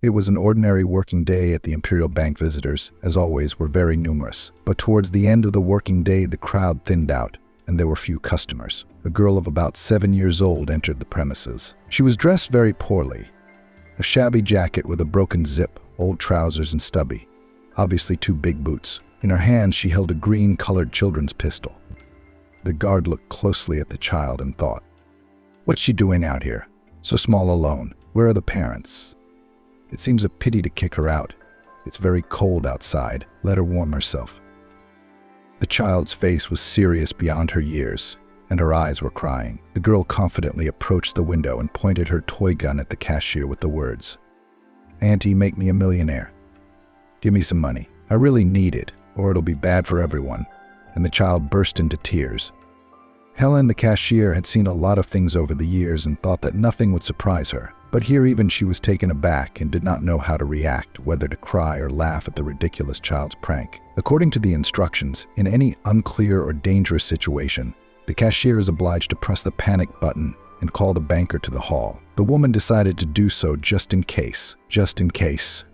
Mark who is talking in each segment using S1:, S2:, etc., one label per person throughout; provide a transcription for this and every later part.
S1: It was an ordinary working day at the Imperial Bank. Visitors, as always, were very numerous. But towards the end of the working day, the crowd thinned out, and there were few customers. A girl of about 7 years old entered the premises. She was dressed very poorly. A shabby jacket with a broken zip, old trousers and stubby, obviously 2 big boots. In her hand, she held a green-colored children's pistol. The guard looked closely at the child and thought, "What's she doing out here? So small alone. Where are the parents? It seems a pity to kick her out. It's very cold outside. Let her warm herself." The child's face was serious beyond her years, and her eyes were crying. The girl confidently approached the window and pointed her toy gun at the cashier with the words, "Auntie, make me a millionaire. Give me some money. I really need it, or it'll be bad for everyone." And the child burst into tears. Helen, the cashier, had seen a lot of things over the years and thought that nothing would surprise her. But here even she was taken aback and did not know how to react, whether to cry or laugh at the ridiculous child's prank. According to the instructions, in any unclear or dangerous situation, the cashier is obliged to press the panic button and call the banker to the hall. The woman decided to do so just in case. Just in case.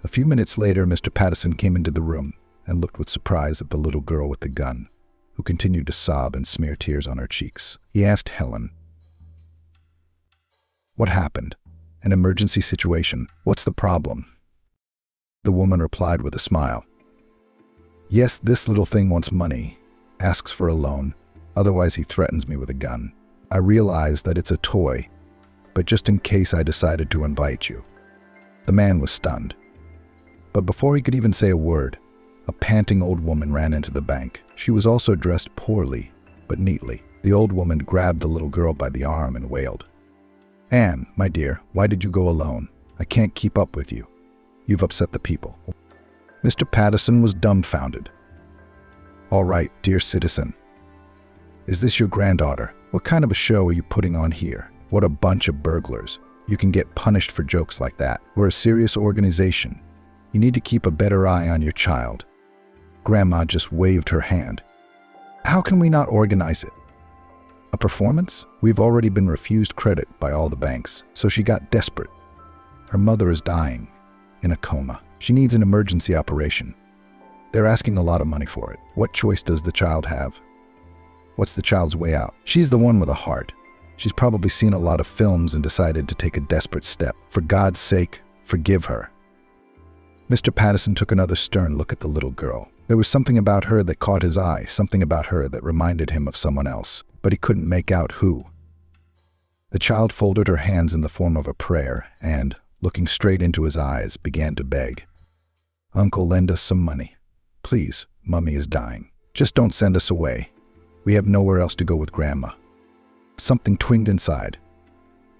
S1: A few minutes later, Mr. Patterson came into the room and looked with surprise at the little girl with the gun, who continued to sob and smear tears on her cheeks. He asked Helen, "What happened? An emergency situation? What's the problem?" The woman replied with a smile, "Yes, this little thing wants money, asks for a loan, otherwise he threatens me with a gun. I realize that it's a toy, but just in case I decided to invite you." The man was stunned. But before he could even say a word, a panting old woman ran into the bank. She was also dressed poorly, but neatly. The old woman grabbed the little girl by the arm and wailed, "Anne, my dear, why did you go alone? I can't keep up with you. You've upset the people." Mr. Patterson was dumbfounded. "All right, dear citizen. Is this your granddaughter? What kind of a show are you putting on here? What a bunch of burglars. You can get punished for jokes like that. We're a serious organization. You need to keep a better eye on your child." Grandma just waved her hand. "How can we not organize it? A performance? We've already been refused credit by all the banks, so she got desperate. Her mother is dying, in a coma. She needs an emergency operation. They're asking a lot of money for it. What choice does the child have? What's the child's way out? She's the one with a heart. She's probably seen a lot of films and decided to take a desperate step. For God's sake, forgive her." Mr. Patterson took another stern look at the little girl. There was something about her that caught his eye, something about her that reminded him of someone else, but he couldn't make out who. The child folded her hands in the form of a prayer and, looking straight into his eyes, began to beg, "Uncle, lend us some money. Please, Mummy is dying. Just don't send us away. We have nowhere else to go with Grandma." Something twinged inside.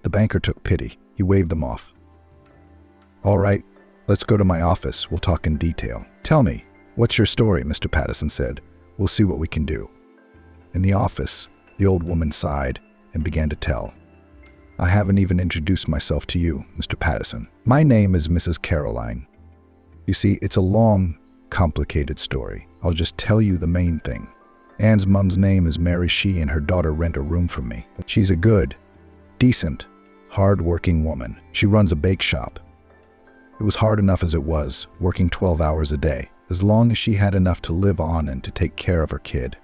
S1: The banker took pity. He waved them off. "All right, let's go to my office. We'll talk in detail." "Tell me, what's your story?" Mr. Patterson said. "We'll see what we can do." In the office, the old woman sighed and began to tell. "I haven't even introduced myself to you, Mr. Patterson. My name is Mrs. Caroline. You see, it's a long, complicated story. I'll just tell you the main thing. Anne's mom's name is Mary. She and her daughter rent a room from me. She's a good, decent, hard-working woman. She runs a bake shop. It was hard enough as it was, working 12 hours a day, as long as she had enough to live on and to take care of her kid.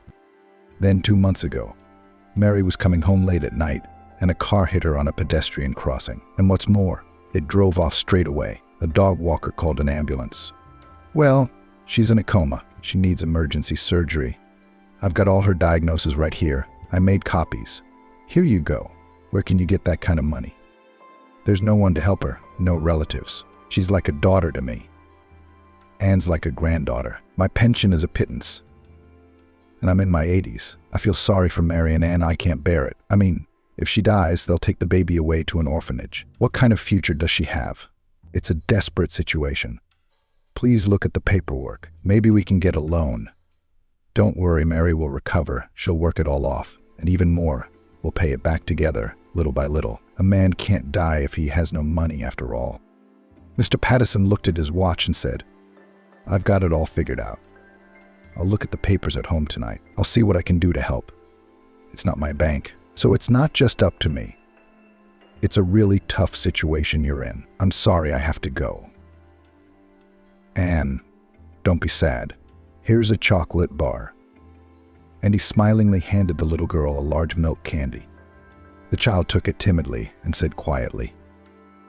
S1: Then 2 months ago, Mary was coming home late at night, and a car hit her on a pedestrian crossing. And what's more, it drove off straight away. A dog walker called an ambulance. Well, she's in a coma. She needs emergency surgery. I've got all her diagnoses right here. I made copies. Here you go. Where can you get that kind of money? There's no one to help her, no relatives. She's like a daughter to me. Anne's like a granddaughter. My pension is a pittance. And I'm in my 80s. I feel sorry for Mary and Anne. I can't bear it. I mean, if she dies, they'll take the baby away to an orphanage. What kind of future does she have? It's a desperate situation. Please look at the paperwork. Maybe we can get a loan. Don't worry, Mary will recover. She'll work it all off. And even more, we'll pay it back together, little by little. A man can't die if he has no money after all." Mr. Patterson looked at his watch and said, "I've got it all figured out. I'll look at the papers at home tonight. I'll see what I can do to help. It's not my bank, so it's not just up to me. It's a really tough situation you're in. I'm sorry I have to go. Anne, don't be sad. Here's a chocolate bar. And he smilingly handed the little girl a large milk candy. The child took it timidly and said quietly,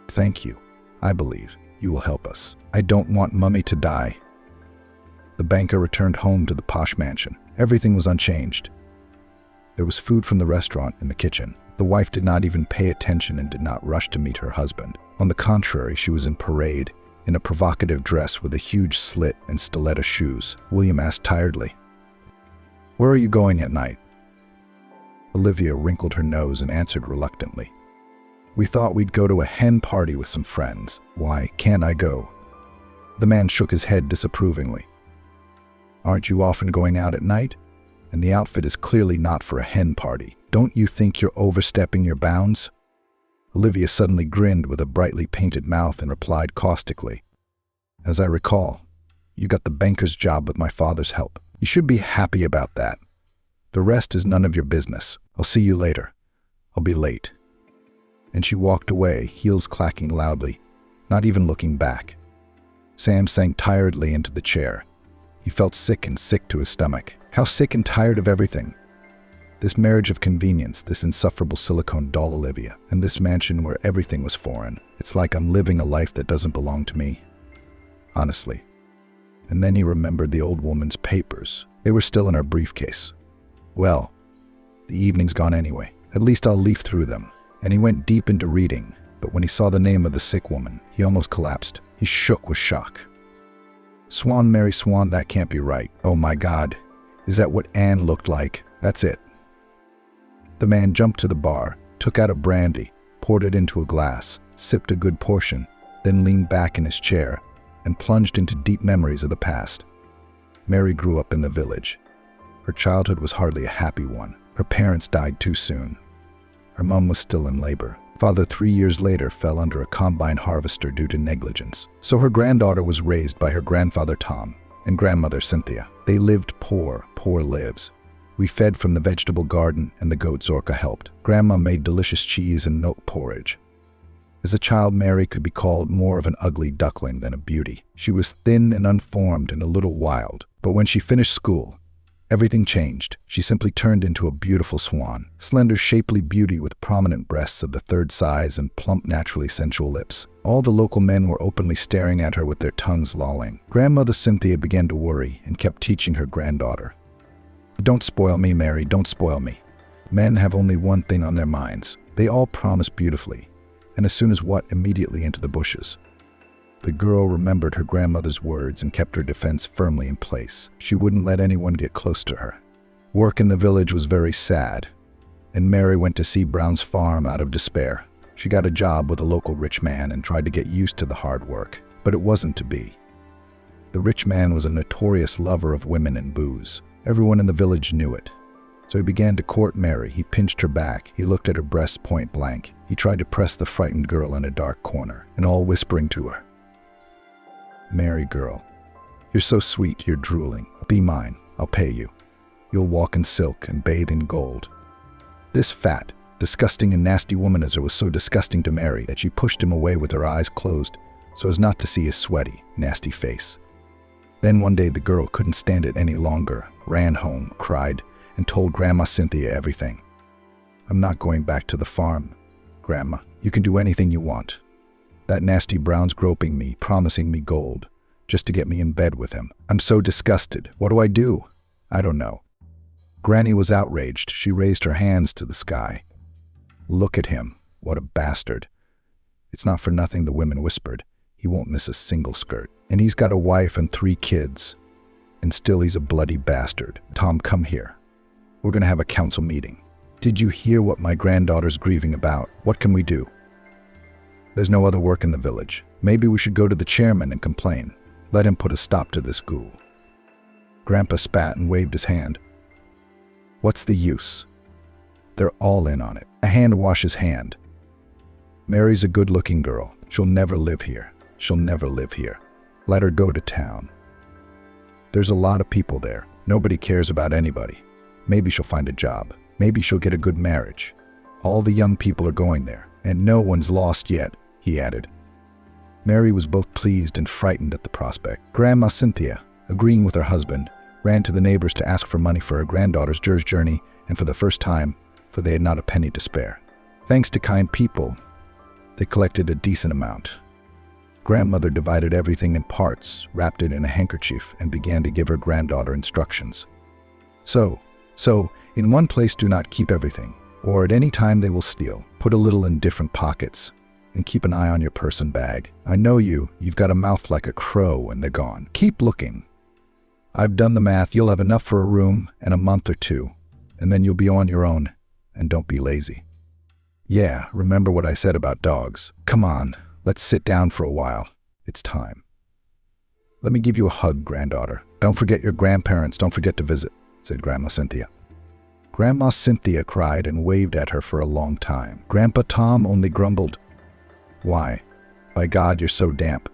S1: "Thank you. I believe you will help us. I don't want Mummy to die." The banker returned home to the posh mansion. Everything was unchanged. There was food from the restaurant in the kitchen. The wife did not even pay attention and did not rush to meet her husband. On the contrary, she was in parade, in a provocative dress with a huge slit and stiletto shoes. William asked tiredly, "Where are you going at night?" Olivia wrinkled her nose and answered reluctantly, "We thought we'd go to a hen party with some friends. Why can't I go?" The man shook his head disapprovingly. "Aren't you often going out at night? And the outfit is clearly not for a hen party. Don't you think you're overstepping your bounds?" Olivia suddenly grinned with a brightly painted mouth and replied caustically, "As I recall, you got the banker's job with my father's help. You should be happy about that. The rest is none of your business. I'll see you later. I'll be late." And she walked away, heels clacking loudly, not even looking back. Sam sank tiredly into the chair. He felt sick to his stomach. How sick and tired of everything. This marriage of convenience, this insufferable silicone doll Olivia, and this mansion where everything was foreign. It's like I'm living a life that doesn't belong to me. Honestly. And then he remembered the old woman's papers. They were still in her briefcase. Well, the evening's gone anyway. At least I'll leaf through them. And he went deep into reading, but when he saw the name of the sick woman, he almost collapsed. He shook with shock. Swan, Mary Swan, that can't be right. Oh my God. Is that what Anne looked like? That's it. The man jumped to the bar, took out a brandy, poured it into a glass, sipped a good portion, then leaned back in his chair and plunged into deep memories of the past. Mary grew up in the village. Her childhood was hardly a happy one. Her parents died too soon. Her mom was still in labor. Father 3 years later fell under a combine harvester due to negligence. So her granddaughter was raised by her grandfather Tom and grandmother Cynthia. They lived poor lives. We fed from the vegetable garden and the goat Zorka helped. Grandma made delicious cheese and milk porridge. As a child, Mary could be called more of an ugly duckling than a beauty. She was thin and unformed and a little wild. But when she finished school, everything changed. She simply turned into a beautiful swan. Slender, shapely beauty with prominent breasts of the third size and plump, naturally sensual lips. All the local men were openly staring at her with their tongues lolling. Grandmother Cynthia began to worry and kept teaching her granddaughter. "Don't spoil me, Mary, don't spoil me. Men have only one thing on their minds. They all promise beautifully. And as soon as what, immediately into the bushes." The girl remembered her grandmother's words and kept her defense firmly in place. She wouldn't let anyone get close to her. Work in the village was very sad, and Mary went to see Brown's farm out of despair. She got a job with a local rich man and tried to get used to the hard work, but it wasn't to be. The rich man was a notorious lover of women and booze. Everyone in the village knew it. So he began to court Mary. He pinched her back. He looked at her breasts point blank. He tried to press the frightened girl in a dark corner, and all whispering to her, "Mary, girl, you're so sweet, you're drooling. Be mine, I'll pay you. You'll walk in silk and bathe in gold." This fat, disgusting and nasty womanizer was so disgusting to Mary that she pushed him away with her eyes closed so as not to see his sweaty, nasty face. Then one day the girl couldn't stand it any longer, ran home, cried, and told Grandma Cynthia everything. "I'm not going back to the farm, Grandma. You can do anything you want. That nasty Brown's groping me, promising me gold, just to get me in bed with him. I'm so disgusted. What do I do? I don't know." Granny was outraged. She raised her hands to the sky. "Look at him. What a bastard. It's not for nothing," the women whispered. "He won't miss a single skirt. And he's got a wife and 3 kids. And still he's a bloody bastard. Tom, come here. We're going to have a council meeting. Did you hear what my granddaughter's grieving about? What can we do? There's no other work in the village. Maybe we should go to the chairman and complain. Let him put a stop to this ghoul." Grandpa spat and waved his hand. "What's the use? They're all in on it. A hand washes hand. Mary's a good-looking girl. She'll never live here. She'll never live here. Let her go to town. There's a lot of people there. Nobody cares about anybody. Maybe she'll find a job. Maybe she'll get a good marriage. All the young people are going there, and no one's lost yet," he added. Mary was both pleased and frightened at the prospect. Grandma Cynthia, agreeing with her husband, ran to the neighbors to ask for money for her granddaughter's church journey, and for the first time, for they had not a penny to spare. Thanks to kind people, they collected a decent amount. Grandmother divided everything in parts, wrapped it in a handkerchief, and began to give her granddaughter instructions. So, in one place do not keep everything, or at any time they will steal. Put a little in different pockets, and keep an eye on your purse and bag. I know you've got a mouth like a crow when they're gone. Keep looking. I've done the math, you'll have enough for a room and a month or two, and then you'll be on your own, and don't be lazy. Yeah, remember what I said about dogs. Come on, let's sit down for a while. It's time. Let me give you a hug, granddaughter. Don't forget your grandparents, don't forget to visit, said Grandma Cynthia. Grandma Cynthia cried and waved at her for a long time. Grandpa Tom only grumbled, "Why? By God, you're so damp.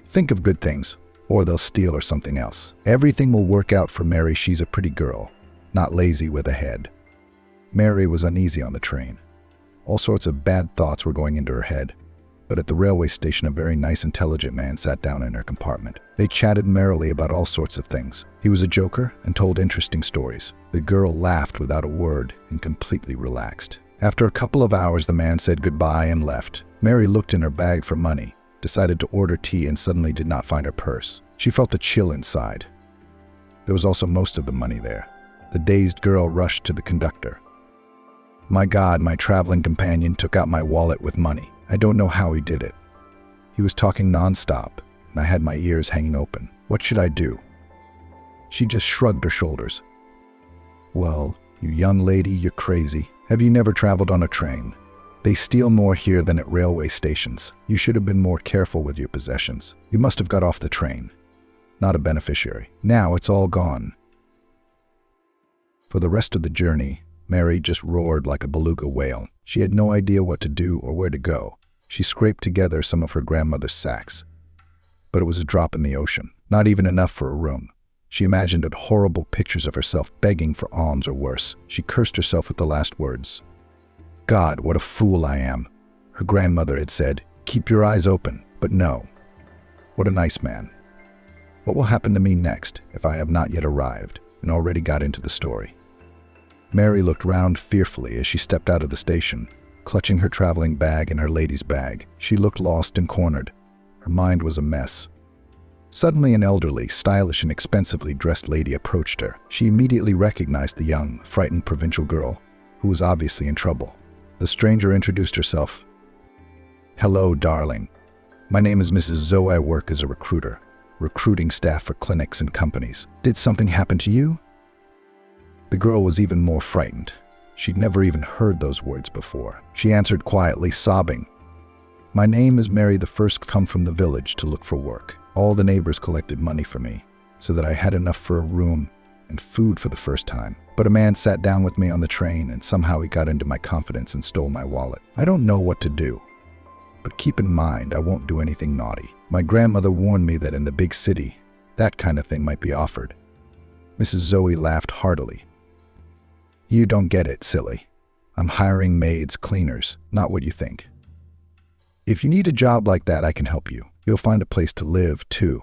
S1: Think of good things, or they'll steal or something else. Everything will work out for Mary. She's a pretty girl, not lazy with a head." Mary was uneasy on the train. All sorts of bad thoughts were going into her head. But at the railway station, a very nice, intelligent man sat down in her compartment. They chatted merrily about all sorts of things. He was a joker and told interesting stories. The girl laughed without a word and completely relaxed. After a couple of hours, the man said goodbye and left. Mary looked in her bag for money, decided to order tea, and suddenly did not find her purse. She felt a chill inside. There was also most of the money there. The dazed girl rushed to the conductor. "My God, my traveling companion took out my wallet with money. I don't know how he did it. He was talking non-stop, and I had my ears hanging open. What should I do?" She just shrugged her shoulders. "Well, you young lady, you're crazy. Have you never traveled on a train? They steal more here than at railway stations. You should have been more careful with your possessions. You must have got off the train. Not a beneficiary. Now it's all gone." For the rest of the journey, Mary just roared like a beluga whale. She had no idea what to do or where to go. She scraped together some of her grandmother's sacks, but it was a drop in the ocean, not even enough for a room. She imagined horrible pictures of herself begging for alms or worse. She cursed herself with the last words. "God, what a fool I am." Her grandmother had said, "Keep your eyes open," but no. What a nice man. What will happen to me next if I have not yet arrived and already got into the story? Mary looked round fearfully as she stepped out of the station, clutching her traveling bag and her lady's bag. She looked lost and cornered. Her mind was a mess. Suddenly, an elderly, stylish, and expensively dressed lady approached her. She immediately recognized the young, frightened provincial girl, who was obviously in trouble. The stranger introduced herself. "Hello, darling. My name is Mrs. Zoe. I work as a recruiter, recruiting staff for clinics and companies. Did something happen to you?" The girl was even more frightened. She'd never even heard those words before. She answered quietly, sobbing. "My name is Mary, the first come from the village to look for work. All the neighbors collected money for me, so that I had enough for a room and food for the first time. But a man sat down with me on the train, and somehow he got into my confidence and stole my wallet. I don't know what to do. But keep in mind, I won't do anything naughty. My grandmother warned me that in the big city, that kind of thing might be offered." Mrs. Zoe laughed heartily. "You don't get it, silly. I'm hiring maids, cleaners, not what you think. If you need a job like that, I can help you. You'll find a place to live, too.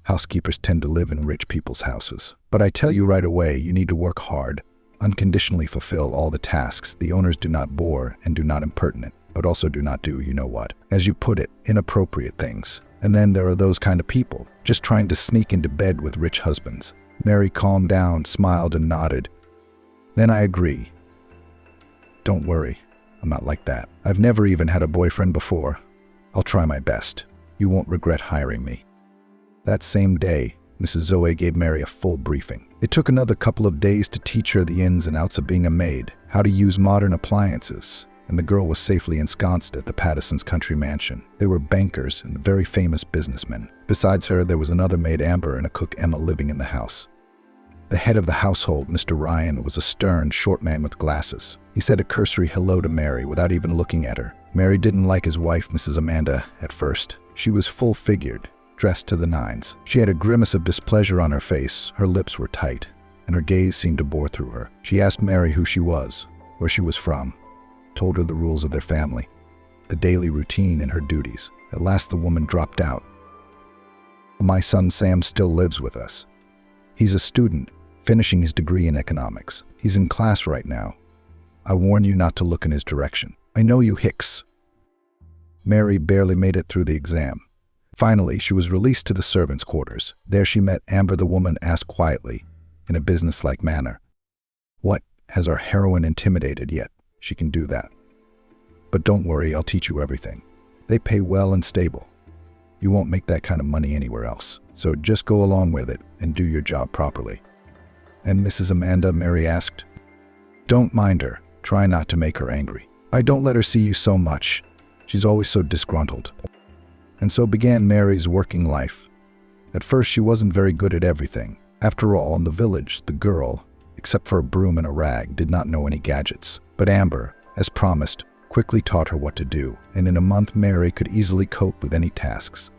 S1: Housekeepers tend to live in rich people's houses. But I tell you right away, you need to work hard, unconditionally fulfill all the tasks. The owners do not bore and do not impertinent, but also do not do, you know what, as you put it, inappropriate things. And then there are those kind of people, just trying to sneak into bed with rich husbands." Mary calmed down, smiled, and nodded. "Then I agree. Don't worry, I'm not like that. I've never even had a boyfriend before. I'll try my best. You won't regret hiring me." That same day, Mrs. Zoe gave Mary a full briefing. It took another couple of days to teach her the ins and outs of being a maid, how to use modern appliances, and the girl was safely ensconced at the Pattisons' country mansion. They were bankers and very famous businessmen. Besides her, there was another maid, Amber, and a cook, Emma, living in the house. The head of the household, Mr. Ryan, was a stern, short man with glasses. He said a cursory hello to Mary without even looking at her. Mary didn't like his wife, Mrs. Amanda, at first. She was full-figured, dressed to the nines. She had a grimace of displeasure on her face, her lips were tight, and her gaze seemed to bore through her. She asked Mary who she was, where she was from, told her the rules of their family, the daily routine and her duties. At last the woman dropped out. My son Sam still lives with us. He's a student, finishing his degree in economics. He's in class right now. I warn you not to look in his direction. I know you hicks. Mary barely made it through the exam. Finally, she was released to the servants' quarters. There she met Amber. The woman asked quietly, in a businesslike manner, "What, has our heroine intimidated yet? She can do that. But don't worry, I'll teach you everything. They pay well and stable. You won't make that kind of money anywhere else. So just go along with it and do your job properly." "And Mrs. Amanda?" Mary asked. "Don't mind her. Try not to make her angry. I don't let her see you so much. She's always so disgruntled." And so began Mary's working life. At first, she wasn't very good at everything. After all, in the village, the girl, except for a broom and a rag, did not know any gadgets. But Amber, as promised, quickly taught her what to do, and in a month Mary could easily cope with any tasks.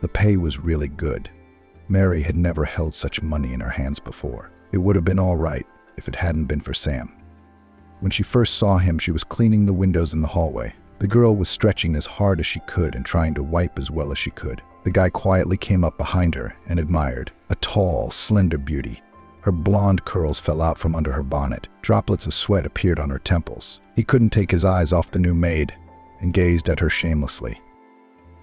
S1: The pay was really good. Mary had never held such money in her hands before. It would have been all right if it hadn't been for Sam. When she first saw him, she was cleaning the windows in the hallway. The girl was stretching as hard as she could and trying to wipe as well as she could. The guy quietly came up behind her and admired. A tall, slender beauty. Her blonde curls fell out from under her bonnet. Droplets of sweat appeared on her temples. He couldn't take his eyes off the new maid and gazed at her shamelessly.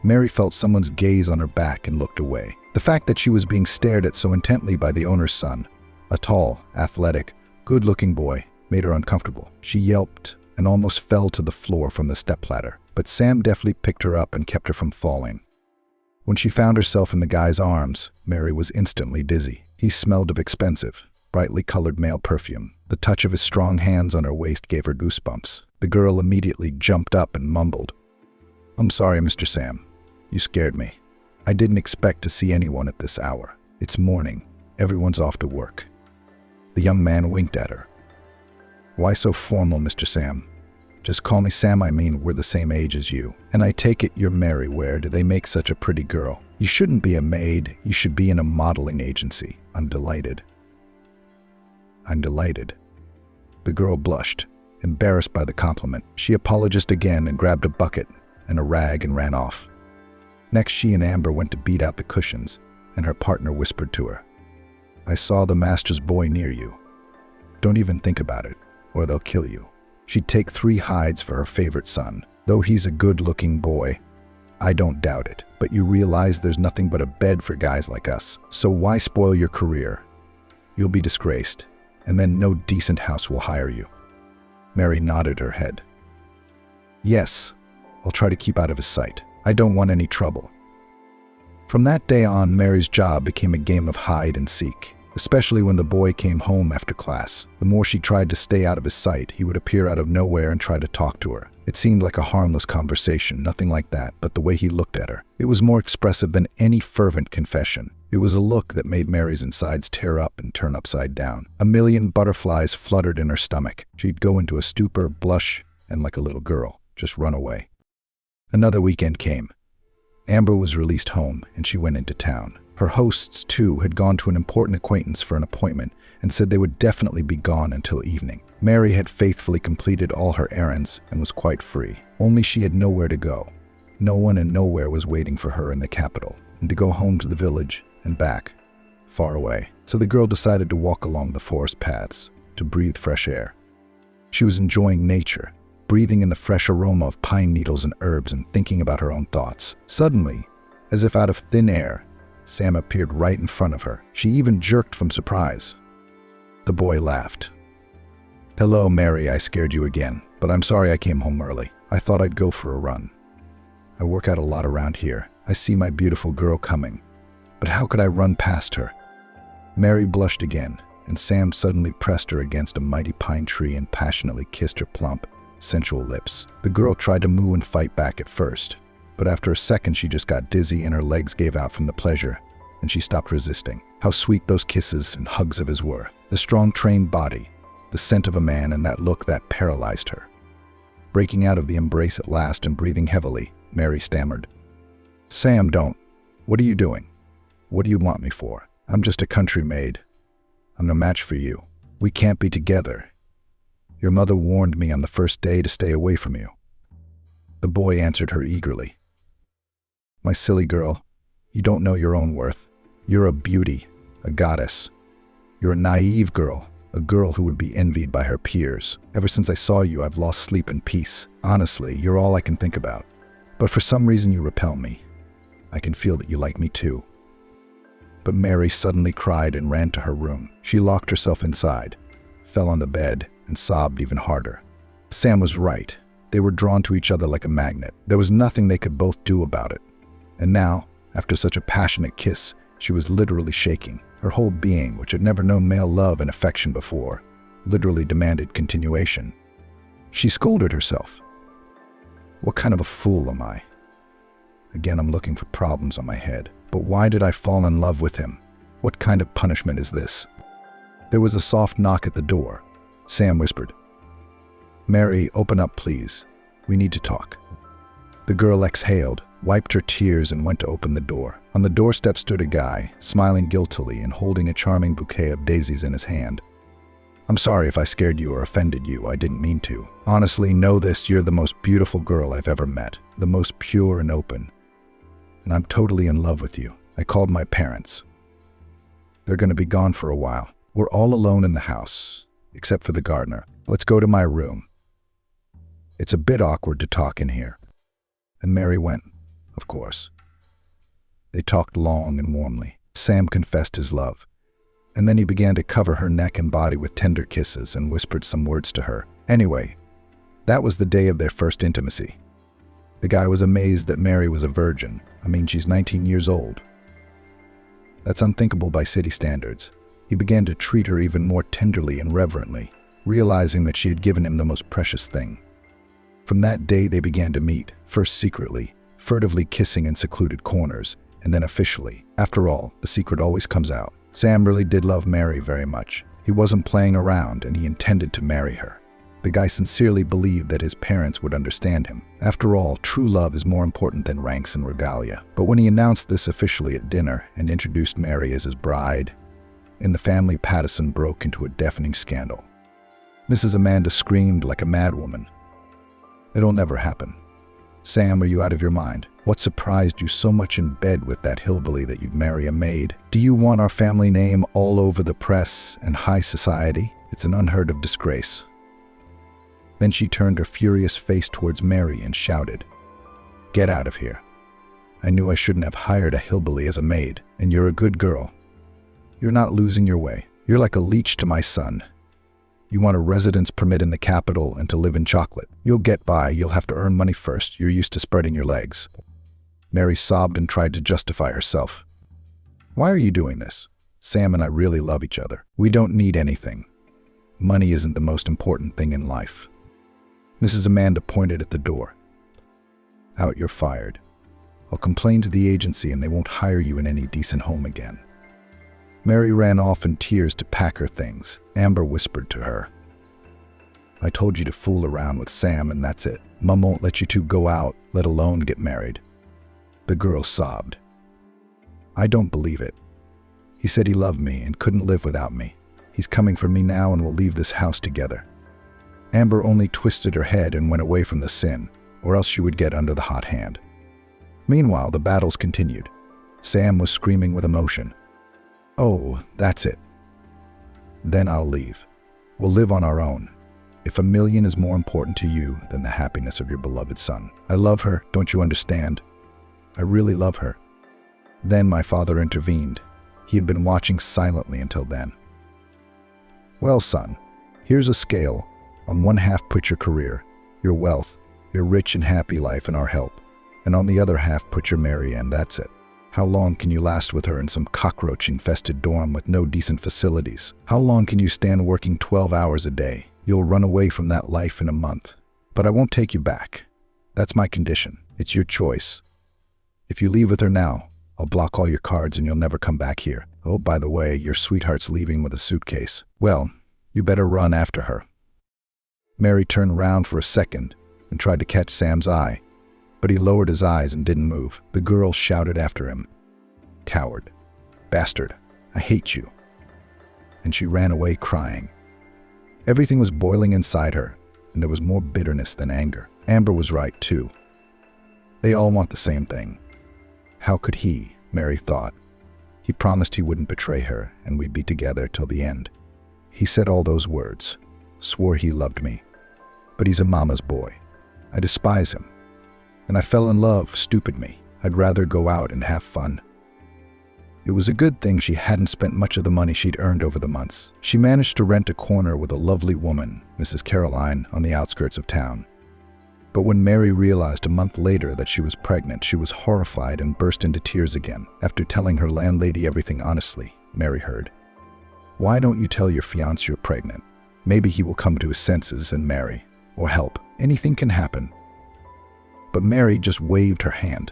S1: Mary felt someone's gaze on her back and looked away. The fact that she was being stared at so intently by the owner's son, a tall, athletic, good-looking boy, made her uncomfortable. She yelped and almost fell to the floor from the stepladder, but Sam deftly picked her up and kept her from falling. When she found herself in the guy's arms, Mary was instantly dizzy. He smelled of expensive, brightly colored male perfume. The touch of his strong hands on her waist gave her goosebumps. The girl immediately jumped up and mumbled, "I'm sorry, Mr. Sam. You scared me. I didn't expect to see anyone at this hour. It's morning. Everyone's off to work." The young man winked at her. "Why so formal, Mr. Sam? Just call me Sam. I mean, we're the same age as you. And I take it you're Mary. Where do they make such a pretty girl? You shouldn't be a maid. You should be in a modeling agency. I'm delighted." "I'm delighted." The girl blushed, embarrassed by the compliment. She apologized again and grabbed a bucket and a rag and ran off. Next, she and Amber went to beat out the cushions, and her partner whispered to her, "I saw the master's boy near you. Don't even think about it, or they'll kill you." She'd take 3 hides for her favorite son. Though he's a good-looking boy, I don't doubt it. But you realize there's nothing but a bed for guys like us. So why spoil your career? You'll be disgraced, and then no decent house will hire you. Mary nodded her head. "Yes, I'll try to keep out of his sight. I don't want any trouble." From that day on, Mary's job became a game of hide and seek, especially when the boy came home after class. The more she tried to stay out of his sight, he would appear out of nowhere and try to talk to her. It seemed like a harmless conversation, nothing like that, but the way he looked at her, it was more expressive than any fervent confession. It was a look that made Mary's insides tear up and turn upside down. A million butterflies fluttered in her stomach. She'd go into a stupor, blush, and like a little girl, just run away. Another weekend came. Amber was released home, and she went into town. Her hosts, too, had gone to an important acquaintance for an appointment and said they would definitely be gone until evening. Mary had faithfully completed all her errands and was quite free. Only she had nowhere to go. No one and nowhere was waiting for her in the capital, and to go home to the village and back, far away. So the girl decided to walk along the forest paths, to breathe fresh air. She was enjoying nature, breathing in the fresh aroma of pine needles and herbs and thinking about her own thoughts. Suddenly, as if out of thin air, Sam appeared right in front of her. She even jerked from surprise. The boy laughed. "Hello, Mary, I scared you again, but I'm sorry I came home early. I thought I'd go for a run. I work out a lot around here. I see my beautiful girl coming, but how could I run past her?" Mary blushed again, and Sam suddenly pressed her against a mighty pine tree and passionately kissed her plump, sensual lips. The girl tried to moo and fight back at first, but after a second she just got dizzy and her legs gave out from the pleasure, and she stopped resisting. How sweet those kisses and hugs of his were. The strong, trained body, the scent of a man, and that look that paralyzed her. Breaking out of the embrace at last and breathing heavily, Mary stammered, "Sam, don't. What are you doing? What do you want me for? I'm just a country maid. I'm no match for you. We can't be together. Your mother warned me on the first day to stay away from you. The boy answered her eagerly. My silly girl, you don't know your own worth. You're a beauty, a goddess. You're a naive girl, a girl who would be envied by her peers. Ever since I saw you, I've lost sleep and peace. Honestly, you're all I can think about. But for some reason you repel me. I can feel that you like me too. But Mary suddenly cried and ran to her room. She locked herself inside, fell on the bed, and sobbed even harder. Sam was right. They were drawn to each other like a magnet. There was nothing they could both do about it. And now, after such a passionate kiss, she was literally shaking. Her whole being, which had never known male love and affection before, literally demanded continuation. She scolded herself. What kind of a fool am I? Again, I'm looking for problems on my head. But why did I fall in love with him? What kind of punishment is this? There was a soft knock at the door. Sam whispered, Mary, open up, please. We need to talk. The girl exhaled, wiped her tears, and went to open the door. On the doorstep stood a guy, smiling guiltily and holding a charming bouquet of daisies in his hand. I'm sorry if I scared you or offended you. I didn't mean to. Honestly, know this, you're the most beautiful girl I've ever met, the most pure and open. And I'm totally in love with you. I called my parents. They're going to be gone for a while. We're all alone in the house, except for the gardener. Let's go to my room. It's a bit awkward to talk in here. And Mary went, of course. They talked long and warmly. Sam confessed his love. And then he began to cover her neck and body with tender kisses and whispered some words to her. Anyway, that was the day of their first intimacy. The guy was amazed that Mary was a virgin. I mean, she's 19 years old. That's unthinkable by city standards. He began to treat her even more tenderly and reverently, realizing that she had given him the most precious thing. From that day, they began to meet, first secretly, furtively kissing in secluded corners, and then officially. After all, the secret always comes out. Sam really did love Mary very much. He wasn't playing around, and he intended to marry her. The guy sincerely believed that his parents would understand him. After all, true love is more important than ranks and regalia. But when he announced this officially at dinner and introduced Mary as his bride, in the family, Pattison broke into a deafening scandal. Mrs. Amanda screamed like a madwoman. It'll never happen. Sam, are you out of your mind? What surprised you so much in bed with that hillbilly that you'd marry a maid? Do you want our family name all over the press and high society? It's an unheard of disgrace. Then she turned her furious face towards Mary and shouted, Get out of here. I knew I shouldn't have hired a hillbilly as a maid, and you're a good girl. You're not losing your way. You're like a leech to my son. You want a residence permit in the capital and to live in chocolate. You'll get by. You'll have to earn money first. You're used to spreading your legs. Mary sobbed and tried to justify herself. Why are you doing this? Sam and I really love each other. We don't need anything. Money isn't the most important thing in life. Mrs. Amanda pointed at the door. Out, you're fired. I'll complain to the agency and they won't hire you in any decent home again. Mary ran off in tears to pack her things. Amber whispered to her, I told you to fool around with Sam and that's it. Mom won't let you two go out, let alone get married. The girl sobbed. I don't believe it. He said he loved me and couldn't live without me. He's coming for me now and we'll leave this house together. Amber only twisted her head and went away from the sin, or else she would get under the hot hand. Meanwhile, the battles continued. Sam was screaming with emotion. Oh, that's it. Then I'll leave. We'll live on our own. If $1 million is more important to you than the happiness of your beloved son. I love her, don't you understand? I really love her. Then my father intervened. He had been watching silently until then. Well, son, here's a scale. On one half put your career, your wealth, your rich and happy life and our help. And on the other half put your Mary and that's it. How long can you last with her in some cockroach-infested dorm with no decent facilities? How long can you stand working 12 hours a day? You'll run away from that life in a month. But I won't take you back. That's my condition. It's your choice. If you leave with her now, I'll block all your cards and you'll never come back here. Oh, by the way, your sweetheart's leaving with a suitcase. Well, you better run after her. Mary turned around for a second and tried to catch Sam's eye. But he lowered his eyes and didn't move. The girl shouted after him, Coward, bastard, I hate you. And she ran away crying. Everything was boiling inside her, and there was more bitterness than anger. Amber was right, too. They all want the same thing. How could he, Mary thought. He promised he wouldn't betray her, and we'd be together till the end. He said all those words, swore he loved me. But he's a mama's boy. I despise him. And I fell in love, stupid me. I'd rather go out and have fun. It was a good thing she hadn't spent much of the money she'd earned over the months. She managed to rent a corner with a lovely woman, Mrs. Caroline, on the outskirts of town. But when Mary realized a month later that she was pregnant, she was horrified and burst into tears again. After telling her landlady everything honestly, Mary heard, "Why don't you tell your fiancé you're pregnant? Maybe he will come to his senses and marry, or help. Anything can happen." But Mary just waved her hand.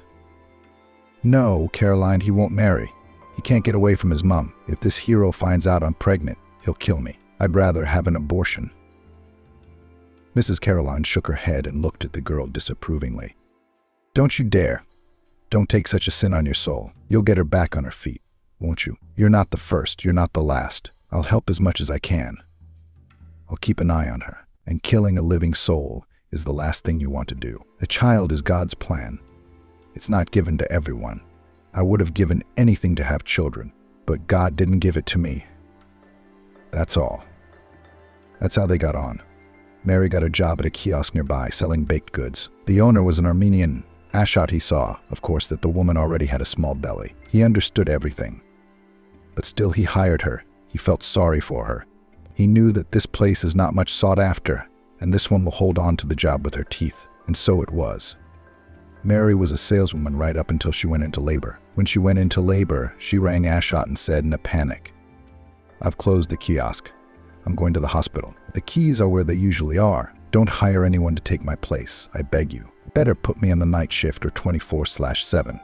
S1: "No, Caroline, he won't marry. He can't get away from his mom. If this hero finds out I'm pregnant, he'll kill me. I'd rather have an abortion." Mrs. Caroline shook her head and looked at the girl disapprovingly. "Don't you dare. Don't take such a sin on your soul. You'll get her back on her feet, won't you? You're not the first, you're not the last. I'll help as much as I can. I'll keep an eye on her. And killing a living soul is the last thing you want to do. A child is God's plan. It's not given to everyone. I would have given anything to have children, but God didn't give it to me. That's all." That's how they got on. Mary got a job at a kiosk nearby selling baked goods. The owner was an Armenian. Ashot he saw, of course, that the woman already had a small belly. He understood everything. But still he hired her. He felt sorry for her. He knew that this place is not much sought after, and this one will hold on to the job with her teeth. And so it was. Mary was a saleswoman right up until she went into labor. When she went into labor, she rang Ashot and said in a panic, "I've closed the kiosk. I'm going to the hospital. The keys are where they usually are. Don't hire anyone to take my place, I beg you. Better put me on the night shift or 24/7.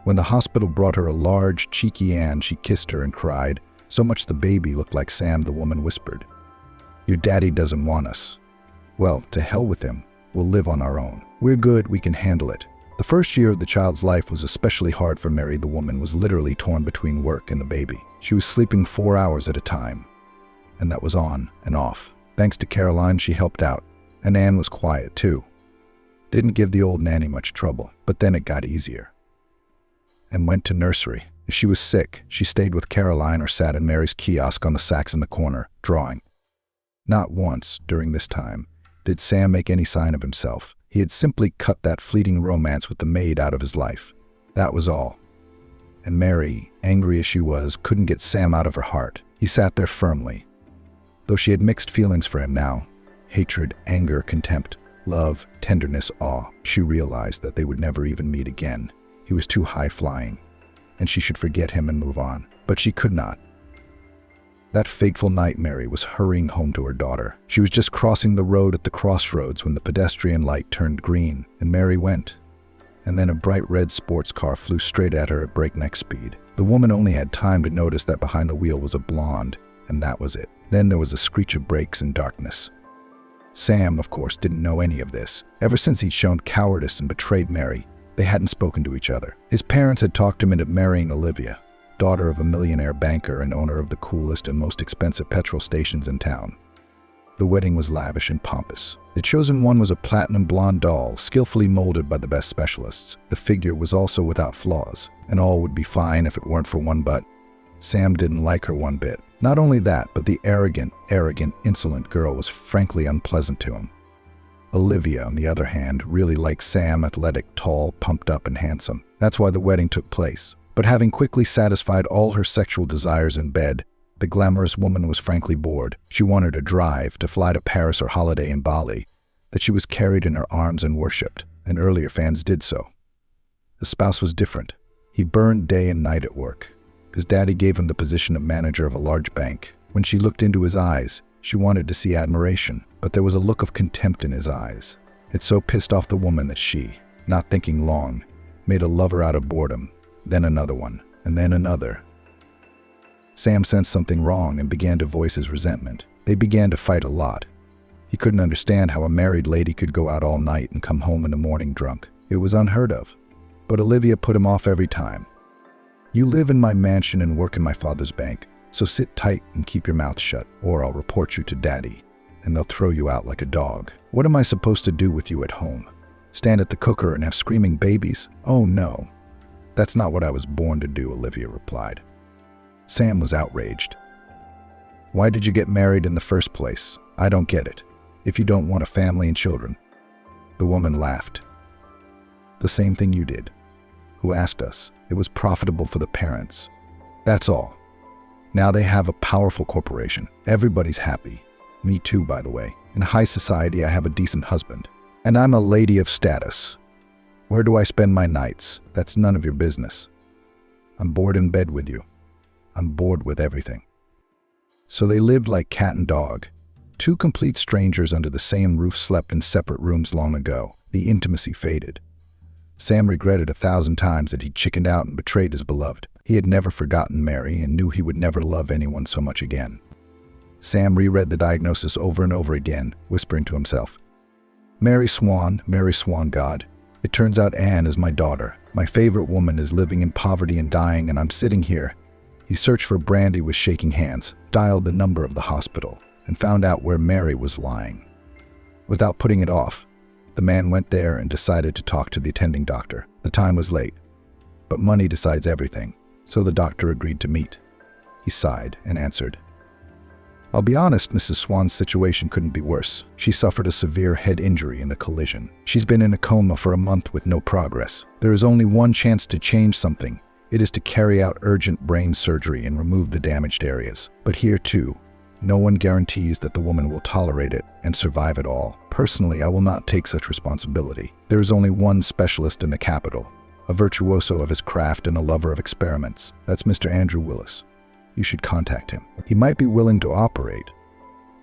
S1: When the hospital brought her a large, cheeky Anne, she kissed her and cried. So much the baby looked like Sam, the woman whispered. "Your daddy doesn't want us." "Well, to hell with him. We'll live on our own. We're good, we can handle it." The first year of the child's life was especially hard for Mary. The woman was literally torn between work and the baby. She was sleeping 4 hours at a time. And that was on and off. Thanks to Caroline, she helped out. And Anne was quiet, too. Didn't give the old nanny much trouble, but then it got easier. And went to nursery. If she was sick, she stayed with Caroline or sat in Mary's kiosk on the sacks in the corner, drawing. Not once, during this time, did Sam make any sign of himself. He had simply cut that fleeting romance with the maid out of his life. That was all. And Mary, angry as she was, couldn't get Sam out of her heart. He sat there firmly. Though she had mixed feelings for him now, hatred, anger, contempt, love, tenderness, awe, she realized that they would never even meet again. He was too high-flying, and she should forget him and move on. But she could not. That fateful night, Mary was hurrying home to her daughter. She was just crossing the road at the crossroads when the pedestrian light turned green, and Mary went. And then a bright red sports car flew straight at her at breakneck speed. The woman only had time to notice that behind the wheel was a blonde, and that was it. Then there was a screech of brakes and darkness. Sam, of course, didn't know any of this. Ever since he'd shown cowardice and betrayed Mary, they hadn't spoken to each other. His parents had talked him into marrying Olivia, daughter of a millionaire banker and owner of the coolest and most expensive petrol stations in town. The wedding was lavish and pompous. The chosen one was a platinum blonde doll, skillfully molded by the best specialists. The figure was also without flaws, and all would be fine if it weren't for one but. Sam didn't like her one bit. Not only that, but the arrogant, insolent girl was frankly unpleasant to him. Olivia, on the other hand, really liked Sam, athletic, tall, pumped up, and handsome. That's why the wedding took place. But having quickly satisfied all her sexual desires in bed, the glamorous woman was frankly bored. She wanted a drive, to fly to Paris or holiday in Bali, that she was carried in her arms and worshipped, and earlier fans did so. The spouse was different. He burned day and night at work. His daddy gave him the position of manager of a large bank. When she looked into his eyes, she wanted to see admiration, but there was a look of contempt in his eyes. It so pissed off the woman that she, not thinking long, made a lover out of boredom, then another one, and then another. Sam sensed something wrong and began to voice his resentment. They began to fight a lot. He couldn't understand how a married lady could go out all night and come home in the morning drunk. It was unheard of. But Olivia put him off every time. "You live in my mansion and work in my father's bank. So sit tight and keep your mouth shut, or I'll report you to Daddy, and they'll throw you out like a dog. What am I supposed to do with you at home? Stand at the cooker and have screaming babies? Oh no. That's not what I was born to do, Olivia replied. Sam was outraged. Why did you get married in the first place? I don't get it. If you don't want a family and children. The woman laughed. The same thing you did. Who asked us? It was profitable for the parents. That's all. Now they have a powerful corporation. Everybody's happy. Me too, by the way. In high society, I have a decent husband. And I'm a lady of status. Where do I spend my nights? That's none of your business. I'm bored in bed with you. I'm bored with everything. So they lived like cat and dog. Two complete strangers under the same roof slept in separate rooms long ago. The intimacy faded. Sam regretted 1,000 times that he chickened out and betrayed his beloved. He had never forgotten Mary and knew he would never love anyone so much again. Sam reread the diagnosis over and over again, whispering to himself, Mary Swan, God. It turns out Anne is my daughter. My favorite woman is living in poverty and dying, and I'm sitting here. He searched for Brandy with shaking hands, dialed the number of the hospital, and found out where Mary was lying. Without putting it off, the man went there and decided to talk to the attending doctor. The time was late, but money decides everything, so the doctor agreed to meet. He sighed and answered, I'll be honest, Mrs. Swan's situation couldn't be worse. She suffered a severe head injury in the collision. She's been in a coma for a month with no progress. There is only one chance to change something. It is to carry out urgent brain surgery and remove the damaged areas. But here too, no one guarantees that the woman will tolerate it and survive it all. Personally, I will not take such responsibility. There is only one specialist in the capital, a virtuoso of his craft and a lover of experiments. That's Mr. Andrew Willis. You should contact him. He might be willing to operate.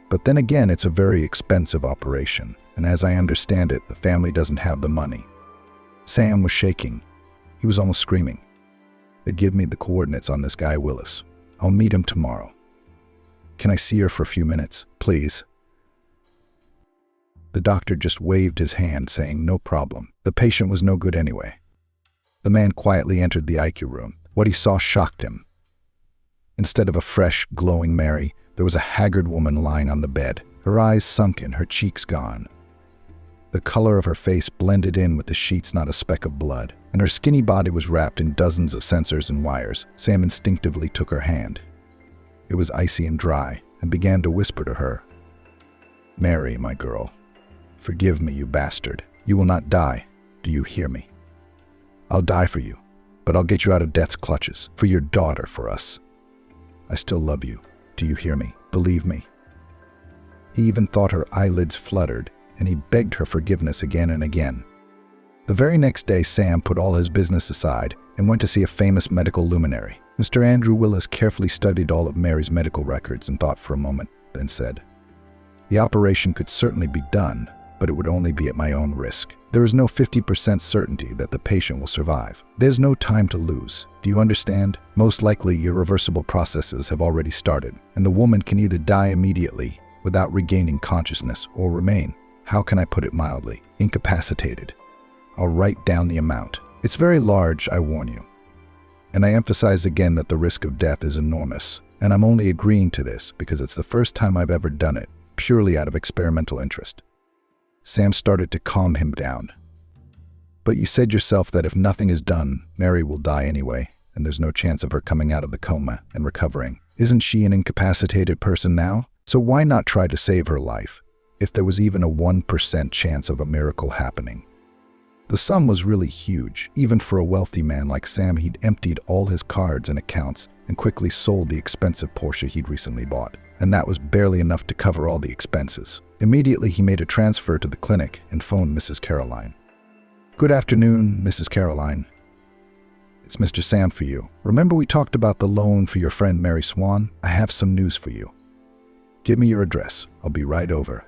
S1: But then again, it's a very expensive operation, and as I understand it, the family doesn't have the money. Sam was shaking. He was almost screaming. They'd give me the coordinates on this guy Willis. I'll meet him tomorrow. Can I see her for a few minutes, please? The doctor just waved his hand, saying no problem. The patient was no good anyway. The man quietly entered the IQ room. What he saw shocked him. Instead of a fresh, glowing Mary, there was a haggard woman lying on the bed, her eyes sunken, her cheeks gone. The color of her face blended in with the sheets, not a speck of blood, and her skinny body was wrapped in dozens of sensors and wires. Sam instinctively took her hand. It was icy and dry, and began to whisper to her, Mary, my girl, forgive me, you bastard. You will not die. Do you hear me? I'll die for you, but I'll get you out of death's clutches, for your daughter, for us. I still love you. Do you hear me? Believe me. He even thought her eyelids fluttered, and he begged her forgiveness again and again. The very next day, Sam put all his business aside and went to see a famous medical luminary. Mr. Andrew Willis carefully studied all of Mary's medical records and thought for a moment, then said, The operation could certainly be done, but it would only be at my own risk. There is no 50% certainty that the patient will survive. There's no time to lose. Do you understand? Most likely, irreversible processes have already started, and the woman can either die immediately without regaining consciousness or remain, how can I put it mildly, incapacitated. I'll write down the amount. It's very large, I warn you. And I emphasize again that the risk of death is enormous, and I'm only agreeing to this because it's the first time I've ever done it, purely out of experimental interest. Sam started to calm him down. But you said yourself that if nothing is done, Mary will die anyway, and there's no chance of her coming out of the coma and recovering. Isn't she an incapacitated person now? So why not try to save her life, if there was even a 1% chance of a miracle happening? The sum was really huge. Even for a wealthy man like Sam, he'd emptied all his cards and accounts and quickly sold the expensive Porsche he'd recently bought. And that was barely enough to cover all the expenses. Immediately, he made a transfer to the clinic and phoned Mrs. Caroline. Good afternoon, Mrs. Caroline. It's Mr. Sam for you. Remember we talked about the loan for your friend Mary Swan? I have some news for you. Give me your address. I'll be right over.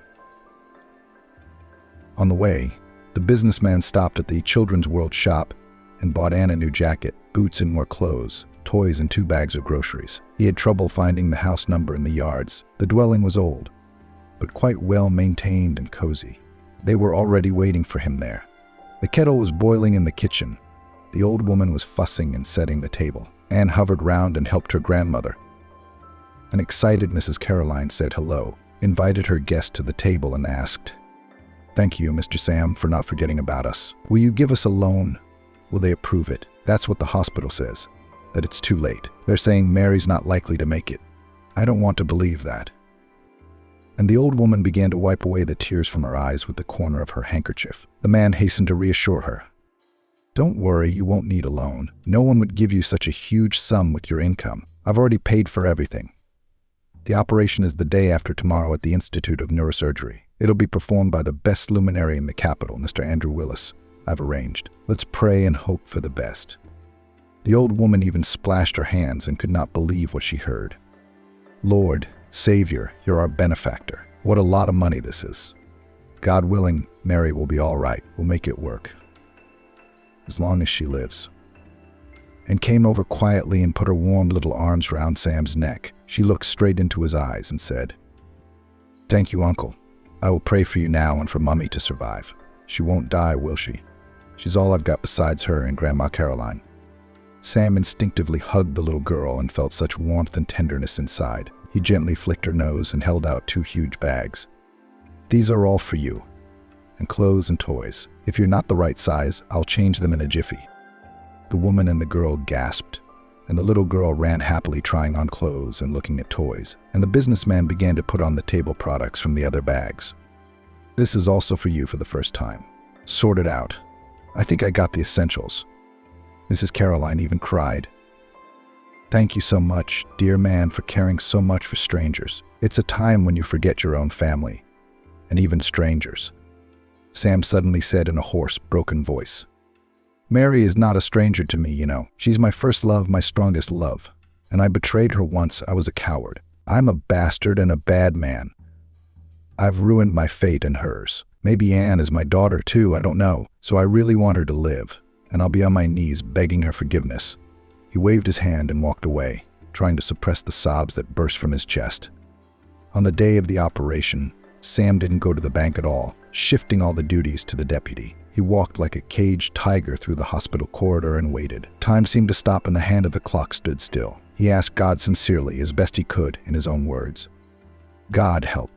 S1: On the way, the businessman stopped at the Children's World shop and bought Anne a new jacket, boots and more clothes, toys and 2 bags of groceries. He had trouble finding the house number in the yards. The dwelling was old, but quite well maintained and cozy. They were already waiting for him there. The kettle was boiling in the kitchen. The old woman was fussing and setting the table. Anne hovered round and helped her grandmother. An excited Mrs. Caroline said hello, invited her guest to the table and asked, "Thank you, Mr. Sam, for not forgetting about us. Will you give us a loan? Will they approve it?" That's what the hospital says, that it's too late. They're saying Mary's not likely to make it. I don't want to believe that. And the old woman began to wipe away the tears from her eyes with the corner of her handkerchief. The man hastened to reassure her. "Don't worry, you won't need a loan. No one would give you such a huge sum with your income. I've already paid for everything. The operation is the day after tomorrow at the Institute of Neurosurgery. It'll be performed by the best luminary in the capital, Mr. Andrew Willis. I've arranged. Let's pray and hope for the best." The old woman even splashed her hands and could not believe what she heard. "Lord, Savior, you're our benefactor. What a lot of money this is. God willing, Mary will be all right. We'll make it work. As long as she lives." And came over quietly and put her warm little arms round Sam's neck. She looked straight into his eyes and said, "Thank you, Uncle. I will pray for you now and for Mummy to survive. She won't die, will she? She's all I've got besides her and Grandma Caroline." Sam instinctively hugged the little girl and felt such warmth and tenderness inside. He gently flicked her nose and held out 2 huge bags. "These are all for you, and clothes and toys. If you're not the right size, I'll change them in a jiffy." The woman and the girl gasped, and the little girl ran happily trying on clothes and looking at toys, and the businessman began to put on the table products from the other bags. "This is also for you for the first time. Sort it out. I think I got the essentials." Mrs. Caroline even cried. "Thank you so much, dear man, for caring so much for strangers. It's a time when you forget your own family, and even strangers." Sam suddenly said in a hoarse, broken voice, "Mary is not a stranger to me, you know. She's my first love, my strongest love. And I betrayed her once. I was a coward. I'm a bastard and a bad man. I've ruined my fate and hers. Maybe Anne is my daughter too, I don't know. So I really want her to live, and I'll be on my knees begging her forgiveness." He waved his hand and walked away, trying to suppress the sobs that burst from his chest. On the day of the operation, Sam didn't go to the bank at all, shifting all the duties to the deputy. He walked like a caged tiger through the hospital corridor and waited. Time seemed to stop and the hand of the clock stood still. He asked God sincerely, as best he could, in his own words, "God help.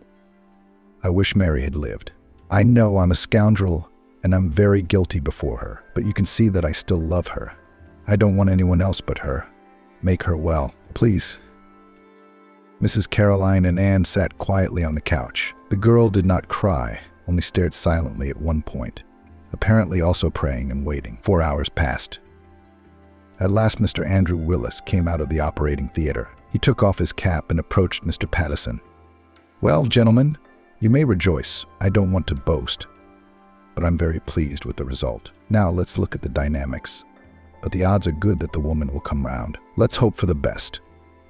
S1: I wish Mary had lived. I know I'm a scoundrel and I'm very guilty before her, but you can see that I still love her. I don't want anyone else but her. Make her well, please." Mrs. Caroline and Anne sat quietly on the couch. The girl did not cry, only stared silently at one point, apparently also praying and waiting. 4 hours passed. At last Mr. Andrew Willis came out of the operating theater. He took off his cap and approached Mr. Pattison. "Well, gentlemen, you may rejoice. I don't want to boast, but I'm very pleased with the result. Now let's look at the dynamics. But the odds are good that the woman will come round. Let's hope for the best.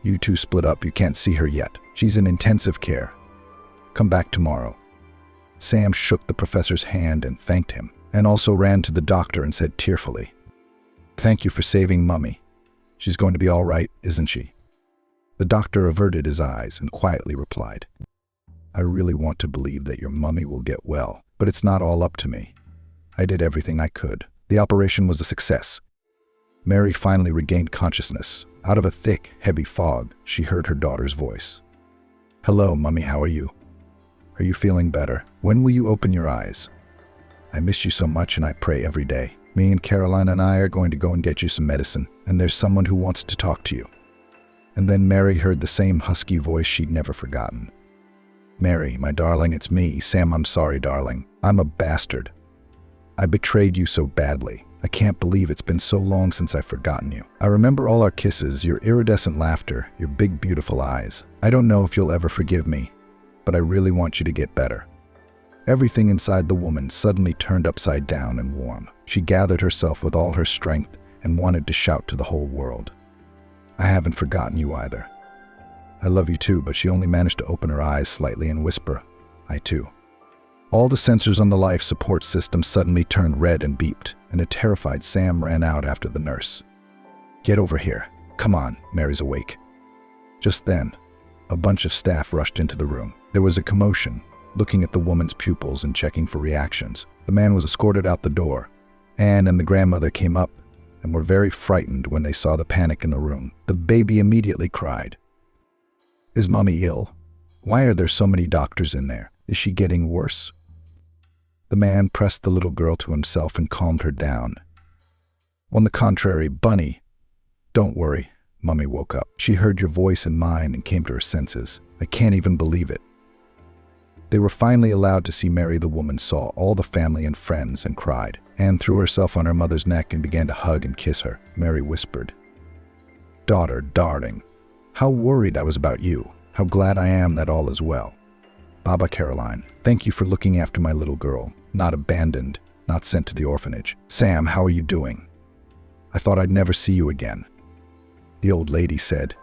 S1: You two split up. You can't see her yet. She's in intensive care. Come back tomorrow." Sam shook the professor's hand and thanked him, and also ran to the doctor and said tearfully, "Thank you for saving Mummy. She's going to be all right, isn't she?" The doctor averted his eyes and quietly replied, "I really want to believe that your Mummy will get well, but it's not all up to me. I did everything I could. The operation was a success." Mary finally regained consciousness. Out of a thick, heavy fog, she heard her daughter's voice. "Hello, Mummy, how are you? Are you feeling better? When will you open your eyes? I miss you so much and I pray every day. Me and Caroline and I are going to go and get you some medicine, and there's someone who wants to talk to you." And then Mary heard the same husky voice she'd never forgotten. "Mary, my darling, it's me. Sam, I'm sorry, darling. I'm a bastard. I betrayed you so badly. I can't believe it's been so long since I've forgotten you. I remember all our kisses, your iridescent laughter, your big, beautiful eyes. I don't know if you'll ever forgive me, but I really want you to get better." Everything inside the woman suddenly turned upside down and warm. She gathered herself with all her strength and wanted to shout to the whole world, "I haven't forgotten you either. I love you too," but she only managed to open her eyes slightly and whisper, "I too." All the sensors on the life support system suddenly turned red and beeped, and a terrified Sam ran out after the nurse. "Get over here. Come on, Mary's awake." Just then, a bunch of staff rushed into the room. There was a commotion, looking at the woman's pupils and checking for reactions. The man was escorted out the door. Anne and the grandmother came up and were very frightened when they saw the panic in the room. The baby immediately cried. Is Mommy ill? Why are there so many doctors in there? Is she getting worse? The man pressed the little girl to himself and calmed her down. On the contrary, Bunny, don't worry. Mommy woke up. She heard your voice and mine and came to her senses. I can't even believe it. They were finally allowed to see Mary. The woman saw all the family and friends and cried. Anne threw herself on her mother's neck and began to hug and kiss her. Mary whispered, "Daughter, darling, how worried I was about you. How glad I am that all is well. Baba Caroline, thank you for looking after my little girl. Not abandoned, not sent to the orphanage. Sam, how are you doing? I thought I'd never see you again." The old lady said,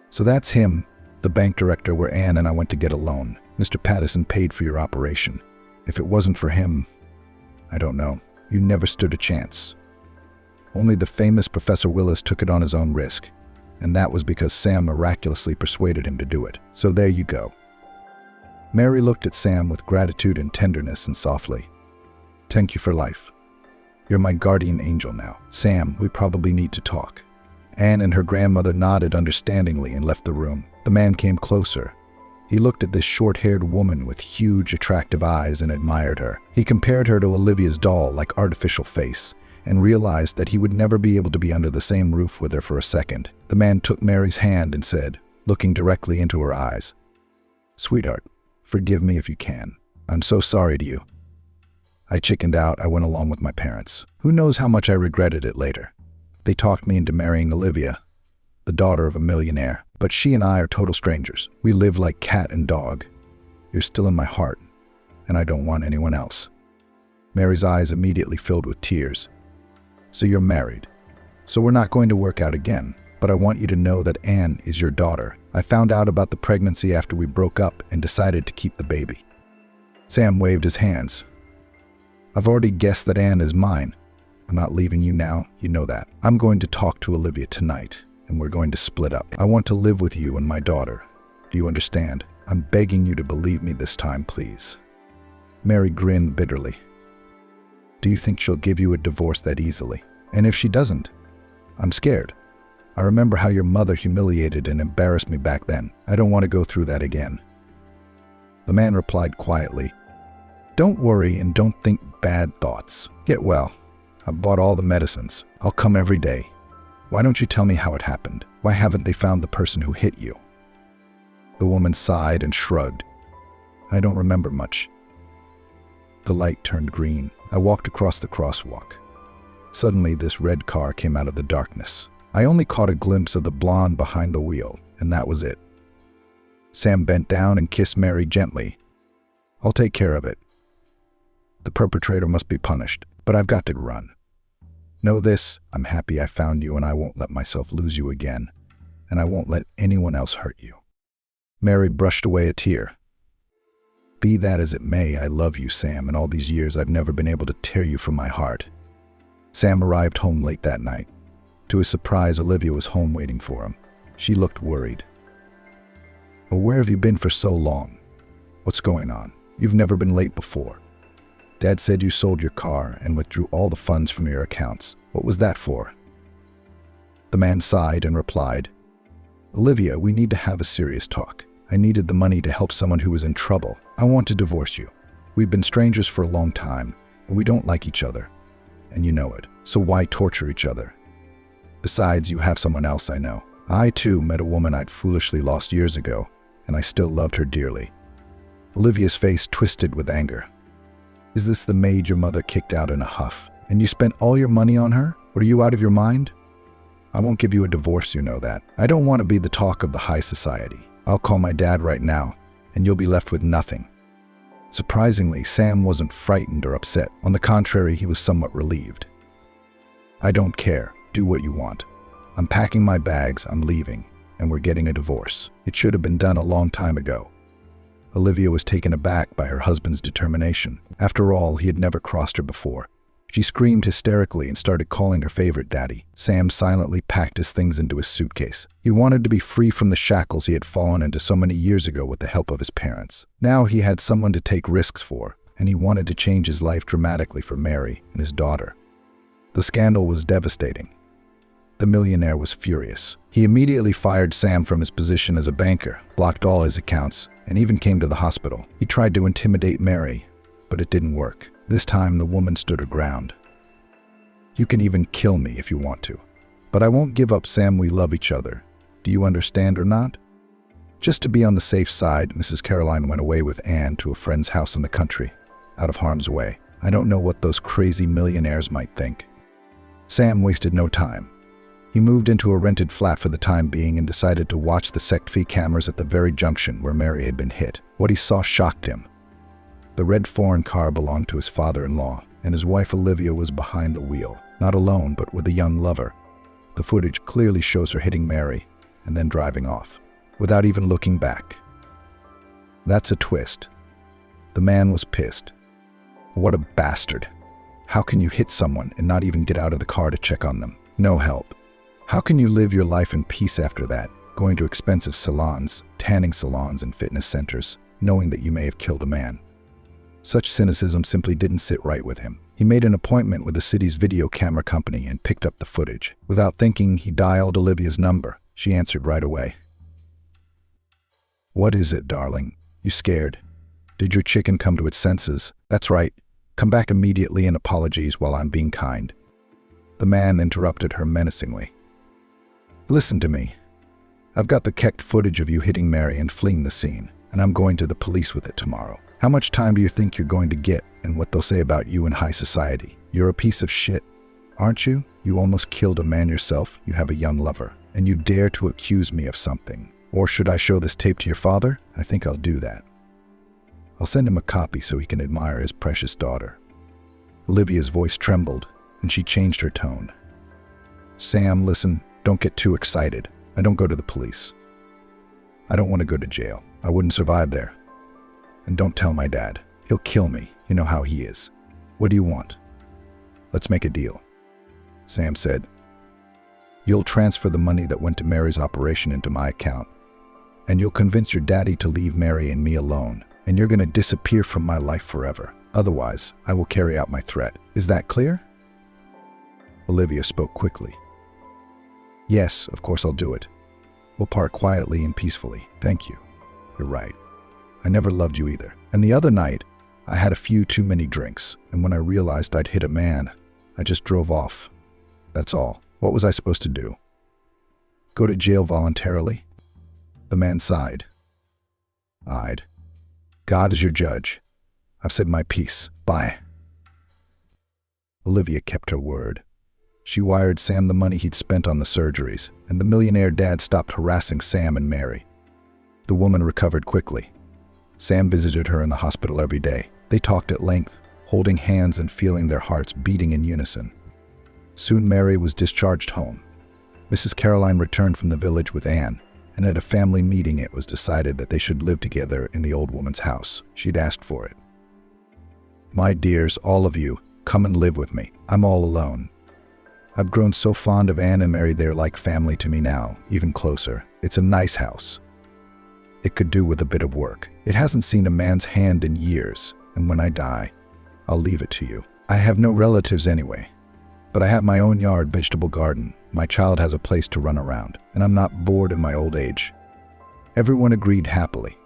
S1: "So that's him, the bank director where Anne and I went to get a loan. Mr. Pattison paid for your operation. If it wasn't for him, I don't know. You never stood a chance. Only the famous Professor Willis took it on his own risk, and that was because Sam miraculously persuaded him to do it. So there you go." Mary looked at Sam with gratitude and tenderness and softly, "Thank you for life. You're my guardian angel now. Sam, we probably need to talk." Anne and her grandmother nodded understandingly and left the room. The man came closer. He looked at this short-haired woman with huge, attractive eyes and admired her. He compared her to Olivia's doll, like artificial face, and realized that he would never be able to be under the same roof with her for a second. The man took Mary's hand and said, looking directly into her eyes, "Sweetheart, forgive me if you can. I'm so sorry to you. I chickened out. I went along with my parents. Who knows how much I regretted it later. They talked me into marrying Olivia, the daughter of a millionaire. But she and I are total strangers. We live like cat and dog. You're still in my heart, and I don't want anyone else." Mary's eyes immediately filled with tears. "So you're married. So we're not going to work out again. But I want you to know that Anne is your daughter. I found out about the pregnancy after we broke up and decided to keep the baby." Sam waved his hands. "I've already guessed that Anne is mine. I'm not leaving you now, you know that. I'm going to talk to Olivia tonight, and we're going to split up. I want to live with you and my daughter. Do you understand? I'm begging you to believe me this time, please." Mary grinned bitterly. "Do you think she'll give you a divorce that easily? And if she doesn't? I'm scared. I remember how your mother humiliated and embarrassed me back then. I don't want to go through that again." The man replied quietly, "Don't worry and don't think bad thoughts. Get well. I bought all the medicines. I'll come every day. Why don't you tell me how it happened? Why haven't they found the person who hit you?" The woman sighed and shrugged. "I don't remember much." The light turned green. I walked across the crosswalk. Suddenly, this red car came out of the darkness. I only caught a glimpse of the blonde behind the wheel, and that was it. Sam bent down and kissed Mary gently. "I'll take care of it. The perpetrator must be punished, but I've got to run. Know this, I'm happy I found you and I won't let myself lose you again, and I won't let anyone else hurt you." Mary brushed away a tear. "Be that as it may, I love you, Sam, and all these years I've never been able to tear you from my heart." Sam arrived home late that night. To his surprise, Olivia was home waiting for him. She looked worried. "Oh, where have you been for so long? What's going on? You've never been late before. Dad said you sold your car and withdrew all the funds from your accounts. What was that for?" The man sighed and replied, "Olivia, we need to have a serious talk. I needed the money to help someone who was in trouble. I want to divorce you. We've been strangers for a long time, and we don't like each other. And you know it. So why torture each other? Besides, you have someone else I know. I, too, met a woman I'd foolishly lost years ago, and I still loved her dearly." Olivia's face twisted with anger. "Is this the maid your mother kicked out in a huff? And you spent all your money on her? Or are you out of your mind? I won't give you a divorce, you know that. I don't want to be the talk of the high society. I'll call my dad right now, and you'll be left with nothing." Surprisingly, Sam wasn't frightened or upset. On the contrary, he was somewhat relieved. "I don't care. Do what you want. I'm packing my bags, I'm leaving, and we're getting a divorce. It should have been done a long time ago." Olivia was taken aback by her husband's determination. After all, he had never crossed her before. She screamed hysterically and started calling her favorite daddy. Sam silently packed his things into his suitcase. He wanted to be free from the shackles he had fallen into so many years ago with the help of his parents. Now he had someone to take risks for, and he wanted to change his life dramatically for Mary and his daughter. The scandal was devastating. The millionaire was furious. He immediately fired Sam from his position as a banker, blocked all his accounts, and even came to the hospital. He tried to intimidate Mary, but it didn't work. This time, the woman stood her ground. "You can even kill me if you want to, but I won't give up Sam. We love each other. Do you understand or not?" Just to be on the safe side, Mrs. Caroline went away with Anne to a friend's house in the country, out of harm's way. I don't know what those crazy millionaires might think. Sam wasted no time. He moved into a rented flat for the time being and decided to watch the sect-fee cameras at the very junction where Mary had been hit. What he saw shocked him. The red foreign car belonged to his father-in-law, and his wife Olivia was behind the wheel, not alone but with a young lover. The footage clearly shows her hitting Mary and then driving off, without even looking back. That's a twist. The man was pissed. What a bastard. How can you hit someone and not even get out of the car to check on them? No help. How can you live your life in peace after that, going to expensive salons, tanning salons, and fitness centers, knowing that you may have killed a man? Such cynicism simply didn't sit right with him. He made an appointment with the city's video camera company and picked up the footage. Without thinking, he dialed Olivia's number. She answered right away. "What is it, darling? You scared? Did your chicken come to its senses? That's right. Come back immediately and apologies while I'm being kind." The man interrupted her menacingly. "Listen to me. I've got the kecked footage of you hitting Mary and fleeing the scene, and I'm going to the police with it tomorrow. How much time do you think you're going to get and what they'll say about you in high society? You're a piece of shit, aren't you? You almost killed a man yourself. You have a young lover, and you dare to accuse me of something. Or should I show this tape to your father? I think I'll do that. I'll send him a copy so he can admire his precious daughter." Olivia's voice trembled, and she changed her tone. "Sam, listen, don't get too excited. I don't go to the police. I don't want to go to jail. I wouldn't survive there. And don't tell my dad. He'll kill me. You know how he is. What do you want? Let's make a deal." Sam said, "You'll transfer the money that went to Mary's operation into my account, and you'll convince your daddy to leave Mary and me alone, and you're going to disappear from my life forever. Otherwise, I will carry out my threat. Is that clear?" Olivia spoke quickly. "Yes, of course I'll do it. We'll part quietly and peacefully. Thank you. You're right. I never loved you either. And the other night, I had a few too many drinks, and when I realized I'd hit a man, I just drove off. That's all. What was I supposed to do? Go to jail voluntarily?" The man sighed. "I'd. God is your judge. I've said my piece. Bye." Olivia kept her word. She wired Sam the money he'd spent on the surgeries, and the millionaire dad stopped harassing Sam and Mary. The woman recovered quickly. Sam visited her in the hospital every day. They talked at length, holding hands and feeling their hearts beating in unison. Soon Mary was discharged home. Mrs. Caroline returned from the village with Anne, and at a family meeting it was decided that they should live together in the old woman's house. She'd asked for it. "My dears, all of you, come and live with me. I'm all alone. I've grown so fond of Anne and Mary, they're like family to me now, even closer. It's a nice house. It could do with a bit of work. It hasn't seen a man's hand in years, and when I die, I'll leave it to you. I have no relatives anyway, but I have my own yard, vegetable garden. My child has a place to run around, and I'm not bored in my old age." Everyone agreed happily.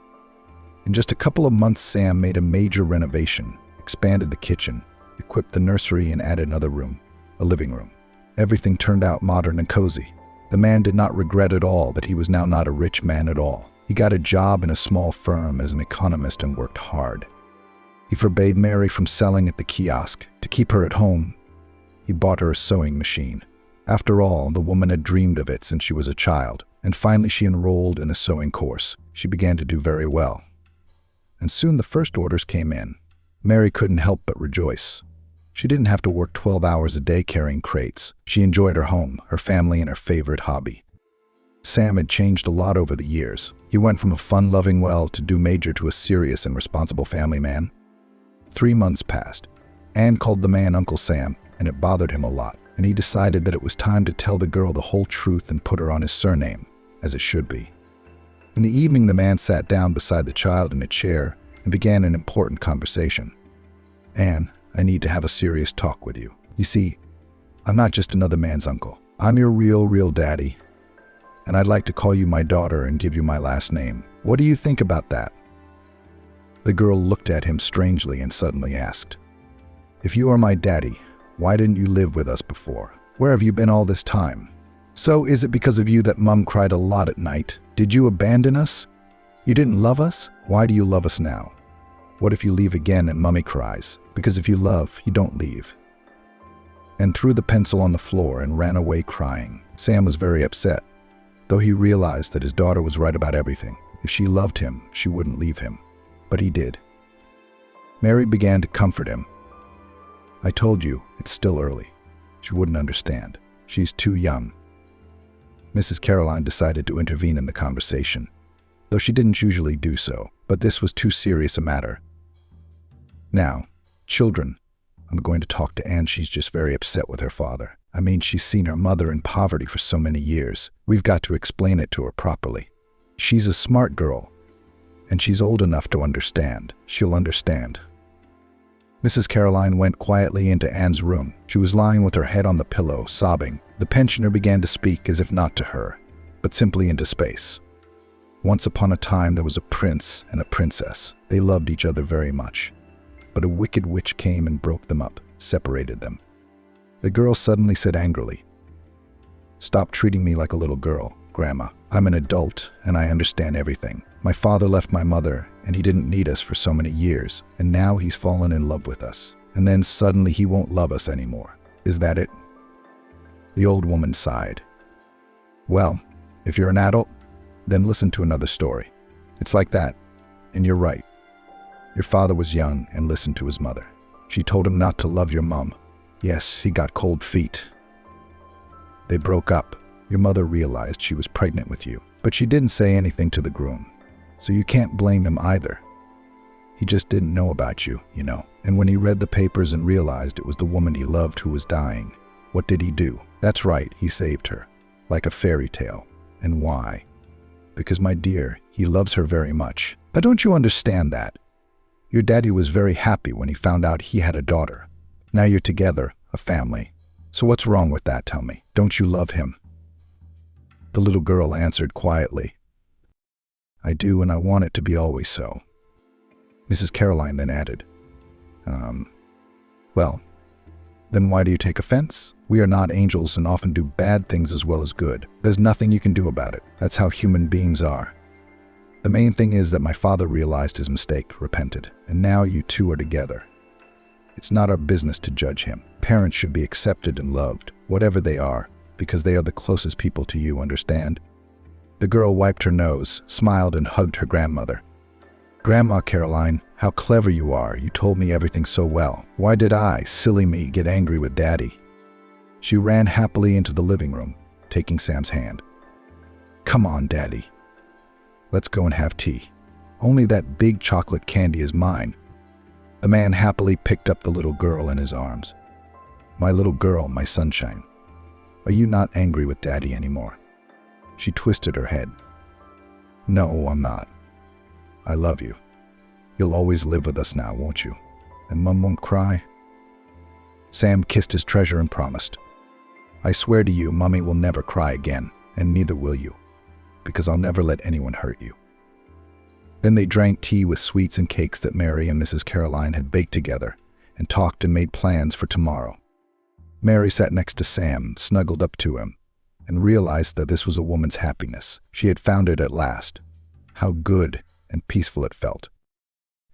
S1: In just a couple of months, Sam made a major renovation, expanded the kitchen, equipped the nursery, and added another room, a living room. Everything turned out modern and cozy. The man did not regret at all that he was now not a rich man at all. He got a job in a small firm as an economist and worked hard. He forbade Mary from selling at the kiosk. To keep her at home, he bought her a sewing machine. After all, the woman had dreamed of it since she was a child, and finally she enrolled in a sewing course. She began to do very well. And soon the first orders came in. Mary couldn't help but rejoice. She didn't have to work 12 hours a day carrying crates. She enjoyed her home, her family, and her favorite hobby. Sam had changed a lot over the years. He went from a fun-loving well-to-do major to a serious and responsible family man. 3 months passed. Anne called the man Uncle Sam, and it bothered him a lot, and he decided that it was time to tell the girl the whole truth and put her on his surname, as it should be. In the evening, the man sat down beside the child in a chair and began an important conversation. "Anne, I need to have a serious talk with you. You see, I'm not just another man's uncle. I'm your real daddy, and I'd like to call you my daughter and give you my last name. What do you think about that?" The girl looked at him strangely and suddenly asked, "If you are my daddy, why didn't you live with us before? Where have you been all this time? So is it because of you that Mum cried a lot at night? Did you abandon us? You didn't love us? Why do you love us now? What if you leave again and Mummy cries? Because if you love, you don't leave." And threw the pencil on the floor and ran away crying. Sam was very upset, though he realized that his daughter was right about everything. If she loved him, she wouldn't leave him. But he did. Mary began to comfort him. "I told you, it's still early." She wouldn't understand. She's too young. Mrs. Caroline decided to intervene in the conversation, though she didn't usually do so, but this was too serious a matter. "Now, children, I'm going to talk to Anne. She's just very upset with her father. I mean, she's seen her mother in poverty for so many years. We've got to explain it to her properly. She's a smart girl, and she's old enough to understand. She'll understand." Mrs. Caroline went quietly into Anne's room. She was lying with her head on the pillow, sobbing. The pensioner began to speak as if not to her, but simply into space. "Once upon a time there was a prince and a princess. They loved each other very much. But a wicked witch came and broke them up, separated them." The girl suddenly said angrily, "Stop treating me like a little girl, Grandma. I'm an adult and I understand everything. My father left my mother and he didn't need us for so many years, and now he's fallen in love with us. And then suddenly he won't love us anymore. Is that it?" The old woman sighed. "Well, if you're an adult, then listen to another story. It's like that, and you're right. Your father was young and listened to his mother. She told him not to love your mum. Yes, he got cold feet. They broke up. Your mother realized she was pregnant with you, but she didn't say anything to the groom, so you can't blame him either. He just didn't know about you, you know. And when he read the papers and realized it was the woman he loved who was dying, what did he do? That's right, he saved her, like a fairy tale. And why? Because, my dear, he loves her very much. But don't you understand that? Your daddy was very happy when he found out he had a daughter. Now you're together, a family. So what's wrong with that, tell me? Don't you love him?" The little girl answered quietly, "I do, and I want it to be always so." Mrs. Caroline then added, Well, then why do you take offense? We are not angels and often do bad things as well as good. There's nothing you can do about it. That's how human beings are. The main thing is that my father realized his mistake, repented, and now you two are together. It's not our business to judge him. Parents should be accepted and loved, whatever they are, because they are the closest people to you, understand? The girl wiped her nose, smiled, and hugged her grandmother. "Grandma Caroline, how clever you are. You told me everything so well. Why did I, silly me, get angry with Daddy?" She ran happily into the living room, taking Sam's hand. "Come on, Daddy. Let's go and have tea. Only that big chocolate candy is mine." The man happily picked up the little girl in his arms. "My little girl, my sunshine. Are you not angry with Daddy anymore?" She twisted her head. "No, I'm not. I love you. You'll always live with us now, won't you? And Mum won't cry?" Sam kissed his treasure and promised, "I swear to you, Mummy will never cry again, and neither will you, because I'll never let anyone hurt you." Then they drank tea with sweets and cakes that Mary and Mrs. Caroline had baked together, and talked and made plans for tomorrow. Mary sat next to Sam, snuggled up to him, and realized that this was a woman's happiness. She had found it at last. How good and peaceful it felt.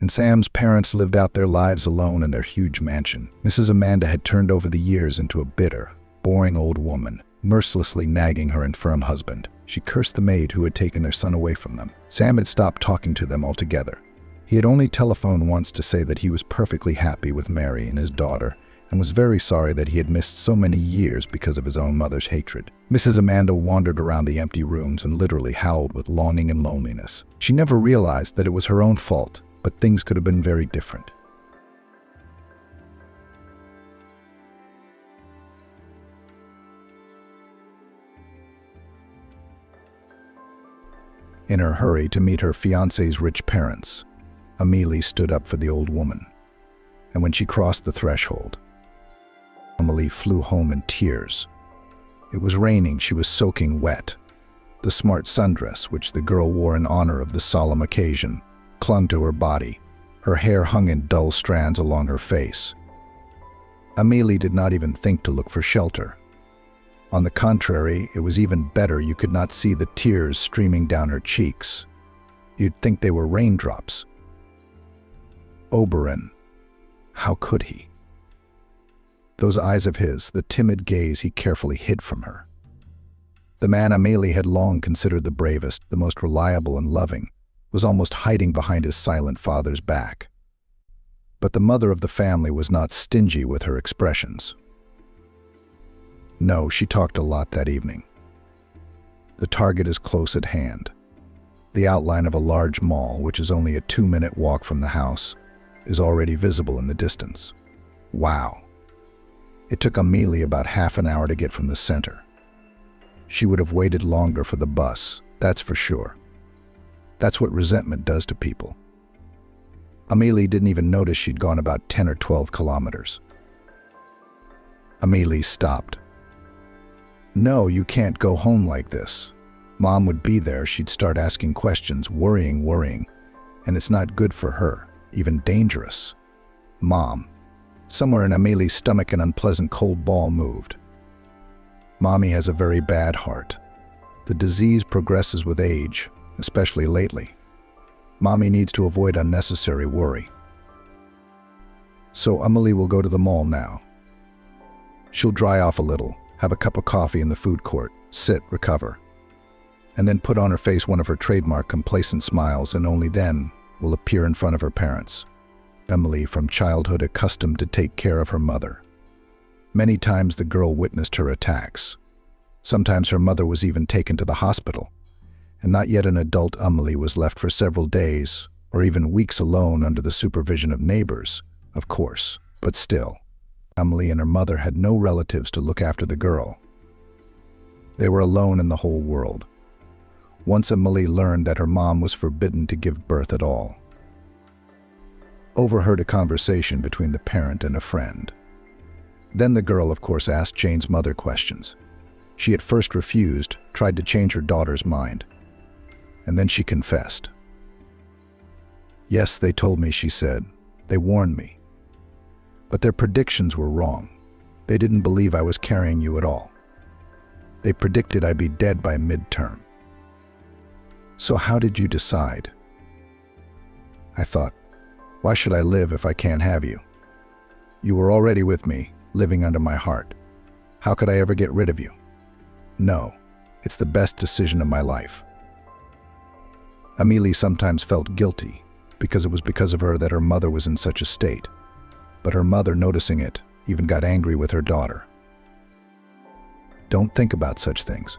S1: And Sam's parents lived out their lives alone in their huge mansion. Mrs. Amanda had turned over the years into a bitter, boring old woman, mercilessly nagging her infirm husband. She cursed the maid who had taken their son away from them. Sam had stopped talking to them altogether. He had only telephoned once to say that he was perfectly happy with Mary and his daughter, and was very sorry that he had missed so many years because of his own mother's hatred. Mrs. Amanda wandered around the empty rooms and literally howled with longing and loneliness. She never realized that it was her own fault, but things could have been very different. In her hurry to meet her fiancé's rich parents, Amelie stood up for the old woman. And when she crossed the threshold, Amelie flew home in tears. It was raining, she was soaking wet. The smart sundress, which the girl wore in honor of the solemn occasion, clung to her body. Her hair hung in dull strands along her face. Amelie did not even think to look for shelter. On the contrary, it was even better you could not see the tears streaming down her cheeks. You'd think they were raindrops. Oberon. How could he? Those eyes of his, the timid gaze he carefully hid from her. The man Amelie had long considered the bravest, the most reliable and loving, was almost hiding behind his silent father's back. But the mother of the family was not stingy with her expressions. No, she talked a lot that evening. The target is close at hand. The outline of a large mall, which is only a 2-minute walk from the house, is already visible in the distance. Wow. It took Amelie about half an hour to get from the center. She would have waited longer for the bus, that's for sure. That's what resentment does to people. Amelie didn't even notice she'd gone about 10 or 12 kilometers. Amelie stopped. No, you can't go home like this. Mom would be there, she'd start asking questions, worrying, and it's not good for her, even dangerous. Mom. Somewhere in Amelie's stomach an unpleasant cold ball moved. Mommy has a very bad heart. The disease progresses with age, especially lately. Mommy needs to avoid unnecessary worry. So Amelie will go to the mall now. She'll dry off a little, have a cup of coffee in the food court, sit, recover, and then put on her face one of her trademark complacent smiles, and only then will appear in front of her parents. Amelie, from childhood accustomed to take care of her mother. Many times the girl witnessed her attacks. Sometimes her mother was even taken to the hospital, and not yet an adult Amelie was left for several days or even weeks alone under the supervision of neighbors, of course, but still. Amelie and her mother had no relatives to look after the girl. They were alone in the whole world. Once Amelie learned that her mom was forbidden to give birth at all. Overheard a conversation between the parent and a friend. Then the girl, of course, asked Jane's mother questions. She at first refused, tried to change her daughter's mind. And then she confessed. Yes, they told me, she said. They warned me. But their predictions were wrong. They didn't believe I was carrying you at all. They predicted I'd be dead by midterm. So how did you decide? I thought, why should I live if I can't have you? You were already with me, living under my heart. How could I ever get rid of you? No, it's the best decision of my life. Amelie sometimes felt guilty, because it was because of her that her mother was in such a state. But her mother, noticing it, even got angry with her daughter. Don't think about such things.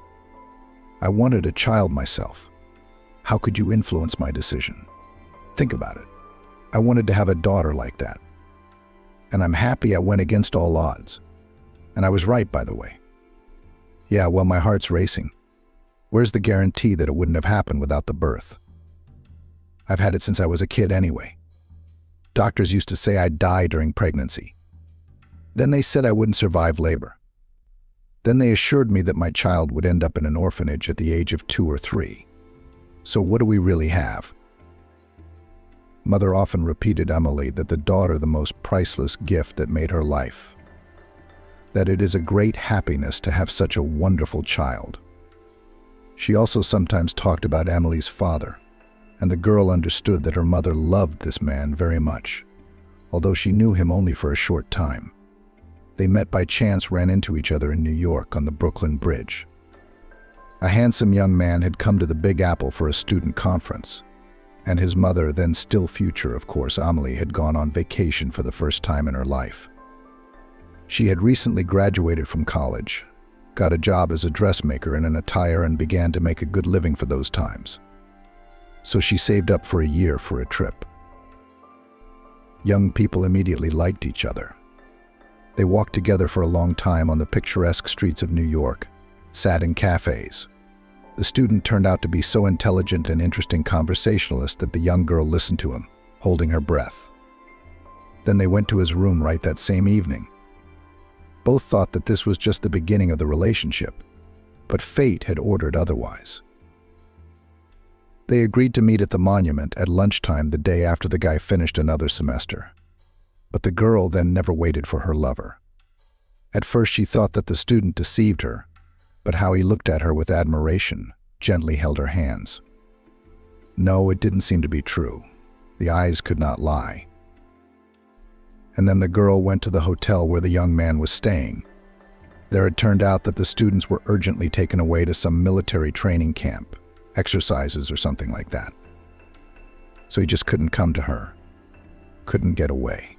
S1: I wanted a child myself. How could you influence my decision? Think about it. I wanted to have a daughter like that. And I'm happy I went against all odds. And I was right, by the way. Yeah, well, my heart's racing. Where's the guarantee that it wouldn't have happened without the birth? I've had it since I was a kid anyway. Doctors used to say I'd die during pregnancy. Then they said I wouldn't survive labor. Then they assured me that my child would end up in an orphanage at the age of 2 or 3. So what do we really have? Mother often repeated Amelie that the daughter the most priceless gift that made her life. That it is a great happiness to have such a wonderful child. She also sometimes talked about Amelie's father, and the girl understood that her mother loved this man very much, although she knew him only for a short time. They met by chance, ran into each other in New York on the Brooklyn Bridge. A handsome young man had come to the Big Apple for a student conference, and his mother, then still future, of course, Amelie, had gone on vacation for the first time in her life. She had recently graduated from college, got a job as a dressmaker in an attire, and began to make a good living for those times. So she saved up for a year for a trip. Young people immediately liked each other. They walked together for a long time on the picturesque streets of New York, sat in cafes. The student turned out to be so intelligent and interesting conversationalist that the young girl listened to him, holding her breath. Then they went to his room right that same evening. Both thought that this was just the beginning of the relationship, but fate had ordered otherwise. They agreed to meet at the monument at lunchtime the day after the guy finished another semester. But the girl then never waited for her lover. At first she thought that the student deceived her, but how he looked at her with admiration, gently held her hands. No, it didn't seem to be true. The eyes could not lie. And then the girl went to the hotel where the young man was staying. There it turned out that the students were urgently taken away to some military training camp, exercises or something like that. So he just couldn't come to her, couldn't get away.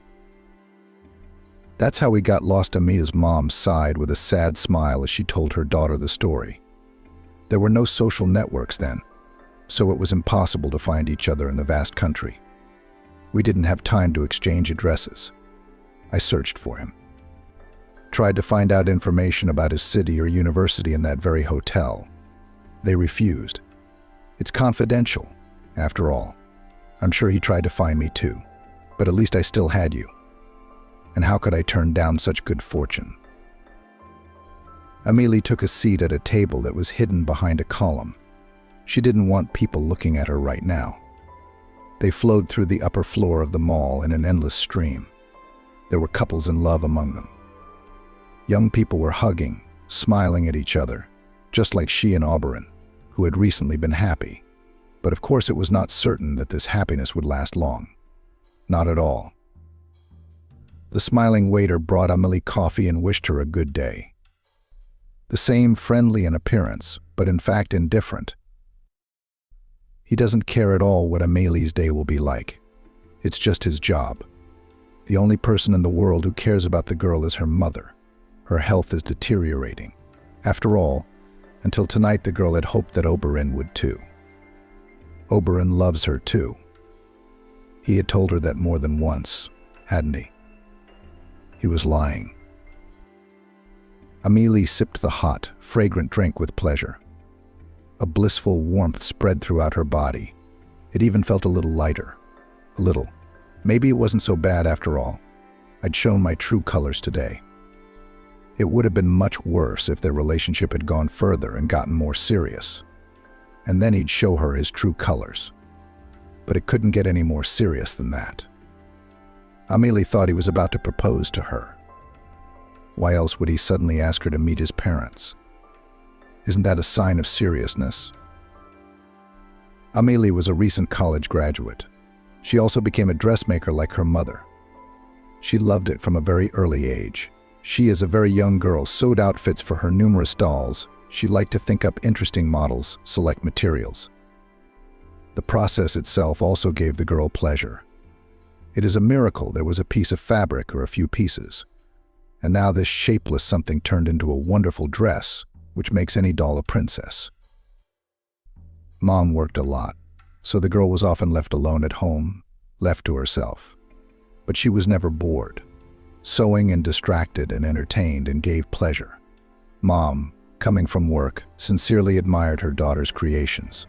S1: That's how we got lost. Amia's mom sighed with a sad smile as she told her daughter the story. There were no social networks then, so it was impossible to find each other in the vast country. We didn't have time to exchange addresses. I searched for him. Tried to find out information about his city or university in that very hotel. They refused. It's confidential, after all. I'm sure he tried to find me too, but at least I still had you. And how could I turn down such good fortune? Amelie took a seat at a table that was hidden behind a column. She didn't want people looking at her right now. They flowed through the upper floor of the mall in an endless stream. There were couples in love among them. Young people were hugging, smiling at each other, just like she and Oberon, who had recently been happy. But of course it was not certain that this happiness would last long. Not at all. The smiling waiter brought Amelie coffee and wished her a good day. The same friendly in appearance, but in fact indifferent. He doesn't care at all what Amelie's day will be like. It's just his job. The only person in the world who cares about the girl is her mother. Her health is deteriorating. After all, until tonight the girl had hoped that Oberon would too. Oberon loves her too. He had told her that more than once, hadn't he? He was lying. Amelie sipped the hot, fragrant drink with pleasure. A blissful warmth spread throughout her body. It even felt a little lighter. A little. Maybe it wasn't so bad after all. I'd shown my true colors today. It would have been much worse if their relationship had gone further and gotten more serious. And then he'd show her his true colors. But it couldn't get any more serious than that. Amelie thought he was about to propose to her. Why else would he suddenly ask her to meet his parents? Isn't that a sign of seriousness? Amelie was a recent college graduate. She also became a dressmaker like her mother. She loved it from a very early age. She, as a very young girl, sewed outfits for her numerous dolls. She liked to think up interesting models, select materials. The process itself also gave the girl pleasure. It is a miracle there was a piece of fabric or a few pieces. And now this shapeless something turned into a wonderful dress, which makes any doll a princess. Mom worked a lot, so the girl was often left alone at home, left to herself. But she was never bored. Sewing and distracted and entertained and gave pleasure. Mom, coming from work, sincerely admired her daughter's creations.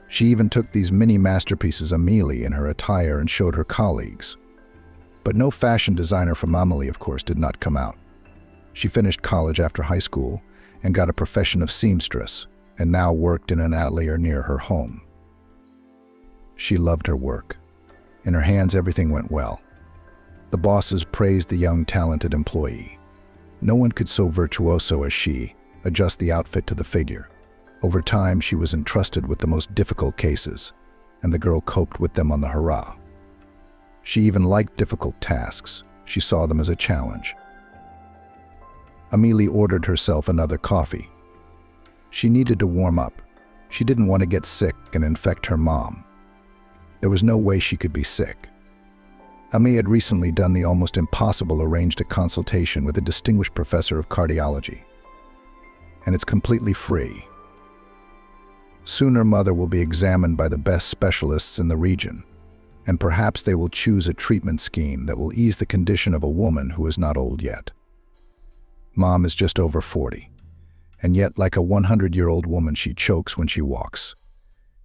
S1: She even took these mini masterpieces Amelie in her attire and showed her colleagues. But no fashion designer from Amelie, of course, did not come out. She finished college after high school and got a profession of seamstress, and now worked in an atelier near her home. She loved her work. In her hands, everything went well. The bosses praised the young, talented employee. No one could so virtuoso as she adjust the outfit to the figure. Over time, she was entrusted with the most difficult cases, and the girl coped with them on the hurrah. She even liked difficult tasks. She saw them as a challenge. Amelie ordered herself another coffee. She needed to warm up. She didn't want to get sick and infect her mom. There was no way she could be sick. Amelie had recently done the almost impossible, arranged a consultation with a distinguished professor of cardiology. And it's completely free. Soon her mother will be examined by the best specialists in the region, and perhaps they will choose a treatment scheme that will ease the condition of a woman who is not old yet. Mom is just over 40, and yet like a 100-year-old woman she chokes when she walks,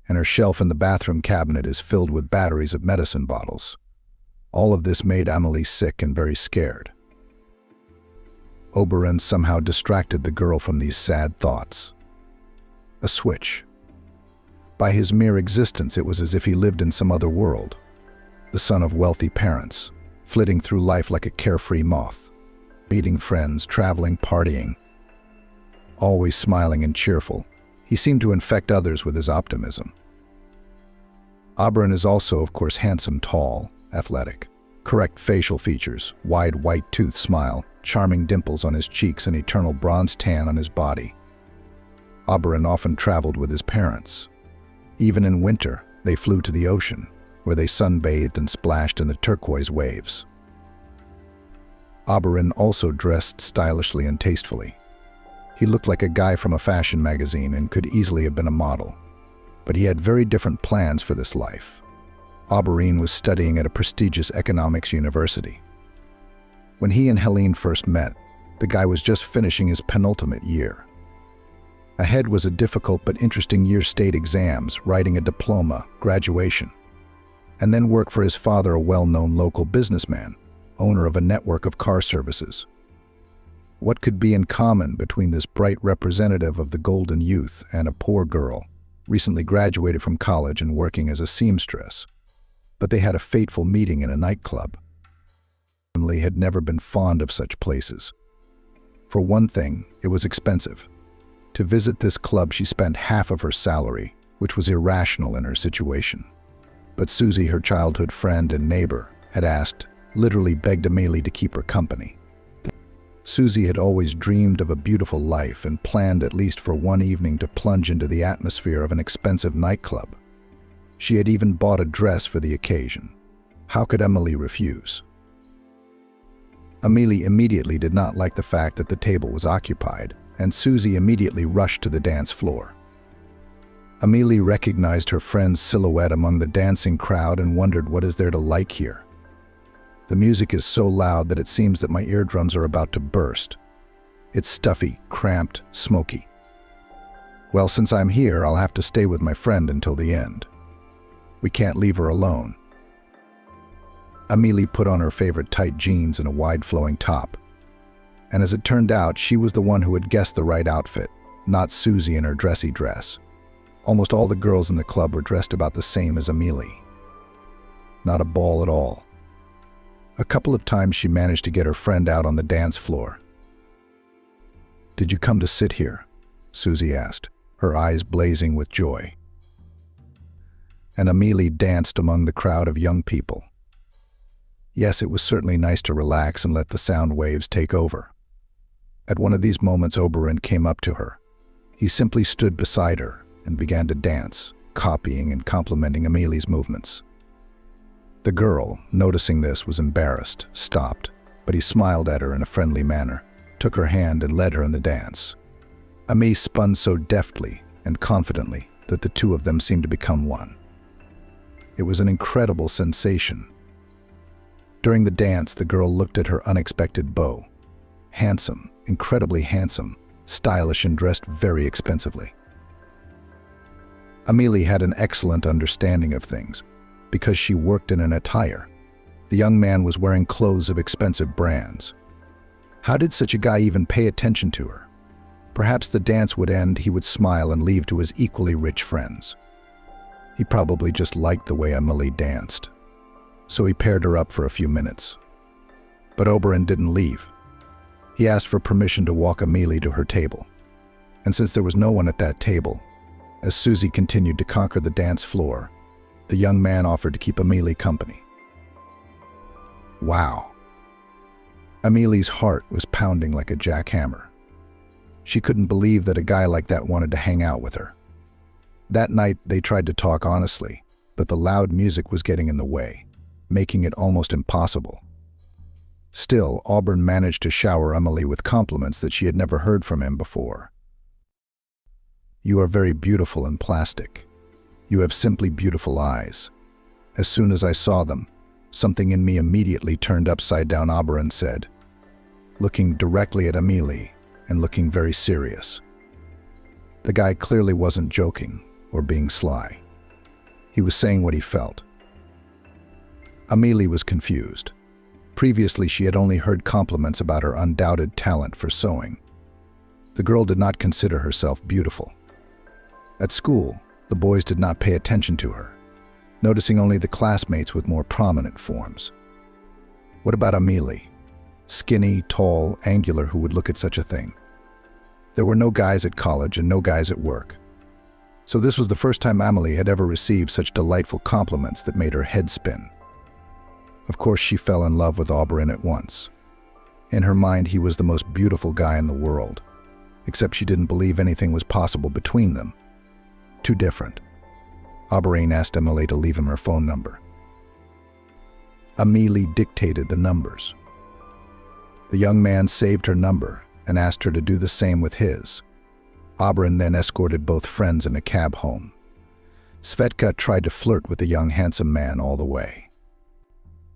S1: and her shelf in the bathroom cabinet is filled with batteries of medicine bottles. All of this made Amelie sick and very scared. Oberon somehow distracted the girl from these sad thoughts. A switch. By his mere existence, it was as if he lived in some other world, the son of wealthy parents, flitting through life like a carefree moth, meeting friends, traveling, partying. Always smiling and cheerful, he seemed to infect others with his optimism. Oberon is also, of course, handsome, tall, athletic, correct facial features, wide white-toothed smile, charming dimples on his cheeks, and eternal bronze tan on his body. Oberon often traveled with his parents. Even in winter, they flew to the ocean, where they sunbathed and splashed in the turquoise waves. Oberon also dressed stylishly and tastefully. He looked like a guy from a fashion magazine and could easily have been a model. But he had very different plans for this life. Oberon was studying at a prestigious economics university. When he and Helene first met, the guy was just finishing his penultimate year. Ahead was a difficult but interesting year's state exams, writing a diploma, graduation, and then work for his father, a well-known local businessman, owner of a network of car services. What could be in common between this bright representative of the golden youth and a poor girl, recently graduated from college and working as a seamstress? But they had a fateful meeting in a nightclub. Emily had never been fond of such places. For one thing, it was expensive. To visit this club, she spent half of her salary, which was irrational in her situation. But Susie, her childhood friend and neighbor, had asked, literally begged Amelie to keep her company. Susie had always dreamed of a beautiful life and planned at least for one evening to plunge into the atmosphere of an expensive nightclub. She had even bought a dress for the occasion. How could Amelie refuse? Amelie immediately did not like the fact that the table was occupied, and Susie immediately rushed to the dance floor. Amelie recognized her friend's silhouette among the dancing crowd and wondered, what is there to like here? The music is so loud that it seems that my eardrums are about to burst. It's stuffy, cramped, smoky. Well, since I'm here, I'll have to stay with my friend until the end. We can't leave her alone. Amelie put on her favorite tight jeans and a wide flowing top. And as it turned out, she was the one who had guessed the right outfit, not Susie in her dressy dress. Almost all the girls in the club were dressed about the same as Amelie. Not a ball at all. A couple of times she managed to get her friend out on the dance floor. "Did you come to sit here?" Susie asked, her eyes blazing with joy. And Amelie danced among the crowd of young people. Yes, it was certainly nice to relax and let the sound waves take over. At one of these moments, Oberon came up to her. He simply stood beside her and began to dance, copying and complimenting Amelie's movements. The girl, noticing this, was embarrassed, stopped, but he smiled at her in a friendly manner, took her hand and led her in the dance. Amelie spun so deftly and confidently that the two of them seemed to become one. It was an incredible sensation. During the dance, the girl looked at her unexpected beau. Handsome, incredibly handsome, stylish, and dressed very expensively. Amelie had an excellent understanding of things, because she worked in an attire. The young man was wearing clothes of expensive brands. How did such a guy even pay attention to her? Perhaps the dance would end, he would smile and leave to his equally rich friends. He probably just liked the way Amelie danced. So he paired her up for a few minutes. But Oberon didn't leave. He asked for permission to walk Amelie to her table. And since there was no one at that table, as Susie continued to conquer the dance floor, the young man offered to keep Amelie company. Wow. Amelie's heart was pounding like a jackhammer. She couldn't believe that a guy like that wanted to hang out with her. That night, they tried to talk honestly, but the loud music was getting in the way, making it almost impossible. Still, Oberon managed to shower Amelie with compliments that she had never heard from him before. "You are very beautiful and plastic. You have simply beautiful eyes." As soon as I saw them, something in me immediately turned upside down, Oberon said, looking directly at Amelie and looking very serious. The guy clearly wasn't joking or being sly. He was saying what he felt. Amelie was confused. Previously, she had only heard compliments about her undoubted talent for sewing. The girl did not consider herself beautiful. At school, the boys did not pay attention to her, noticing only the classmates with more prominent forms. What about Amelie? Skinny, tall, angular, who would look at such a thing? There were no guys at college and no guys at work. So this was the first time Amelie had ever received such delightful compliments that made her head spin. Of course, she fell in love with Oberon at once. In her mind, he was the most beautiful guy in the world, except she didn't believe anything was possible between them. Too different. Oberon asked Amelie to leave him her phone number. Amelie dictated the numbers. The young man saved her number and asked her to do the same with his. Oberon then escorted both friends in a cab home. Svetka tried to flirt with the young handsome man all the way.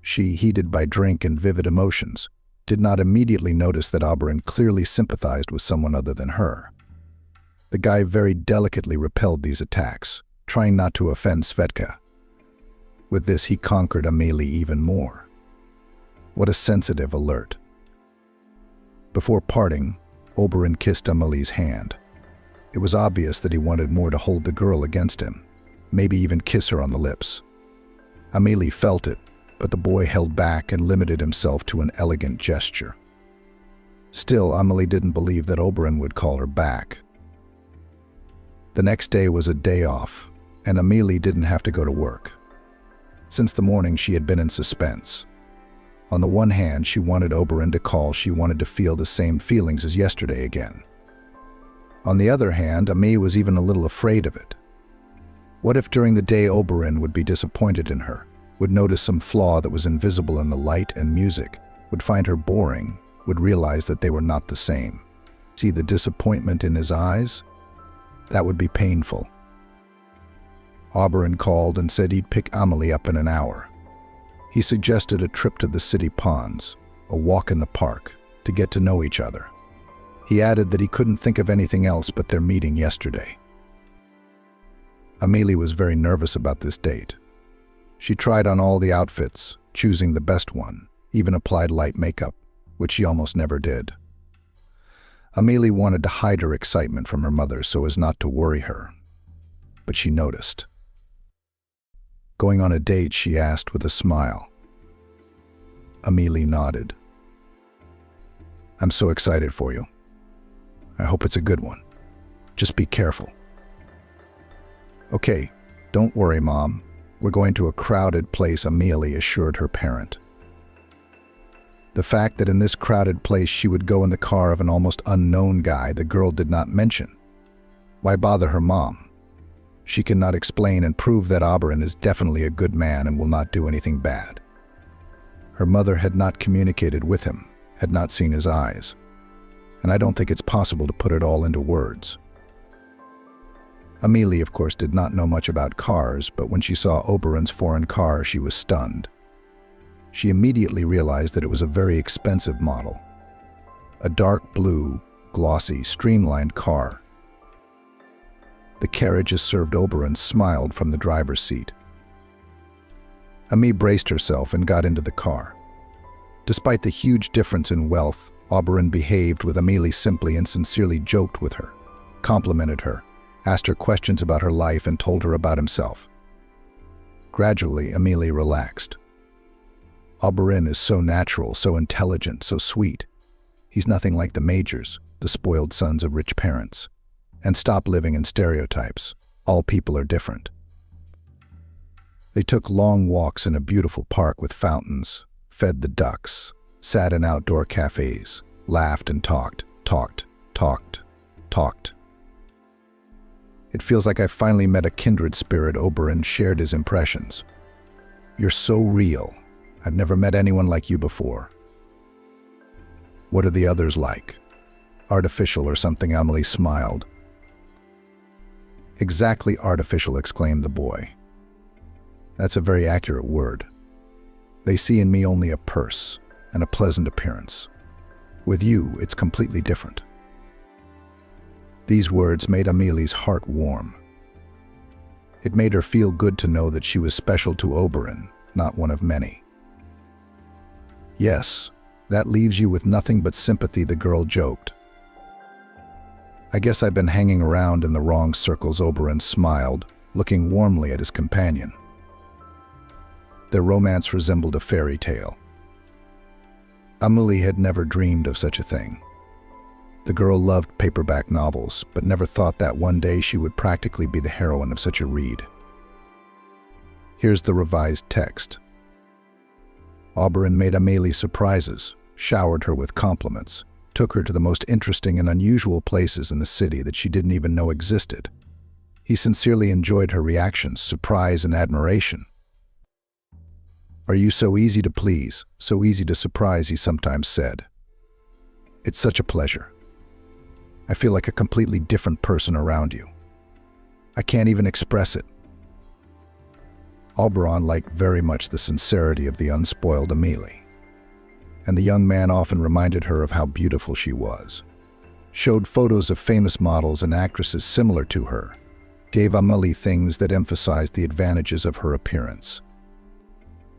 S1: She, heated by drink and vivid emotions, did not immediately notice that Oberon clearly sympathized with someone other than her. The guy very delicately repelled these attacks, trying not to offend Svetka. With this, he conquered Amelie even more. What a sensitive alert. Before parting, Oberon kissed Amelie's hand. It was obvious that he wanted more to hold the girl against him, maybe even kiss her on the lips. Amelie felt it, but the boy held back and limited himself to an elegant gesture. Still, Amelie didn't believe that Oberon would call her back. The next day was a day off, and Amelie didn't have to go to work. Since the morning, she had been in suspense. On the one hand, she wanted Oberon to call. She wanted to feel the same feelings as yesterday again. On the other hand, Amelie was even a little afraid of it. What if during the day Oberon would be disappointed in her, would notice some flaw that was invisible in the light and music, would find her boring, would realize that they were not the same? See the disappointment in his eyes? That would be painful. Oberon called and said he'd pick Amelie up in an hour. He suggested a trip to the city ponds, a walk in the park, to get to know each other. He added that he couldn't think of anything else but their meeting yesterday. Amelie was very nervous about this date. She tried on all the outfits, choosing the best one, even applied light makeup, which she almost never did. Amelie wanted to hide her excitement from her mother so as not to worry her, but she noticed. Going on a date, she asked with a smile. Amelie nodded. I'm so excited for you. I hope it's a good one. Just be careful. Okay, don't worry, Mom. We're going to a crowded place, Amelie assured her parent. The fact that in this crowded place she would go in the car of an almost unknown guy the girl did not mention. Why bother her mom? She cannot explain and prove that Oberon is definitely a good man and will not do anything bad. Her mother had not communicated with him, had not seen his eyes, and I don't think it's possible to put it all into words. Amelie, of course, did not know much about cars, but when she saw Oberon's foreign car, she was stunned. She immediately realized that it was a very expensive model. A dark blue, glossy, streamlined car. The carriage as served Oberon smiled from the driver's seat. Amelie braced herself and got into the car. Despite the huge difference in wealth, Oberon behaved with Amelie simply and sincerely, joked with her, complimented her, asked her questions about her life and told her about himself. Gradually, Amelie relaxed. Oberon is so natural, so intelligent, so sweet. He's nothing like the Majors, the spoiled sons of rich parents. And stop living in stereotypes. All people are different. They took long walks in a beautiful park with fountains, fed the ducks, sat in outdoor cafes, laughed and talked. It feels like I finally met a kindred spirit. Oberon shared his impressions. You're so real. I've never met anyone like you before. What are the others like? Artificial or something? Amelie smiled. Exactly artificial, exclaimed the boy. That's a very accurate word. They see in me only a purse and a pleasant appearance. With you, it's completely different. These words made Amelie's heart warm. It made her feel good to know that she was special to Oberon, not one of many. Yes, that leaves you with nothing but sympathy, the girl joked. I guess I've been hanging around in the wrong circles, Oberon smiled, looking warmly at his companion. Their romance resembled a fairy tale. Amelie had never dreamed of such a thing. The girl loved paperback novels, but never thought that one day she would practically be the heroine of such a read. Here's the revised text. Oberon made Amelie surprises, showered her with compliments, took her to the most interesting and unusual places in the city that she didn't even know existed. He sincerely enjoyed her reactions, surprise and admiration. "Are you so easy to please, so easy to surprise," he sometimes said. "It's such a pleasure. I feel like a completely different person around you. I can't even express it." Oberon liked very much the sincerity of the unspoiled Amelie, and the young man often reminded her of how beautiful she was, showed photos of famous models and actresses similar to her, gave Amelie things that emphasized the advantages of her appearance.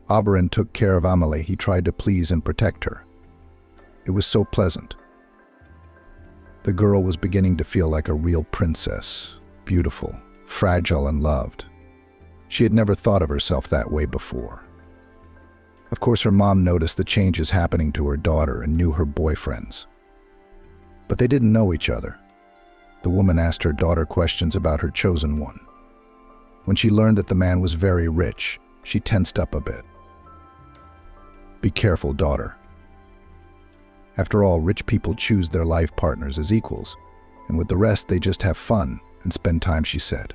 S1: Oberon took care of Amelie. He tried to please and protect her. It was so pleasant. The girl was beginning to feel like a real princess, beautiful, fragile, and loved. She had never thought of herself that way before. Of course, her mom noticed the changes happening to her daughter and knew her boyfriends. But they didn't know each other. The woman asked her daughter questions about her chosen one. When she learned that the man was very rich, she tensed up a bit. "Be careful, daughter. After all, rich people choose their life partners as equals, and with the rest they just have fun and spend time," she said.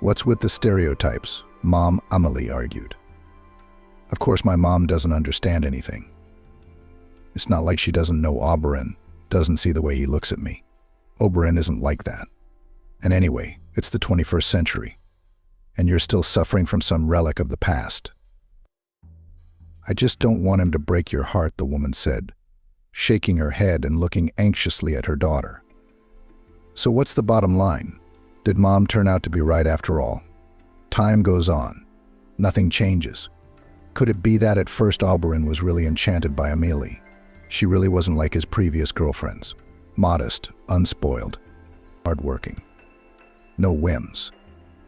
S1: "What's with the stereotypes?" Mom, Amelie argued. "Of course my mom doesn't understand anything. It's not like she doesn't know Oberon, doesn't see the way he looks at me. Oberon isn't like that. And anyway, it's the 21st century, and you're still suffering from some relic of the past." "I just don't want him to break your heart," the woman said, shaking her head and looking anxiously at her daughter. "So what's the bottom line? Did Mom turn out to be right after all? Time goes on. Nothing changes. Could it be that at first Oberon was really enchanted by Amelie? She really wasn't like his previous girlfriends. Modest, unspoiled, hardworking. No whims.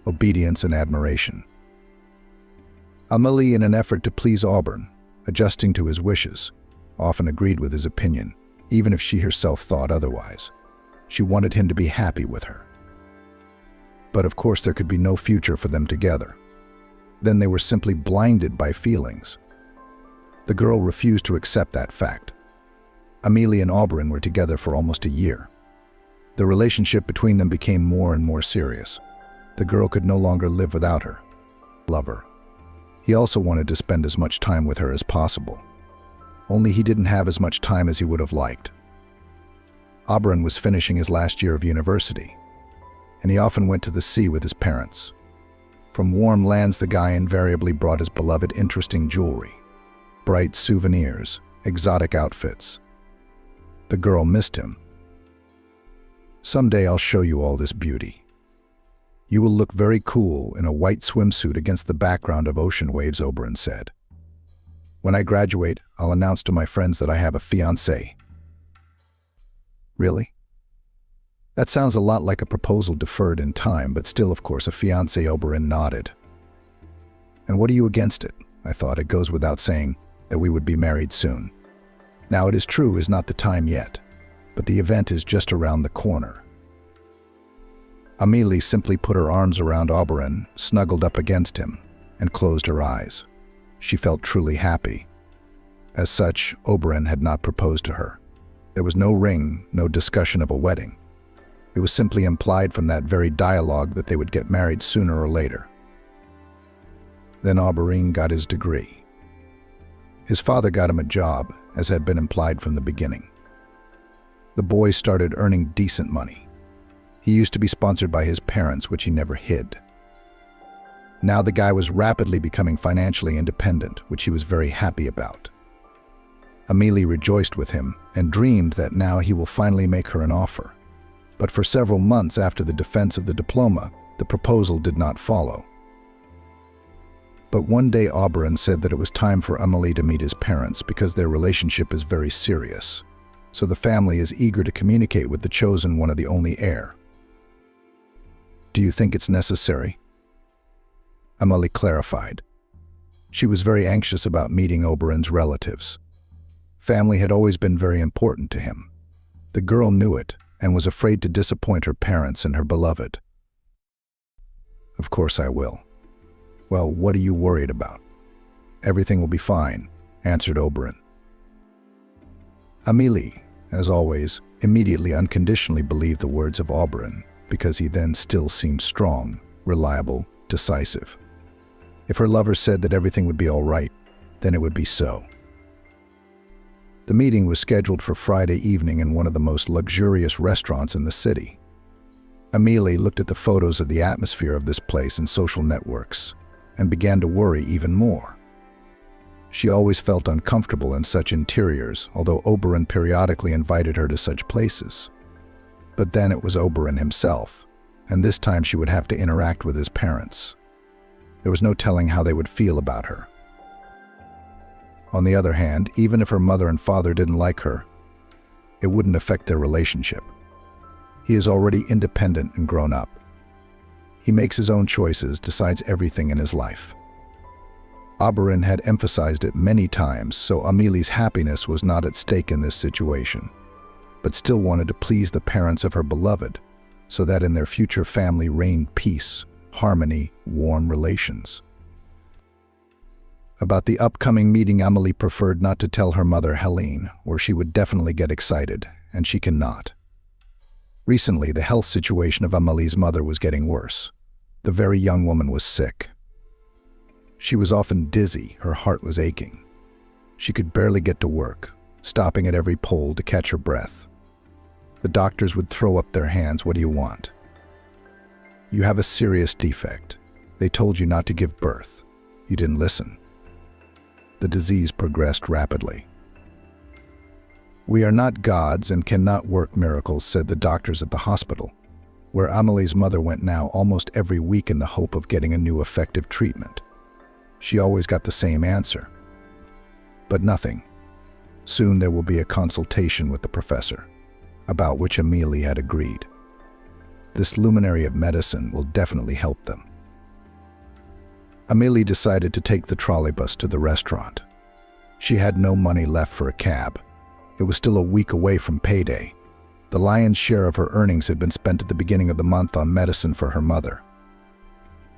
S1: Obedience and admiration. Amelie, in an effort to please Oberon, adjusting to his wishes, often agreed with his opinion, even if she herself thought otherwise. She wanted him to be happy with her. But of course there could be no future for them together. Then they were simply blinded by feelings. The girl refused to accept that fact. Amelie and Oberon were together for almost a year. The relationship between them became more and more serious. The girl could no longer live without her. Lover. He also wanted to spend as much time with her as possible. Only he didn't have as much time as he would have liked. Oberon was finishing his last year of university, and he often went to the sea with his parents. From warm lands, the guy invariably brought his beloved interesting jewelry, bright souvenirs, exotic outfits. The girl missed him. "Someday I'll show you all this beauty. You will look very cool in a white swimsuit against the background of ocean waves," Oberon said. "When I graduate, I'll announce to my friends that I have a fiancé." "Really? That sounds a lot like a proposal deferred in time, but still, of course, a fiancé," Oberon nodded. "And what are you against it? I thought it goes without saying that we would be married soon. Now it is true, is not the time yet, but the event is just around the corner." Amelie simply put her arms around Oberon, snuggled up against him, and closed her eyes. She felt truly happy. As such, Oberon had not proposed to her. There was no ring, no discussion of a wedding. It was simply implied from that very dialogue that they would get married sooner or later. Then Oberon got his degree. His father got him a job, as had been implied from the beginning. The boy started earning decent money. He used to be sponsored by his parents, which he never hid. Now the guy was rapidly becoming financially independent, which he was very happy about. Amelie rejoiced with him and dreamed that now he will finally make her an offer. But for several months after the defense of the diploma, the proposal did not follow. But one day Auberon said that it was time for Amelie to meet his parents because their relationship is very serious. So the family is eager to communicate with the chosen one of the only heir. Do you think it's necessary? Amelie clarified. She was very anxious about meeting Auberon's relatives. Family had always been very important to him. The girl knew it and was afraid to disappoint her parents and her beloved. Of course I will. Well, what are you worried about? Everything will be fine, answered Auberon. Amelie, as always, immediately unconditionally believed the words of Auberon because he then still seemed strong, reliable, decisive. If her lover said that everything would be all right, then it would be so. The meeting was scheduled for Friday evening in one of the most luxurious restaurants in the city. Amelie looked at the photos of the atmosphere of this place in social networks and began to worry even more. She always felt uncomfortable in such interiors, although Auberon periodically invited her to such places. But then it was Auberon himself, and this time she would have to interact with his parents. There was no telling how they would feel about her. On the other hand, even if her mother and father didn't like her, it wouldn't affect their relationship. He is already independent and grown up. He makes his own choices, decides everything in his life. Auberon had emphasized it many times, so Amelie's happiness was not at stake in this situation, but still wanted to please the parents of her beloved, so that in their future family reigned peace, harmony, warm relations. About the upcoming meeting, Amelie preferred not to tell her mother Helene, or she would definitely get excited, and she cannot. Recently, the health situation of Amelie's mother was getting worse. The very young woman was sick. She was often dizzy, her heart was aching. She could barely get to work, stopping at every pole to catch her breath. The doctors would throw up their hands. What do you want? You have a serious defect. They told you not to give birth. You didn't listen. The disease progressed rapidly. We are not gods and cannot work miracles, said the doctors at the hospital, where Amelie's mother went now almost every week in the hope of getting a new effective treatment. She always got the same answer. But nothing. Soon there will be a consultation with the professor, about which Amelie had agreed. This luminary of medicine will definitely help them. Amelie decided to take the trolleybus to the restaurant. She had no money left for a cab. It was still a week away from payday. The lion's share of her earnings had been spent at the beginning of the month on medicine for her mother.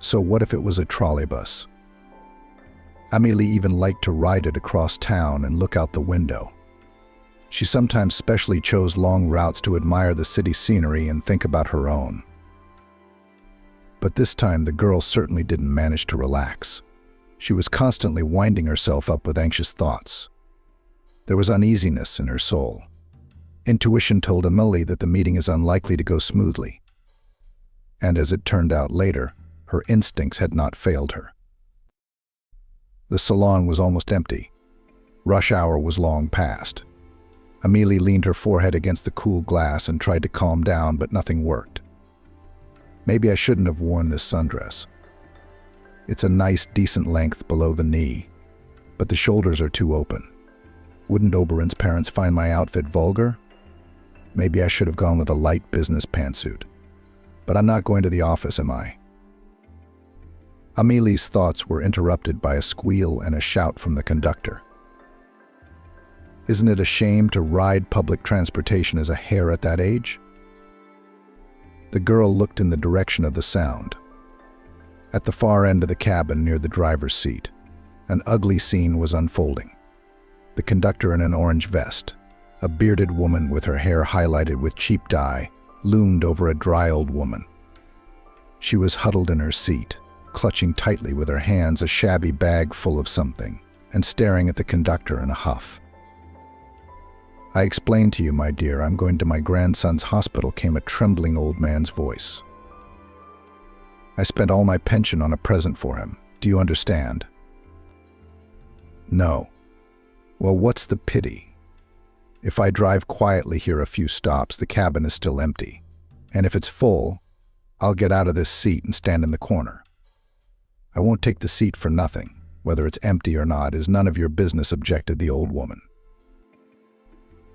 S1: So what if it was a trolleybus? Amelie even liked to ride it across town and look out the window. She sometimes specially chose long routes to admire the city scenery and think about her own. But this time the girl certainly didn't manage to relax. She was constantly winding herself up with anxious thoughts. There was uneasiness in her soul. Intuition told Amelie that the meeting is unlikely to go smoothly. And as it turned out later, her instincts had not failed her. The salon was almost empty. Rush hour was long past. Amelie leaned her forehead against the cool glass and tried to calm down, but nothing worked. Maybe I shouldn't have worn this sundress. It's a nice, decent length below the knee, but the shoulders are too open. Wouldn't Auberon's parents find my outfit vulgar? Maybe I should have gone with a light business pantsuit. But I'm not going to the office, am I? Amelie's thoughts were interrupted by a squeal and a shout from the conductor. Isn't it a shame to ride public transportation as a hare at that age? The girl looked in the direction of the sound. At the far end of the cabin near the driver's seat, an ugly scene was unfolding. The conductor in an orange vest, a bearded woman with her hair highlighted with cheap dye, loomed over a dry old woman. She was huddled in her seat, clutching tightly with her hands a shabby bag full of something, and staring at the conductor in a huff. I explained to you, my dear, I'm going to my grandson's hospital, came a trembling old man's voice. I spent all my pension on a present for him. Do you understand? No. Well, what's the pity? If I drive quietly here a few stops, the cabin is still empty. And if it's full, I'll get out of this seat and stand in the corner. I won't take the seat for nothing. Whether it's empty or not is none of your business, objected the old woman.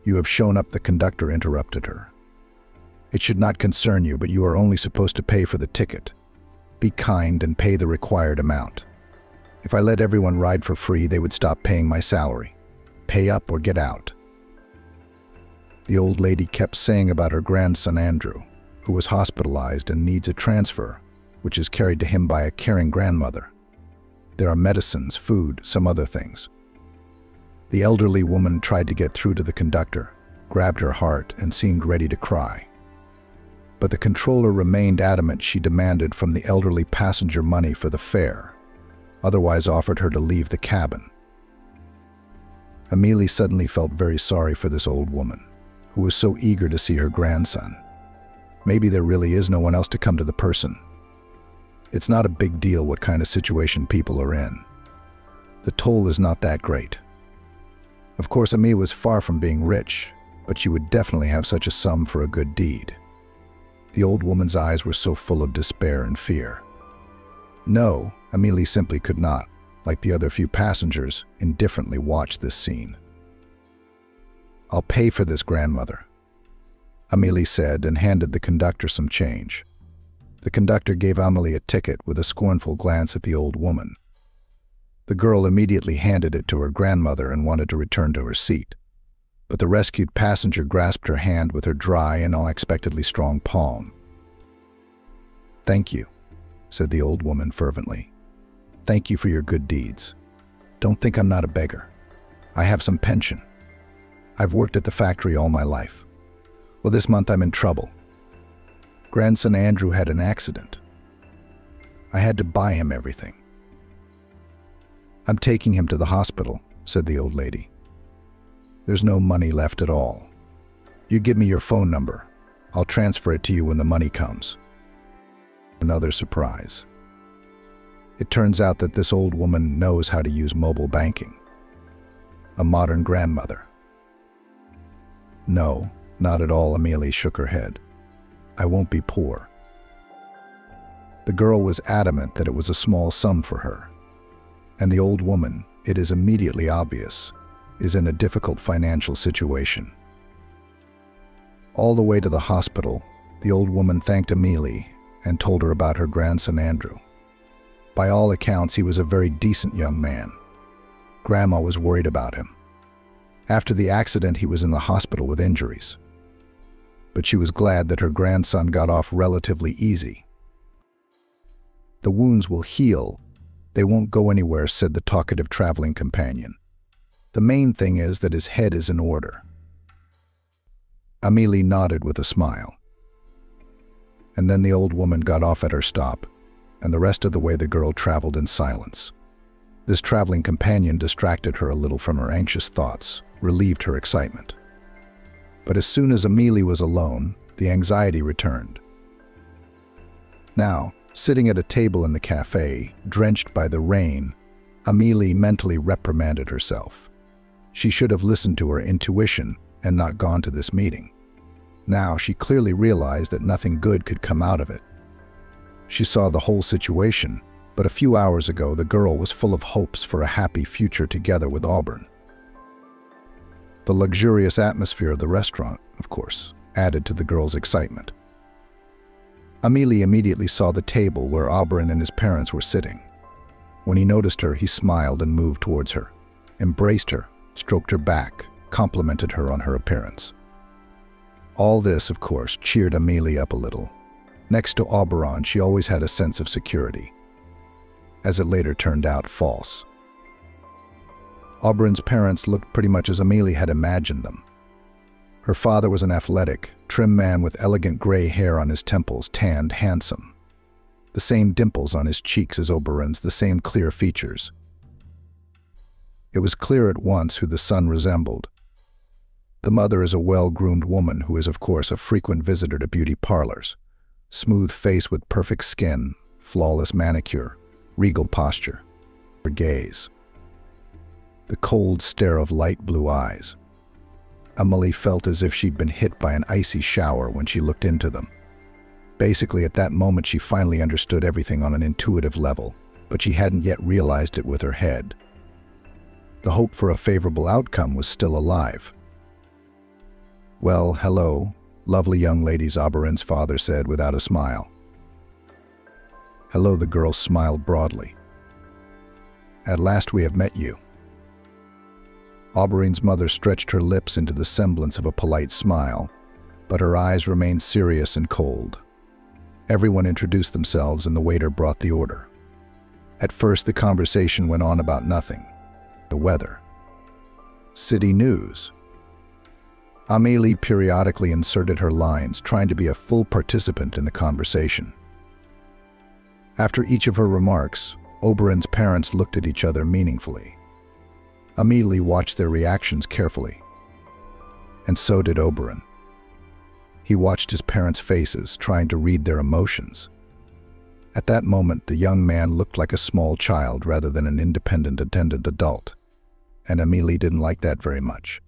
S1: You have shown up, the conductor interrupted her. It should not concern you, but you are only supposed to pay for the ticket. Be kind and pay the required amount. If I let everyone ride for free, they would stop paying my salary. Pay up or get out. The old lady kept saying about her grandson Andrew, who was hospitalized and needs a transfer, which is carried to him by a caring grandmother. There are medicines, food, some other things. The elderly woman tried to get through to the conductor, grabbed her heart, and seemed ready to cry. But the controller remained adamant. She demanded from the elderly passenger money for the fare, otherwise offered her to leave the cabin. Amelie suddenly felt very sorry for this old woman, who was so eager to see her grandson. Maybe there really is no one else to come to the person. It's not a big deal what kind of situation people are in. The toll is not that great. Of course, Amelie was far from being rich, but she would definitely have such a sum for a good deed. The old woman's eyes were so full of despair and fear. No, Amelie simply could not, like the other few passengers, indifferently watch this scene. I'll pay for this, grandmother, Amelie said, and handed the conductor some change. The conductor gave Amelie a ticket with a scornful glance at the old woman. The girl immediately handed it to her grandmother and wanted to return to her seat. But the rescued passenger grasped her hand with her dry and unexpectedly strong palm. Thank you, said the old woman fervently. Thank you for your good deeds. Don't think I'm not a beggar. I have some pension. I've worked at the factory all my life. Well, this month I'm in trouble. Grandson Andrew had an accident. I had to buy him everything. I'm taking him to the hospital, said the old lady. There's no money left at all. You give me your phone number. I'll transfer it to you when the money comes. Another surprise. It turns out that this old woman knows how to use mobile banking. A modern grandmother. No, not at all, Amelie shook her head. I won't be poor. The girl was adamant that it was a small sum for her. And the old woman, it is immediately obvious, is in a difficult financial situation. All the way to the hospital, the old woman thanked Amelie and told her about her grandson Andrew. By all accounts, he was a very decent young man. Grandma was worried about him. After the accident, he was in the hospital with injuries. But she was glad that her grandson got off relatively easy. The wounds will heal. They won't go anywhere, said the talkative traveling companion. The main thing is that his head is in order. Amelie nodded with a smile. And then the old woman got off at her stop, and the rest of the way the girl traveled in silence. This traveling companion distracted her a little from her anxious thoughts, relieved her excitement. But as soon as Amelie was alone, the anxiety returned. Now, sitting at a table in the cafe, drenched by the rain, Amelie mentally reprimanded herself. She should have listened to her intuition and not gone to this meeting. Now she clearly realized that nothing good could come out of it. She saw the whole situation, but a few hours ago the girl was full of hopes for a happy future together with Auburn. The luxurious atmosphere of the restaurant, of course, added to the girl's excitement. Amelie immediately saw the table where Auburn and his parents were sitting. When he noticed her, he smiled and moved towards her, embraced her, stroked her back, complimented her on her appearance. All this, of course, cheered Amelie up a little. Next to Auberon, she always had a sense of security. As it later turned out, false. Auberon's parents looked pretty much as Amelie had imagined them. Her father was an athletic, trim man with elegant gray hair on his temples, tanned, handsome. The same dimples on his cheeks as Auberon's, the same clear features. It was clear at once who the son resembled. The mother is a well-groomed woman who is, of course, a frequent visitor to beauty parlors. Smooth face with perfect skin, flawless manicure, regal posture, her gaze. The cold stare of light blue eyes. Amelie felt as if she'd been hit by an icy shower when she looked into them. Basically, at that moment, she finally understood everything on an intuitive level. but she hadn't yet realized it with her head. The hope for a favorable outcome was still alive. "Well, hello, lovely young ladies," Oberon's father said without a smile. "Hello," the girl smiled broadly. "At last we have met you." Oberon's mother stretched her lips into the semblance of a polite smile, but her eyes remained serious and cold. Everyone introduced themselves and the waiter brought the order. At first, the conversation went on about nothing. The weather. City news. Amélie periodically inserted her lines, trying to be a full participant in the conversation. After each of her remarks, Oberon's parents looked at each other meaningfully. Amélie watched their reactions carefully. And so did Oberon. He watched his parents' faces, trying to read their emotions. At that moment, the young man looked like a small child rather than an independent, attendant adult, and Amélie didn't like that very much.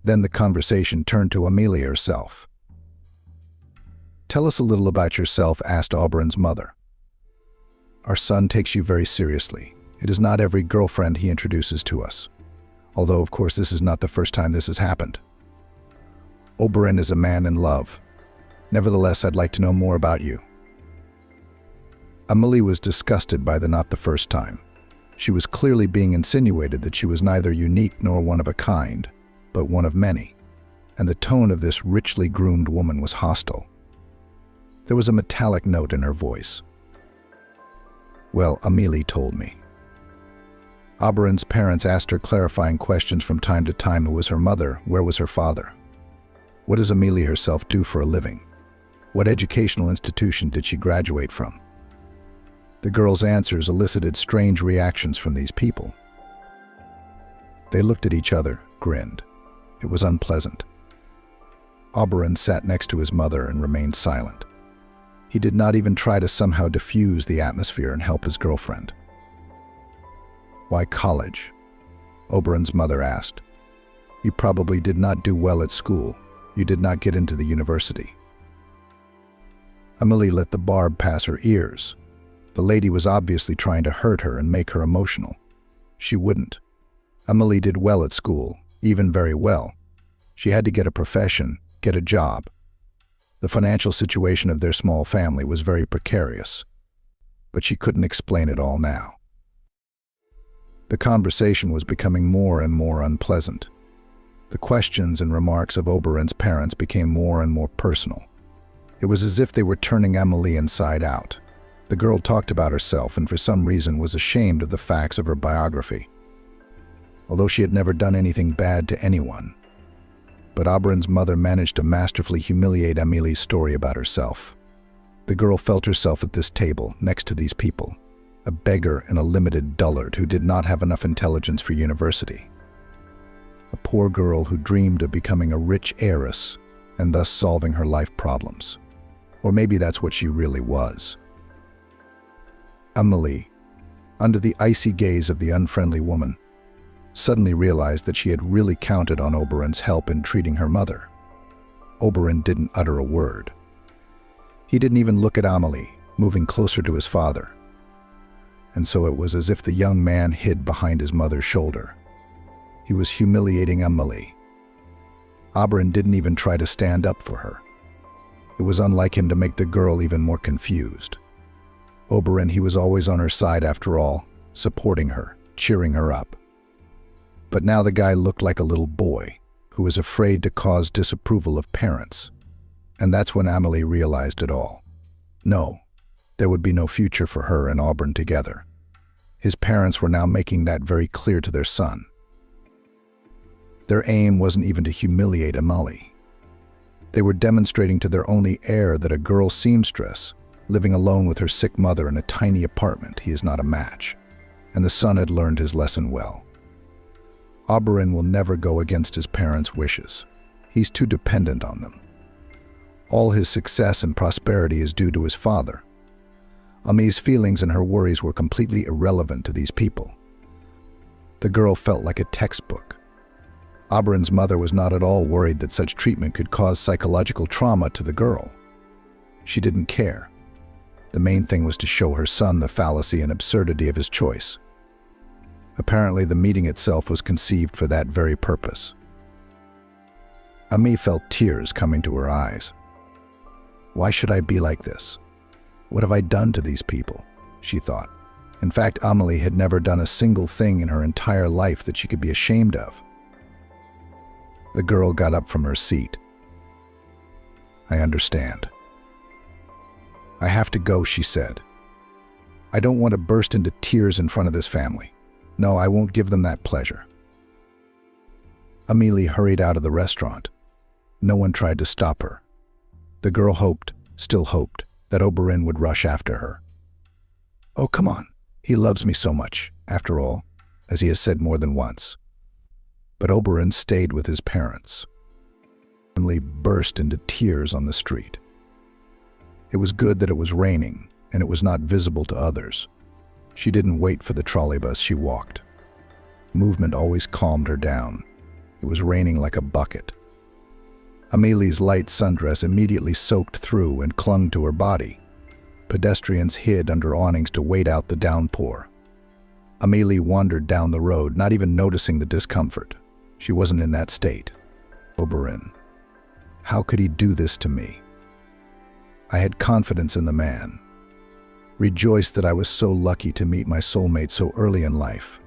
S1: Then the conversation turned to Amélie herself. "Tell us a little about yourself," asked Oberon's mother. "Our son takes you very seriously. It is not every girlfriend he introduces to us. Although, of course, this is not the first time this has happened. Oberon is a man in love. Nevertheless, I'd like to know more about you." Amélie was disgusted by the "not the first time." She was clearly being insinuated that she was neither unique nor one of a kind, but one of many, and the tone of this richly groomed woman was hostile. There was a metallic note in her voice. "Well, Amélie told me." Oberon's parents asked her clarifying questions from time to time. Who was her mother? Where was her father? What does Amélie herself do for a living? What educational institution did she graduate from? The girl's answers elicited strange reactions from these people. They looked at each other, grinned. It was unpleasant. Oberon sat next to his mother and remained silent. He did not even try to somehow diffuse the atmosphere and help his girlfriend. "Why college?" Oberon's mother asked. "You probably did not do well at school. You did not get into the university." Amélie let the barb pass her ears. The lady was obviously trying to hurt her and make her emotional. She wouldn't. Amélie did well at school, even very well. She had to get a profession, get a job. The financial situation of their small family was very precarious, but she couldn't explain it all now. The conversation was becoming more and more unpleasant. The questions and remarks of Oberon's parents became more and more personal. It was as if they were turning Amélie inside out. The girl talked about herself and for some reason was ashamed of the facts of her biography, although she had never done anything bad to anyone. But Oberon's mother managed to masterfully humiliate Amélie's story about herself. The girl felt herself at this table, next to these people, a beggar and a limited dullard who did not have enough intelligence for university. A poor girl who dreamed of becoming a rich heiress and thus solving her life problems. Or maybe that's what she really was. Amélie, under the icy gaze of the unfriendly woman, suddenly realized that she had really counted on Oberon's help in treating her mother. Oberon didn't utter a word. He didn't even look at Amélie, moving closer to his father. And so it was as if the young man hid behind his mother's shoulder. He was humiliating Amélie. Oberon didn't even try to stand up for her. It was unlike him to make the girl even more confused. Oberon, he was always on her side after all, supporting her, cheering her up. But now the guy looked like a little boy who was afraid to cause disapproval of parents. And that's when Amélie realized it all. No, there would be no future for her and Oberon together. His parents were now making that very clear to their son. Their aim wasn't even to humiliate Amélie. They were demonstrating to their only heir that a girl seamstress, living alone with her sick mother in a tiny apartment, he is not a match. And the son had learned his lesson well. Oberon will never go against his parents' wishes. He's too dependent on them. All his success and prosperity is due to his father. Amélie's feelings and her worries were completely irrelevant to these people. The girl felt like a textbook. Oberon's mother was not at all worried that such treatment could cause psychological trauma to the girl. She didn't care. The main thing was to show her son the fallacy and absurdity of his choice. Apparently, the meeting itself was conceived for that very purpose. Auntie felt tears coming to her eyes. Why should I be like this? What have I done to these people? She thought. In fact, Amelie had never done a single thing in her entire life that she could be ashamed of. The girl got up from her seat. I understand. I have to go, she said. I don't want to burst into tears in front of this family. No, I won't give them that pleasure. Amelie hurried out of the restaurant. No one tried to stop her. The girl hoped, still hoped, that Oberyn would rush after her. Oh, come on. He loves me so much, after all, as he has said more than once. But Oberyn stayed with his parents. Amelie burst into tears on the street. It was good that it was raining, and it was not visible to others. She didn't wait for the trolleybus, she walked. Movement always calmed her down. It was raining like a bucket. Amelie's light sundress immediately soaked through and clung to her body. Pedestrians hid under awnings to wait out the downpour. Amelie wandered down the road, not even noticing the discomfort. She wasn't in that state. Oberyn. How could he do this to me? I had confidence in the man. Rejoiced that I was so lucky to meet my soulmate so early in life.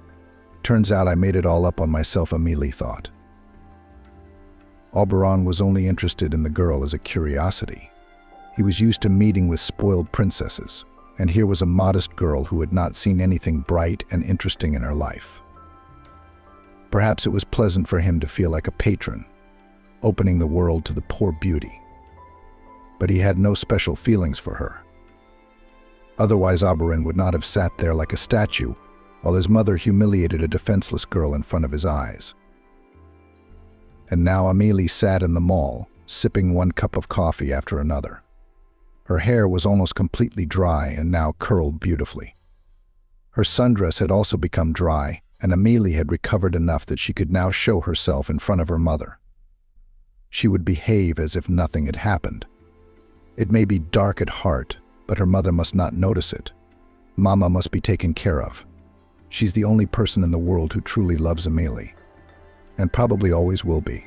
S1: Turns out I made it all up on myself, Amelie thought. Oberyn was only interested in the girl as a curiosity. He was used to meeting with spoiled princesses, and here was a modest girl who had not seen anything bright and interesting in her life. Perhaps it was pleasant for him to feel like a patron, opening the world to the poor beauty. But he had no special feelings for her. Otherwise, Oberyn would not have sat there like a statue while his mother humiliated a defenseless girl in front of his eyes. And now Amelie sat in the mall, sipping one cup of coffee after another. Her hair was almost completely dry and now curled beautifully. Her sundress had also become dry, and Amelie had recovered enough that she could now show herself in front of her mother. She would behave as if nothing had happened. It may be dark at heart, but her mother must not notice it. Mama must be taken care of. She's the only person in the world who truly loves Amelie, and probably always will be.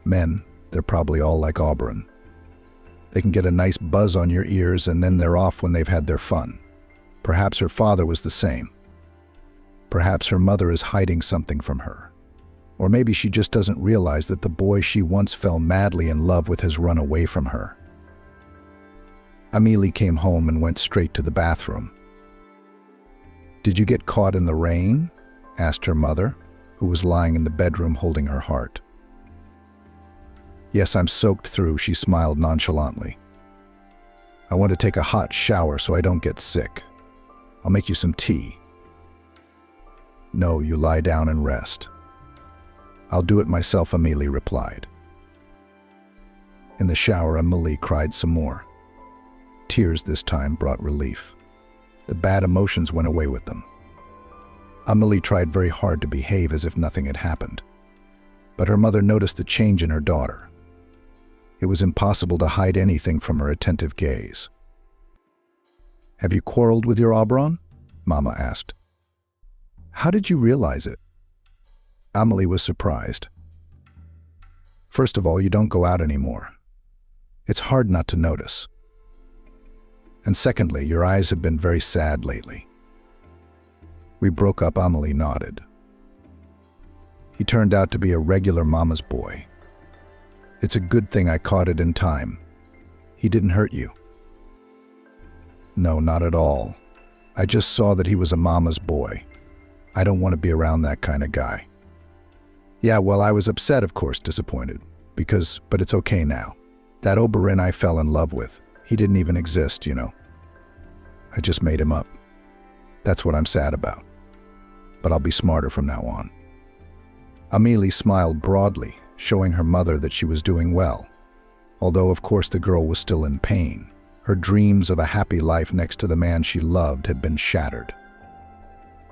S1: Men, they're probably all like Oberyn. They can get a nice buzz on your ears and then they're off when they've had their fun. Perhaps her father was the same. Perhaps her mother is hiding something from her. Or maybe she just doesn't realize that the boy she once fell madly in love with has run away from her. Amelie came home and went straight to the bathroom. Did you get caught in the rain? Asked her mother, who was lying in the bedroom holding her heart. Yes, I'm soaked through, she smiled nonchalantly. I want to take a hot shower so I don't get sick. I'll make you some tea. No, you lie down and rest. I'll do it myself, Amelie replied. In the shower, Amelie cried some more. Tears this time brought relief. The bad emotions went away with them. Amelie tried very hard to behave as if nothing had happened. But her mother noticed the change in her daughter. It was impossible to hide anything from her attentive gaze. Have you quarreled with your Oberyn? Mama asked. How did you realize it? Amelie was surprised. First of all, you don't go out anymore. It's hard not to notice. And secondly, your eyes have been very sad lately. We broke up, Amelie nodded. He turned out to be a regular mama's boy. It's a good thing I caught it in time. He didn't hurt you. No, not at all. I just saw that he was a mama's boy. I don't want to be around that kind of guy. Yeah, well, I was upset, of course, disappointed. But it's okay now. That Oberyn I fell in love with, he didn't even exist, you know. I just made him up. That's what I'm sad about. But I'll be smarter from now on. Amelie smiled broadly, showing her mother that she was doing well. Although, of course, the girl was still in pain. Her dreams of a happy life next to the man she loved had been shattered.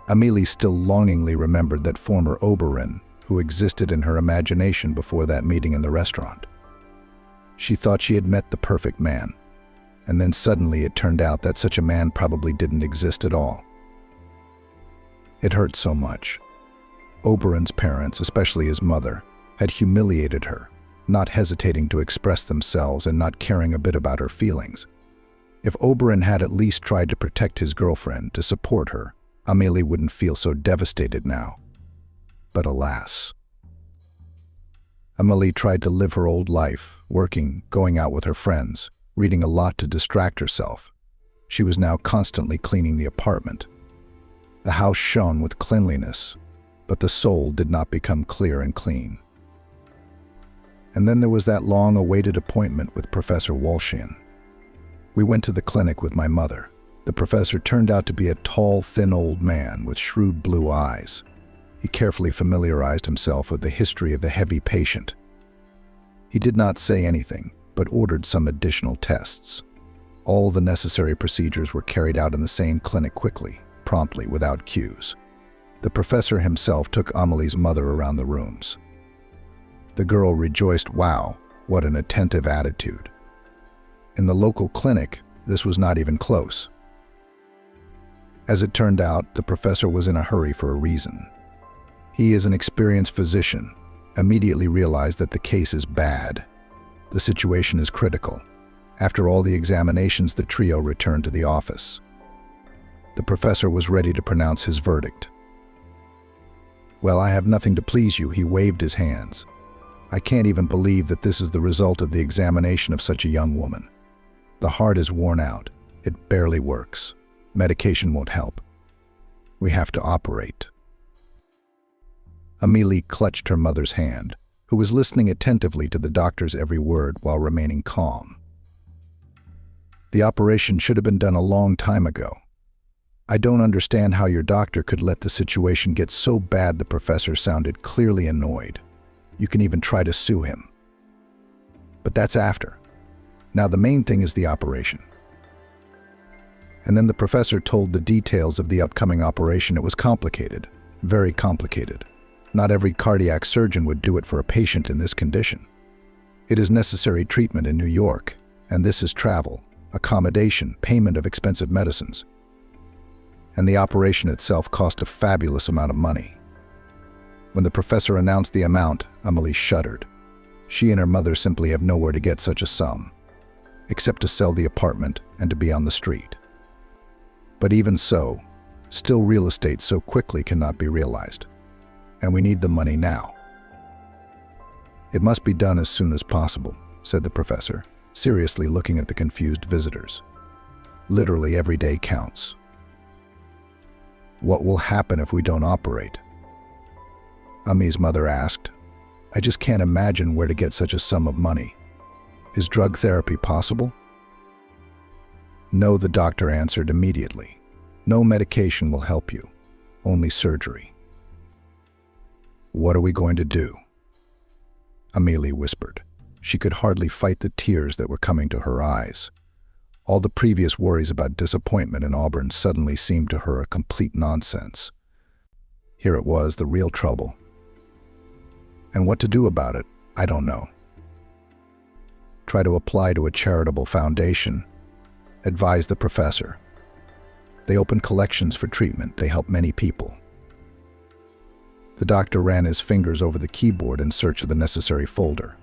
S1: Amelie still longingly remembered that former Oberyn, who existed in her imagination before that meeting in the restaurant. She thought she had met the perfect man, and then suddenly it turned out that such a man probably didn't exist at all. It hurt so much. Oberon's parents, especially his mother, had humiliated her, not hesitating to express themselves and not caring a bit about her feelings. If Oberon had at least tried to protect his girlfriend, to support her, Amelie wouldn't feel so devastated now. But alas. Amelie tried to live her old life, working, going out with her friends, reading a lot to distract herself. She was now constantly cleaning the apartment. The house shone with cleanliness, but the soul did not become clear and clean. And then there was that long-awaited appointment with Professor Walshian. We went to the clinic with my mother. The professor turned out to be a tall, thin old man with shrewd blue eyes. He carefully familiarized himself with the history of the heavy patient. He did not say anything, but ordered some additional tests. All the necessary procedures were carried out in the same clinic quickly, promptly, without cues. The professor himself took Amelie's mother around the rooms. The girl rejoiced, "Wow, what an attentive attitude." In the local clinic, this was not even close. As it turned out, the professor was in a hurry for a reason. He, as an experienced physician, immediately realized that the case is bad. The situation is critical. After all the examinations, the trio returned to the office. The professor was ready to pronounce his verdict. "Well, I have nothing to please you," he waved his hands. "I can't even believe that this is the result of the examination of such a young woman. The heart is worn out. It barely works. Medication won't help. We have to operate." Amelie clutched her mother's hand, who was listening attentively to the doctor's every word while remaining calm. "The operation should have been done a long time ago. I don't understand how your doctor could let the situation get so bad." The professor sounded clearly annoyed. "You can even try to sue him. But that's after. Now the main thing is the operation." And then the professor told the details of the upcoming operation. It was complicated, very complicated. Not every cardiac surgeon would do it for a patient in this condition. It is necessary treatment in New York, and this is travel, accommodation, payment of expensive medicines. And the operation itself cost a fabulous amount of money. When the professor announced the amount, Amelie shuddered. She and her mother simply have nowhere to get such a sum, except to sell the apartment and to be on the street. But even so, still real estate so quickly cannot be realized. And we need the money now. "It must be done as soon as possible," said the professor, seriously looking at the confused visitors. "Literally every day counts." "What will happen if we don't operate?" Amie's mother asked. "I just can't imagine where to get such a sum of money. Is drug therapy possible?" "No," the doctor answered immediately. "No medication will help you. Only surgery." "What are we going to do?" Amelie whispered. She could hardly fight the tears that were coming to her eyes. All the previous worries about disappointment in Auburn suddenly seemed to her a complete nonsense. Here it was, the real trouble. And what to do about it, I don't know. "Try to apply to a charitable foundation," advised the professor. "They open collections for treatment. They help many people." The doctor ran his fingers over the keyboard in search of the necessary folder.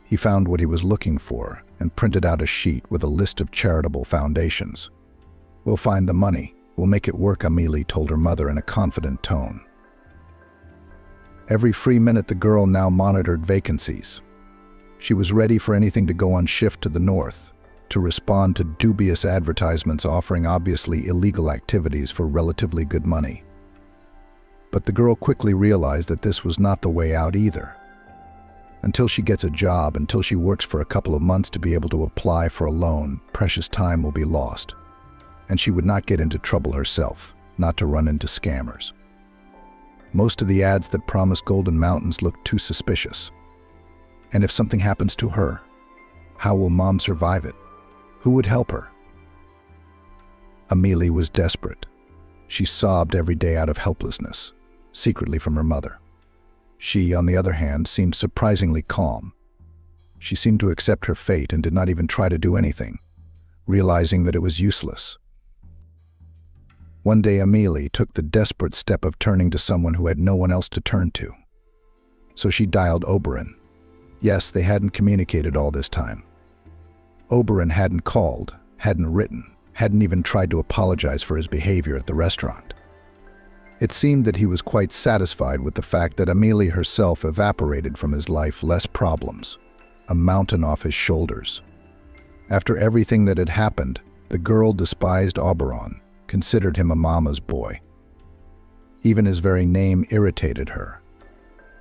S1: He found what he was looking for and printed out a sheet with a list of charitable foundations. "We'll find the money. We'll make it work," Amelie told her mother in a confident tone. Every free minute, the girl now monitored vacancies. She was ready for anything to go on shift to the north, to respond to dubious advertisements offering obviously illegal activities for relatively good money. But the girl quickly realized that this was not the way out either. Until she gets a job, until she works for a couple of months to be able to apply for a loan, precious time will be lost. And she would not get into trouble herself, not to run into scammers. Most of the ads that promise golden mountains look too suspicious. And if something happens to her, how will Mom survive it? Who would help her? Amelie was desperate. She sobbed every day out of helplessness, secretly from her mother. She, on the other hand, seemed surprisingly calm. She seemed to accept her fate and did not even try to do anything, realizing that it was useless. One day, Amelie took the desperate step of turning to someone who had no one else to turn to. So she dialed Oberon. Yes, they hadn't communicated all this time. Oberon hadn't called, hadn't written, hadn't even tried to apologize for his behavior at the restaurant. It seemed that he was quite satisfied with the fact that Amelie herself evaporated from his life, less problems, a mountain off his shoulders. After everything that had happened, the girl despised Oberon, considered him a mama's boy. Even his very name irritated her.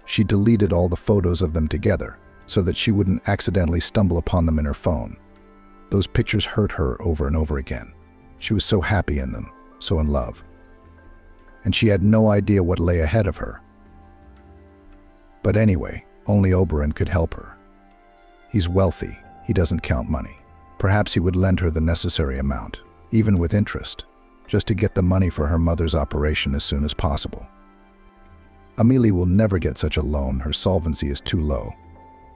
S1: She deleted all the photos of them together so that she wouldn't accidentally stumble upon them in her phone. Those pictures hurt her over and over again. She was so happy in them, so in love. And she had no idea what lay ahead of her. But anyway, only Oberon could help her. He's wealthy, he doesn't count money. Perhaps he would lend her the necessary amount, even with interest, just to get the money for her mother's operation as soon as possible. Amelie will never get such a loan, her solvency is too low,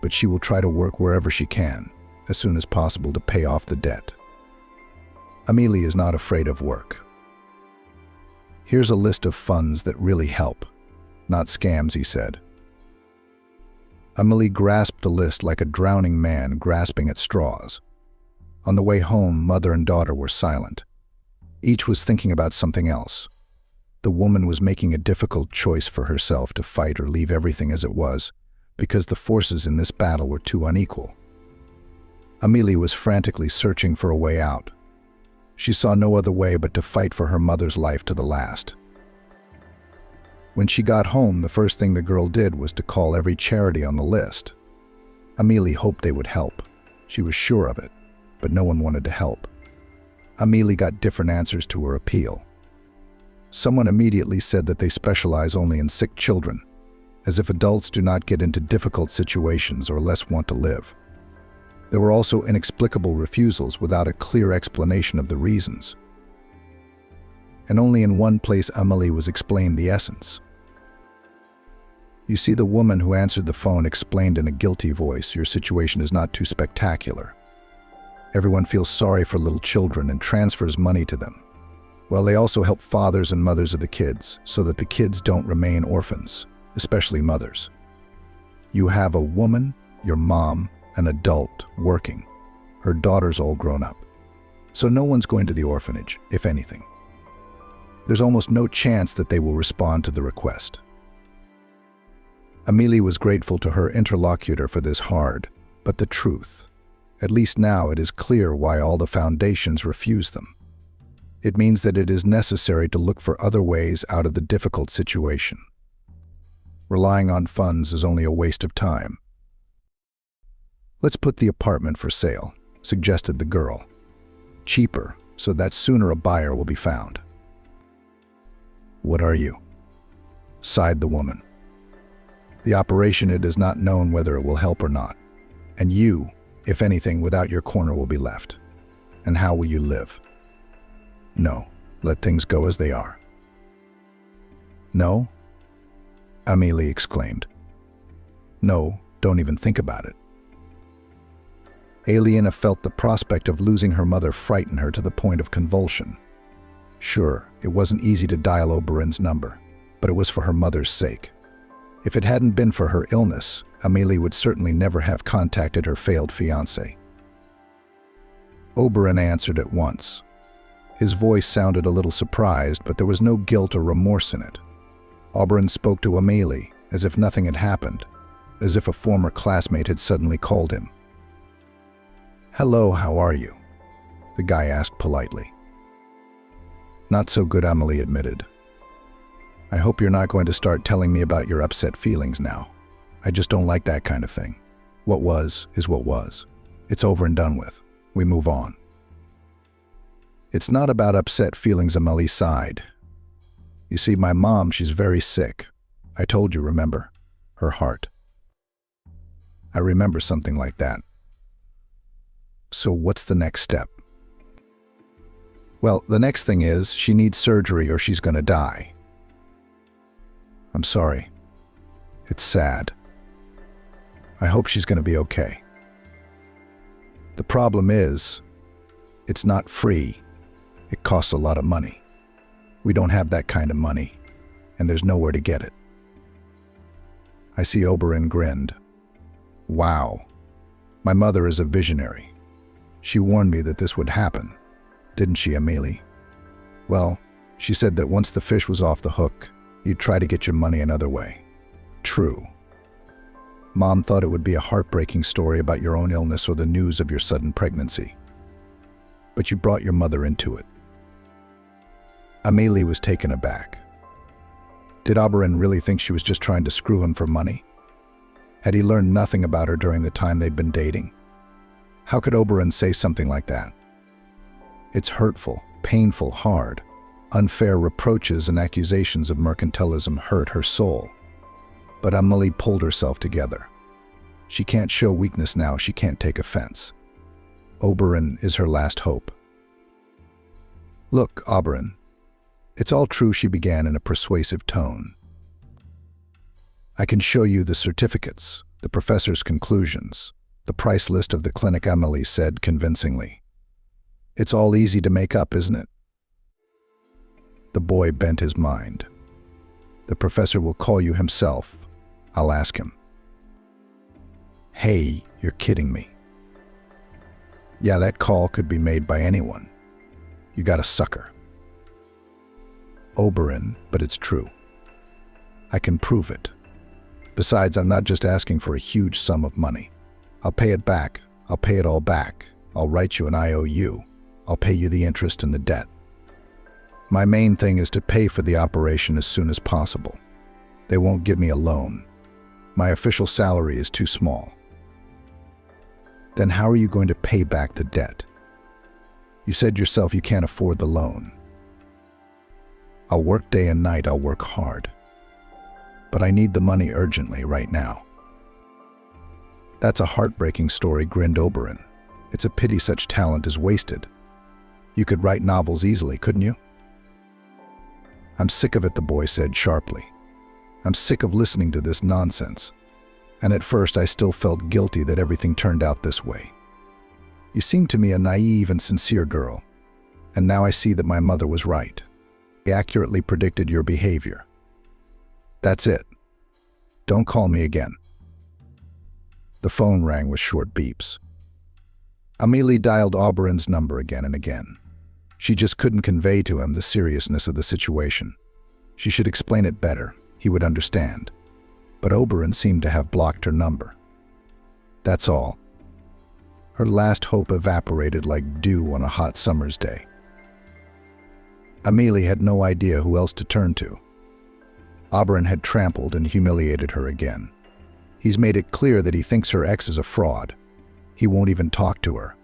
S1: but she will try to work wherever she can, as soon as possible, to pay off the debt. Amelie is not afraid of work. Here's a list of funds that really help, not scams, he said. Amelie grasped the list like a drowning man grasping at straws. On the way home, mother and daughter were silent. Each was thinking about something else. The woman was making a difficult choice for herself to fight or leave everything as it was, because the forces in this battle were too unequal. Amelie was frantically searching for a way out. She saw no other way but to fight for her mother's life to the last. When she got home, the first thing the girl did was to call every charity on the list. Amelie hoped they would help. She was sure of it, but no one wanted to help. Amelie got different answers to her appeal. Someone immediately said that they specialize only in sick children, as if adults do not get into difficult situations or less want to live. There were also inexplicable refusals without a clear explanation of the reasons. And only in one place Amelie was explained the essence. You see, the woman who answered the phone explained in a guilty voice, "Your situation is not too spectacular. Everyone feels sorry for little children and transfers money to them. Well, they also help fathers and mothers of the kids so that the kids don't remain orphans, especially mothers. You have a woman, your mom, an adult, working. Her daughter's all grown up. So no one's going to the orphanage, if anything. There's almost no chance that they will respond to the request." Amelie was grateful to her interlocutor for this hard, but the truth. At least now it is clear why all the foundations refuse them. It means that it is necessary to look for other ways out of the difficult situation. Relying on funds is only a waste of time. "Let's put the apartment for sale," suggested the girl. "Cheaper, so that sooner a buyer will be found." "What are you?" sighed the woman. "The operation, it is not known whether it will help or not. And you, if anything, without your corner will be left. And how will you live?" "No, let things go as they are." "No?" Amelie exclaimed. "No, don't even think about it." Aliena felt the prospect of losing her mother frighten her to the point of convulsion. Sure, it wasn't easy to dial Oberon's number, but it was for her mother's sake. If it hadn't been for her illness, Amelie would certainly never have contacted her failed fiancé. Oberon answered at once. His voice sounded a little surprised, but there was no guilt or remorse in it. Oberon spoke to Amelie as if nothing had happened, as if a former classmate had suddenly called him. "Hello, how are you?" the guy asked politely. "Not so good," Amelie admitted. "I hope you're not going to start telling me about your upset feelings now. I just don't like that kind of thing. What was is what was. It's over and done with. We move on." "It's not about upset feelings," Amelie sighed. "You see, my mom, she's very sick. I told you, remember? Her heart." "I remember something like that." "So what's the next step?" "Well, the next thing is she needs surgery or she's gonna die." "I'm sorry. It's sad. I hope she's gonna be okay." The problem is, it's not free. It costs a lot of money. We don't have that kind of money, and there's nowhere to get it. I see Oberon grinned. Wow. My mother is a visionary. She warned me that this would happen, didn't she, Amelie? Well, she said that once the fish was off the hook, you'd try to get your money another way. True. Mom thought it would be a heartbreaking story about your own illness or the news of your sudden pregnancy. But you brought your mother into it. Amelie was taken aback. Did Oberon really think she was just trying to screw him for money? Had he learned nothing about her during the time they'd been dating? How could Oberon say something like that? It's hurtful, painful, hard. Unfair reproaches and accusations of mercantilism hurt her soul. But Amelie pulled herself together. She can't show weakness now, she can't take offense. Oberon is her last hope. Look, Oberon, it's all true, she began in a persuasive tone. I can show you the certificates, the professor's conclusions, the price list of the clinic, Amelie said convincingly. It's all easy to make up, isn't it? The boy bent his mind. The professor will call you himself. I'll ask him. Hey, you're kidding me. Yeah, that call could be made by anyone. You got a sucker. Oberon, but it's true. I can prove it. Besides, I'm not just asking for a huge sum of money. I'll pay it back. I'll pay it all back. I'll write you an IOU. I'll pay you the interest and the debt. My main thing is to pay for the operation as soon as possible. They won't give me a loan. My official salary is too small. Then how are you going to pay back the debt? You said yourself you can't afford the loan. I'll work day and night, I'll work hard. But I need the money urgently right now. That's a heartbreaking story, grinned Oberon. It's a pity such talent is wasted. You could write novels easily, couldn't you? I'm sick of it, the boy said sharply. I'm sick of listening to this nonsense. And at first I still felt guilty that everything turned out this way. You seem to me a naive and sincere girl. And now I see that my mother was right. I accurately predicted your behavior. That's it. Don't call me again. The phone rang with short beeps. Amelie dialed Oberon's number again and again. She just couldn't convey to him the seriousness of the situation. She should explain it better. He would understand. But Oberon seemed to have blocked her number. That's all. Her last hope evaporated like dew on a hot summer's day. Amelie had no idea who else to turn to. Oberon had trampled and humiliated her again. He's made it clear that he thinks her ex is a fraud. He won't even talk to her.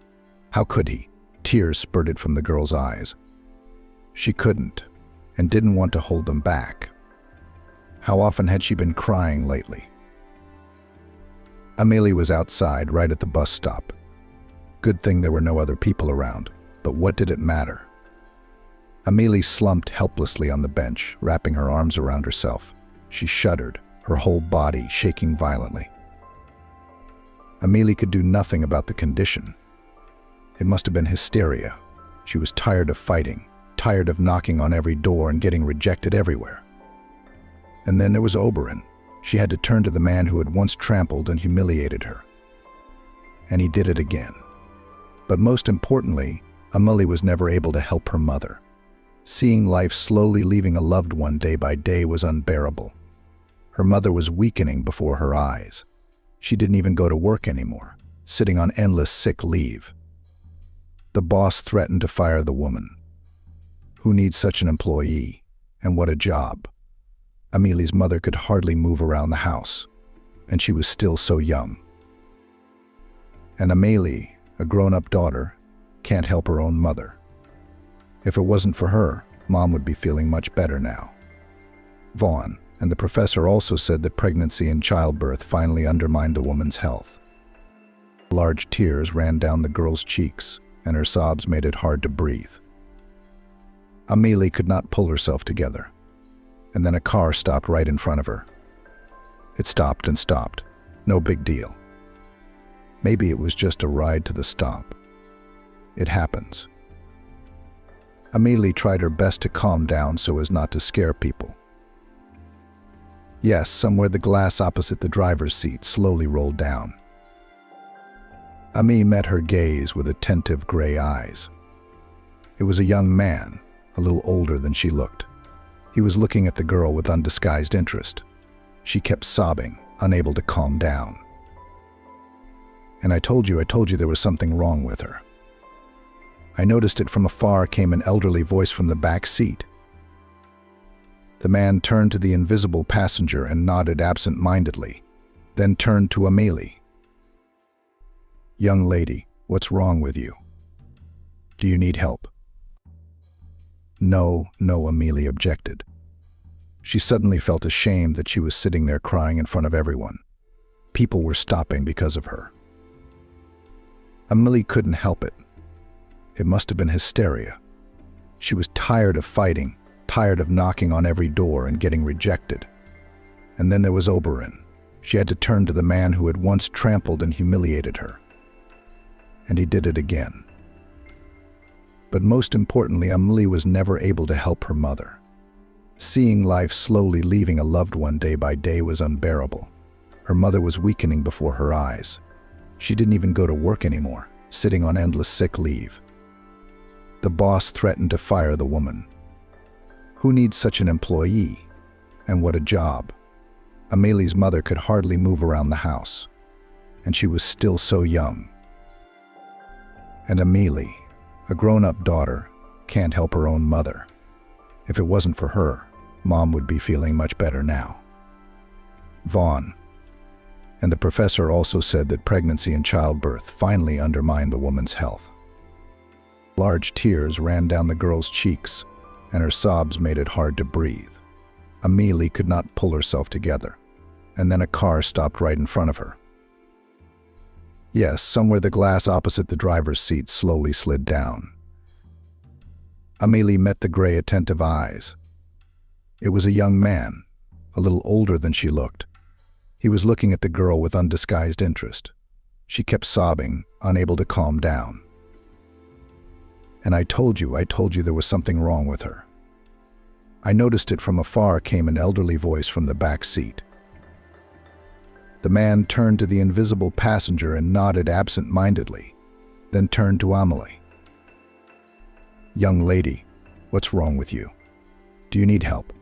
S1: How could he? Tears spurted from the girl's eyes. She couldn't, and didn't want to hold them back. How often had she been crying lately? Amelie was outside, right at the bus stop. Good thing there were no other people around, but what did it matter? Amelie slumped helplessly on the bench, wrapping her arms around herself. She shuddered, her whole body shaking violently. Amelie could do nothing about the condition. It must have been hysteria. She was tired of fighting, tired of knocking on every door and getting rejected everywhere. And then there was Oberon. She had to turn to the man who had once trampled and humiliated her. And he did it again. But most importantly, Amelie was never able to help her mother. Seeing life slowly leaving a loved one day by day was unbearable. Her mother was weakening before her eyes. She didn't even go to work anymore, sitting on endless sick leave. The boss threatened to fire the woman. Who needs such an employee? And what a job. Amelie's mother could hardly move around the house, and she was still so young. And Amelie, a grown-up daughter, can't help her own mother. If it wasn't for her, Mom would be feeling much better now. Vaughn and the professor also said that pregnancy and childbirth finally undermined the woman's health. Large tears ran down the girl's cheeks, and her sobs made it hard to breathe. Amelie could not pull herself together. And then a car stopped right in front of her. It stopped and stopped. No big deal. Maybe it was just a ride to the stop. It happens. Amelie tried her best to calm down so as not to scare people. Yes, somewhere the glass opposite the driver's seat slowly rolled down. Amelie met her gaze with attentive gray eyes. It was a young man, a little older than she looked. He was looking at the girl with undisguised interest. She kept sobbing, unable to calm down. And I told you there was something wrong with her. I noticed it from afar came an elderly voice from the back seat. The man turned to the invisible passenger and nodded absent-mindedly, then turned to Amelie. "Young lady, what's wrong with you? Do you need help?" No, Amelie objected. She suddenly felt ashamed that she was sitting there crying in front of everyone. People were stopping because of her. Amelie couldn't help it. It must have been hysteria. She was tired of fighting, tired of knocking on every door and getting rejected. And then there was Oberon. She had to turn to the man who had once trampled and humiliated her. And he did it again. But most importantly, Amelie was never able to help her mother. Seeing life slowly leaving a loved one day by day was unbearable. Her mother was weakening before her eyes. She didn't even go to work anymore, sitting on endless sick leave. The boss threatened to fire the woman. Who needs such an employee? And what a job. Amelie's mother could hardly move around the house. And she was still so young. And Amelie, a grown-up daughter, can't help her own mother. If it wasn't for her, Mom would be feeling much better now. Vaughn. And the professor also said that pregnancy and childbirth finally undermined the woman's health. Large tears ran down the girl's cheeks, and her sobs made it hard to breathe. Amelie could not pull herself together, and then a car stopped right in front of her. Yes, somewhere the glass opposite the driver's seat slowly slid down. Amelie met the gray, attentive eyes. It was a young man, a little older than she looked. He was looking at the girl with undisguised interest. She kept sobbing, unable to calm down. And I told you there was something wrong with her. I noticed it from afar came an elderly voice from the back seat. The man turned to the invisible passenger and nodded absent-mindedly, then turned to Amelie. "Young lady, what's wrong with you? Do you need help?"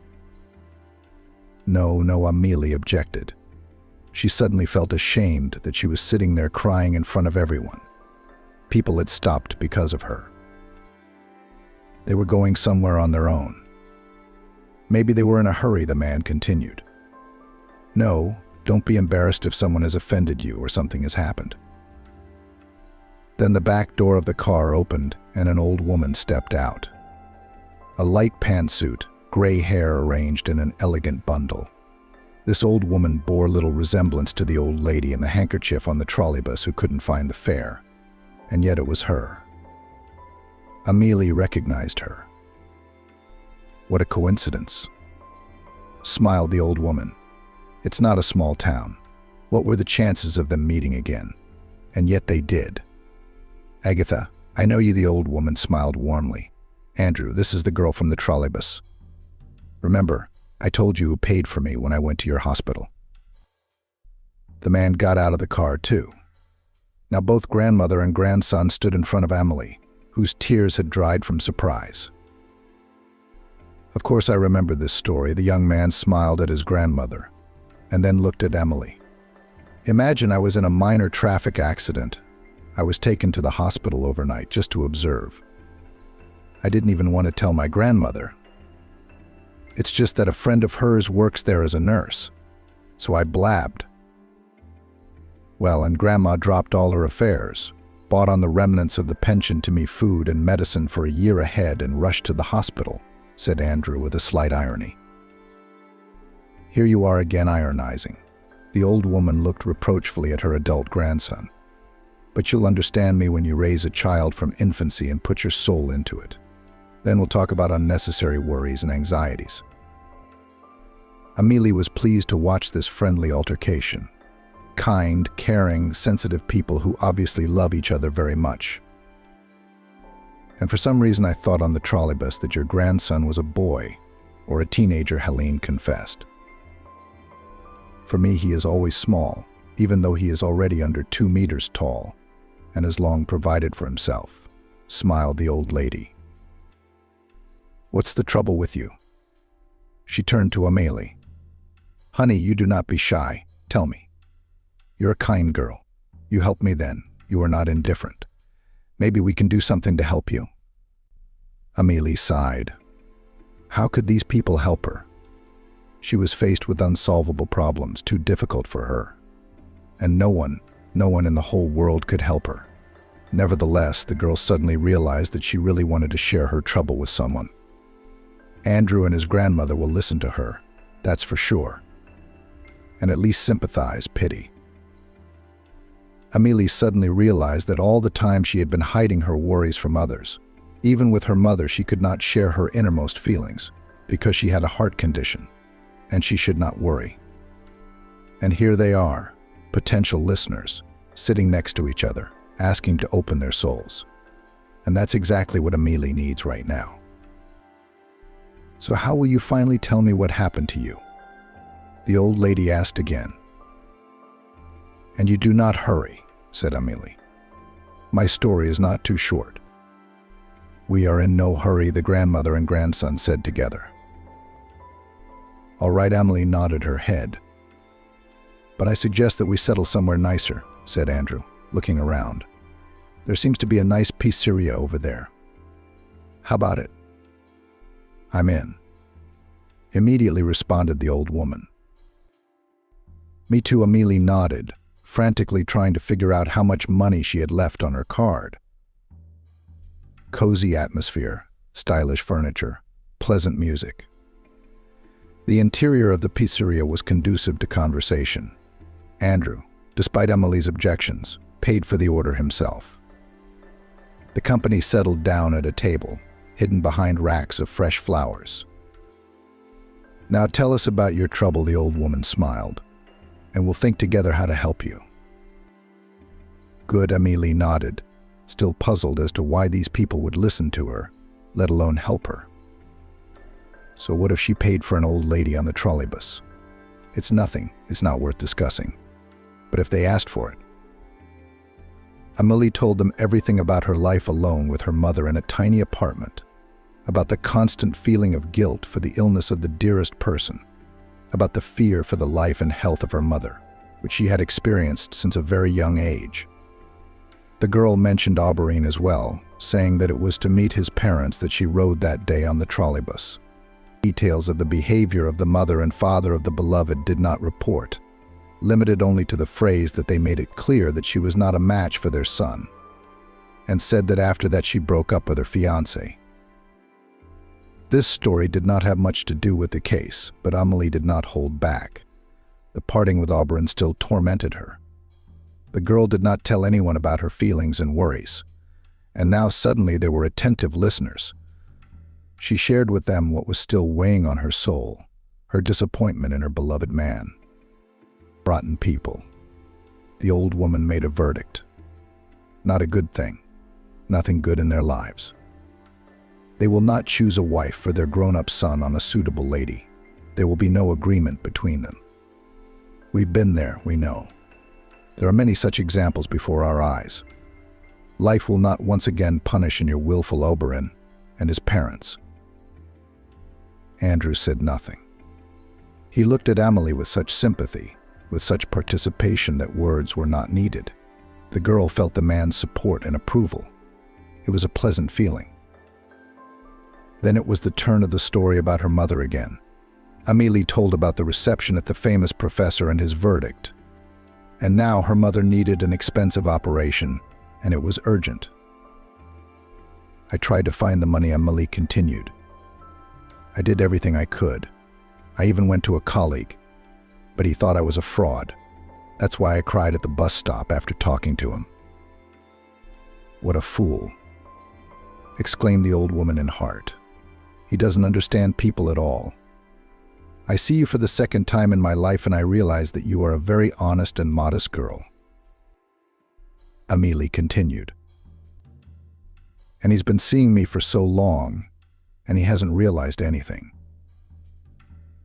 S1: No, Amelie objected. She suddenly felt ashamed that she was sitting there crying in front of everyone. People had stopped because of her. They were going somewhere on their own. Maybe they were in a hurry, the man continued. "No, don't be embarrassed if someone has offended you or something has happened." Then the back door of the car opened and an old woman stepped out. A light pantsuit, gray hair arranged in an elegant bundle. This old woman bore little resemblance to the old lady in the handkerchief on the trolleybus who couldn't find the fare, and yet it was her. Amelie recognized her. "What a coincidence," smiled the old woman. "It's not a small town. What were the chances of them meeting again? And yet they did." "Agatha, I know you," the old woman smiled warmly. "Andrew, this is the girl from the trolleybus. Remember, I told you who paid for me when I went to your hospital." The man got out of the car too. Now both grandmother and grandson stood in front of Amelie, whose tears had dried from surprise. Of course I remember this story. The young man smiled at his grandmother, and then looked at Amelie. "Imagine I was in a minor traffic accident. I was taken to the hospital overnight just to observe. I didn't even want to tell my grandmother. It's just that a friend of hers works there as a nurse. So I blabbed. Well, and Grandma dropped all her affairs, bought on the remnants of the pension to me food and medicine for a year ahead and rushed to the hospital," said Andrew with a slight irony. "Here you are again ironizing." The old woman looked reproachfully at her adult grandson. "But you'll understand me when you raise a child from infancy and put your soul into it. Then we'll talk about unnecessary worries and anxieties." Amelie was pleased to watch this friendly altercation. kind, caring, sensitive people who obviously love each other very much. And for some reason I thought on the trolleybus that your grandson was a boy or a teenager, Helene confessed. For me, he is always small, even though he is already under 2 meters tall and has long provided for himself, smiled the old lady. What's the trouble with you? She turned to Amelie. Honey, you do not be shy. Tell me. You're a kind girl. You help me then. You are not indifferent. Maybe we can do something to help you. Amelie sighed. How could these people help her? She was faced with unsolvable problems too difficult for her. And no one in the whole world could help her. Nevertheless, the girl suddenly realized that she really wanted to share her trouble with someone. Andrew and his grandmother will listen to her, that's for sure. And at least sympathize, pity. Amelie suddenly realized that all the time she had been hiding her worries from others. Even with her mother, she could not share her innermost feelings because she had a heart condition, and she should not worry. And here they are, potential listeners, sitting next to each other, asking to open their souls. And that's exactly what Amelie needs right now. So how will you finally tell me what happened to you? The old lady asked again. And you do not hurry, said Amelie. My story is not too short. We are in no hurry, the grandmother and grandson said together. All right, Amelie nodded her head. But I suggest that we settle somewhere nicer, said Andrew, looking around. There seems to be a nice pizzeria over there. How about it? I'm in, immediately responded the old woman. Me too, Amelie nodded, frantically trying to figure out how much money she had left on her card. Cozy atmosphere, stylish furniture, pleasant music. The interior of the pizzeria was conducive to conversation. Andrew, despite Amelie's objections, paid for the order himself. The company settled down at a table, hidden behind racks of fresh flowers. Now tell us about your trouble, the old woman smiled, and we'll think together how to help you. Good, Amelie nodded, still puzzled as to why these people would listen to her, let alone help her. So what if she paid for an old lady on the trolleybus? It's nothing, it's not worth discussing. But if they asked for it? Amelie told them everything about her life alone with her mother in a tiny apartment, about the constant feeling of guilt for the illness of the dearest person, about the fear for the life and health of her mother, which she had experienced since a very young age. The girl mentioned Auberine as well, saying that it was to meet his parents that she rode that day on the trolleybus. Details of the behavior of the mother and father of the beloved did not report, limited only to the phrase that they made it clear that she was not a match for their son, and said that after that she broke up with her fiancé. This story did not have much to do with the case, but Amelie did not hold back. The parting with Auberine still tormented her. The girl did not tell anyone about her feelings and worries, and now suddenly there were attentive listeners. She shared with them what was still weighing on her soul, her disappointment in her beloved man. Rotten people. The old woman made a verdict. Not a good thing. Nothing good in their lives. They will not choose a wife for their grown-up son on a suitable lady. There will be no agreement between them. We've been there, we know. There are many such examples before our eyes. Life will not once again punish in your willful Auberine and his parents. Andrew said nothing. He looked at Amelie with such sympathy, with such participation that words were not needed. The girl felt the man's support and approval. It was a pleasant feeling. Then it was the turn of the story about her mother again. Amelie told about the reception at the famous professor and his verdict. And now her mother needed an expensive operation, and it was urgent. I tried to find the money, Amelie continued. I did everything I could. I even went to a colleague, but he thought I was a fraud. That's why I cried at the bus stop after talking to him. What a fool, exclaimed the old woman in heart. He doesn't understand people at all. I see you for the second time in my life and I realize that you are a very honest and modest girl. Amelie continued. And he's been seeing me for so long, and he hasn't realized anything.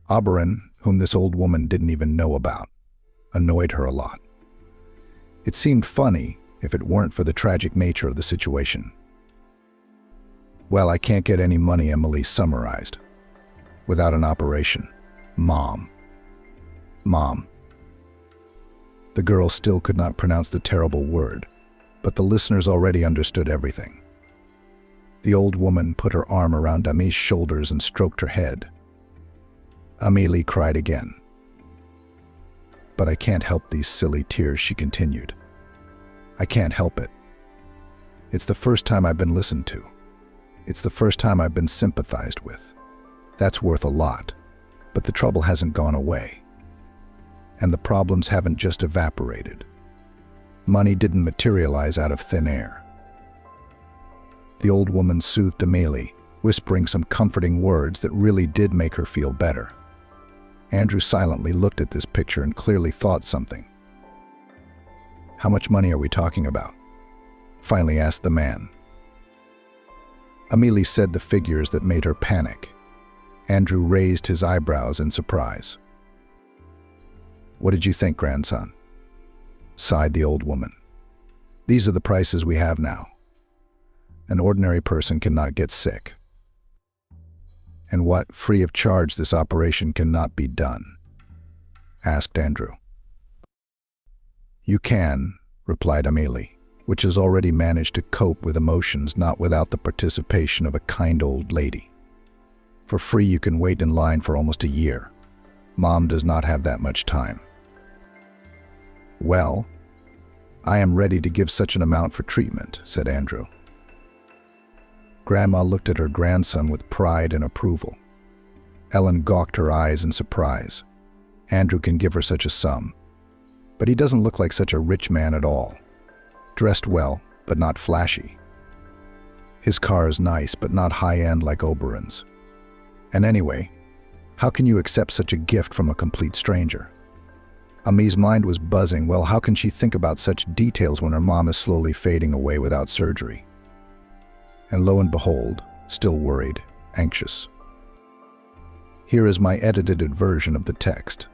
S1: Oberon, whom this old woman didn't even know about, annoyed her a lot. It seemed funny if it weren't for the tragic nature of the situation. Well, I can't get any money, Emily summarized. Without an operation. Mom. The girl still could not pronounce the terrible word, but the listeners already understood everything. The old woman put her arm around Amie's shoulders and stroked her head. Amelie cried again. But I can't help these silly tears, she continued. I can't help it. It's the first time I've been listened to. It's the first time I've been sympathized with. That's worth a lot. But the trouble hasn't gone away. And the problems haven't just evaporated. Money didn't materialize out of thin air. The old woman soothed Amelie, whispering some comforting words that really did make her feel better. Andrew silently looked at this picture and clearly thought something. How much money are we talking about? Finally asked the man. Amelie said the figures that made her panic. Andrew raised his eyebrows in surprise. What did you think, grandson? Sighed the old woman. These are the prices we have now. An ordinary person cannot get sick. And what, free of charge, this operation cannot be done? Asked Andrew. You can, replied Amelie, which has already managed to cope with emotions not without the participation of a kind old lady. For free you can wait in line for almost a year. Mom does not have that much time. Well, I am ready to give such an amount for treatment, said Andrew. Grandma looked at her grandson with pride and approval. Ellen gawked her eyes in surprise. Andrew can give her such a sum. But he doesn't look like such a rich man at all. Dressed well, but not flashy. His car is nice, but not high-end like Oberon's. And anyway, how can you accept such a gift from a complete stranger? Amie's mind was buzzing. Well, how can she think about such details when her mom is slowly fading away without surgery? And lo and behold, still worried, anxious. Here is my edited version of the text.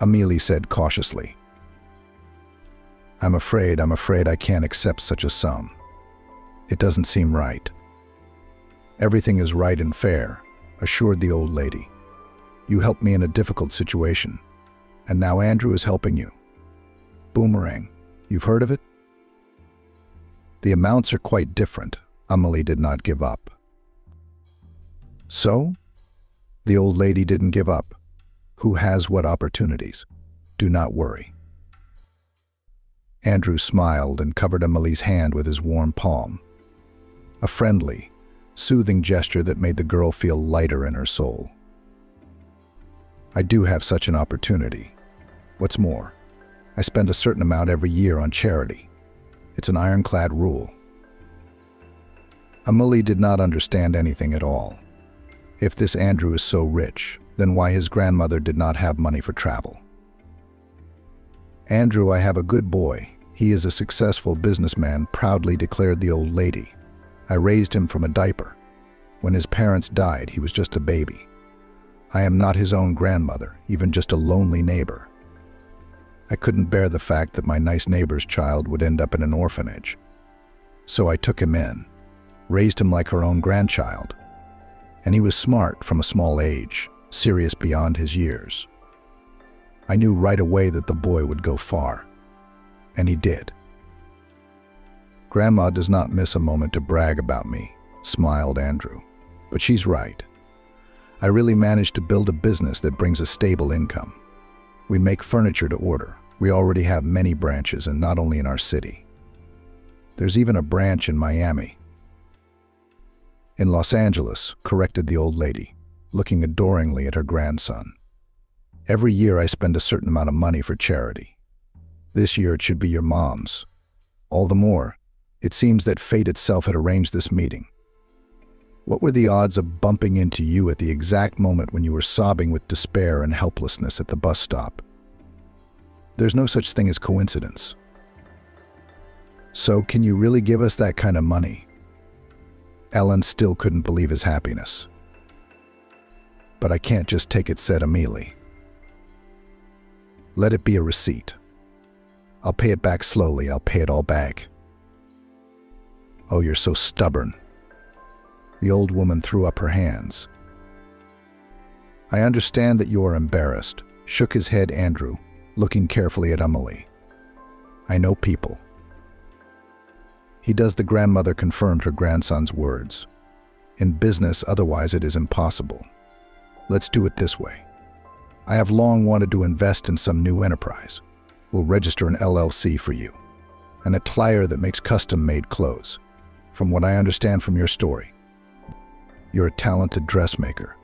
S1: Amelie said cautiously, I'm afraid I can't accept such a sum. It doesn't seem right. Everything is right and fair, assured the old lady. You helped me in a difficult situation, and now Andrew is helping you. Boomerang, you've heard of it? The amounts are quite different. Amelie did not give up. So? The old lady didn't give up. Who has what opportunities? Do not worry. Andrew smiled and covered Amelie's hand with his warm palm. A friendly, soothing gesture that made the girl feel lighter in her soul. I do have such an opportunity. What's more, I spend a certain amount every year on charity. It's an ironclad rule. Amelie did not understand anything at all. If this Andrew is so rich, then why his grandmother did not have money for travel? Andrew, I have a good boy. He is a successful businessman, proudly declared the old lady. I raised him from a diaper. When his parents died, he was just a baby. I am not his own grandmother, even just a lonely neighbor. I couldn't bear the fact that my nice neighbor's child would end up in an orphanage. So I took him in, raised him like her own grandchild. And he was smart from a small age, serious beyond his years. I knew right away that the boy would go far. And he did. Grandma does not miss a moment to brag about me, smiled Andrew. But she's right. I really managed to build a business that brings a stable income. We make furniture to order. We already have many branches, and not only in our city. There's even a branch in Miami. In Los Angeles, corrected the old lady, looking adoringly at her grandson. Every year I spend a certain amount of money for charity. This year it should be your mom's. All the more, it seems that fate itself had arranged this meeting. What were the odds of bumping into you at the exact moment when you were sobbing with despair and helplessness at the bus stop? There's no such thing as coincidence. So, can you really give us that kind of money? Ellen still couldn't believe his happiness. But I can't just take it, said Amelie. Let it be a receipt. I'll pay it back slowly. I'll pay it all back. Oh, you're so stubborn. The old woman threw up her hands. I understand that you are embarrassed, shook his head Andrew, looking carefully at Amelie. I know people. He does, the grandmother confirmed her grandson's words. In business, otherwise it is impossible. Let's do it this way. I have long wanted to invest in some new enterprise. We'll register an LLC for you. An atelier that makes custom-made clothes. From what I understand from your story, you're a talented dressmaker.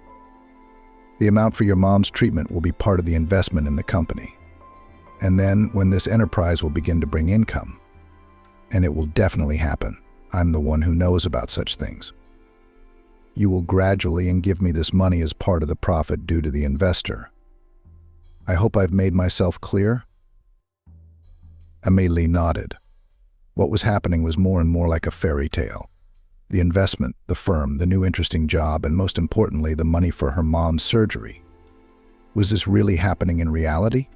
S1: The amount for your mom's treatment will be part of the investment in the company. And then, when this enterprise will begin to bring income, and it will definitely happen, I'm the one who knows about such things. You will gradually and give me this money as part of the profit due to the investor. I hope I've made myself clear? Amelie nodded. What was happening was more and more like a fairy tale. The investment, the firm, the new interesting job, and most importantly, the money for her mom's surgery. Was this really happening in reality?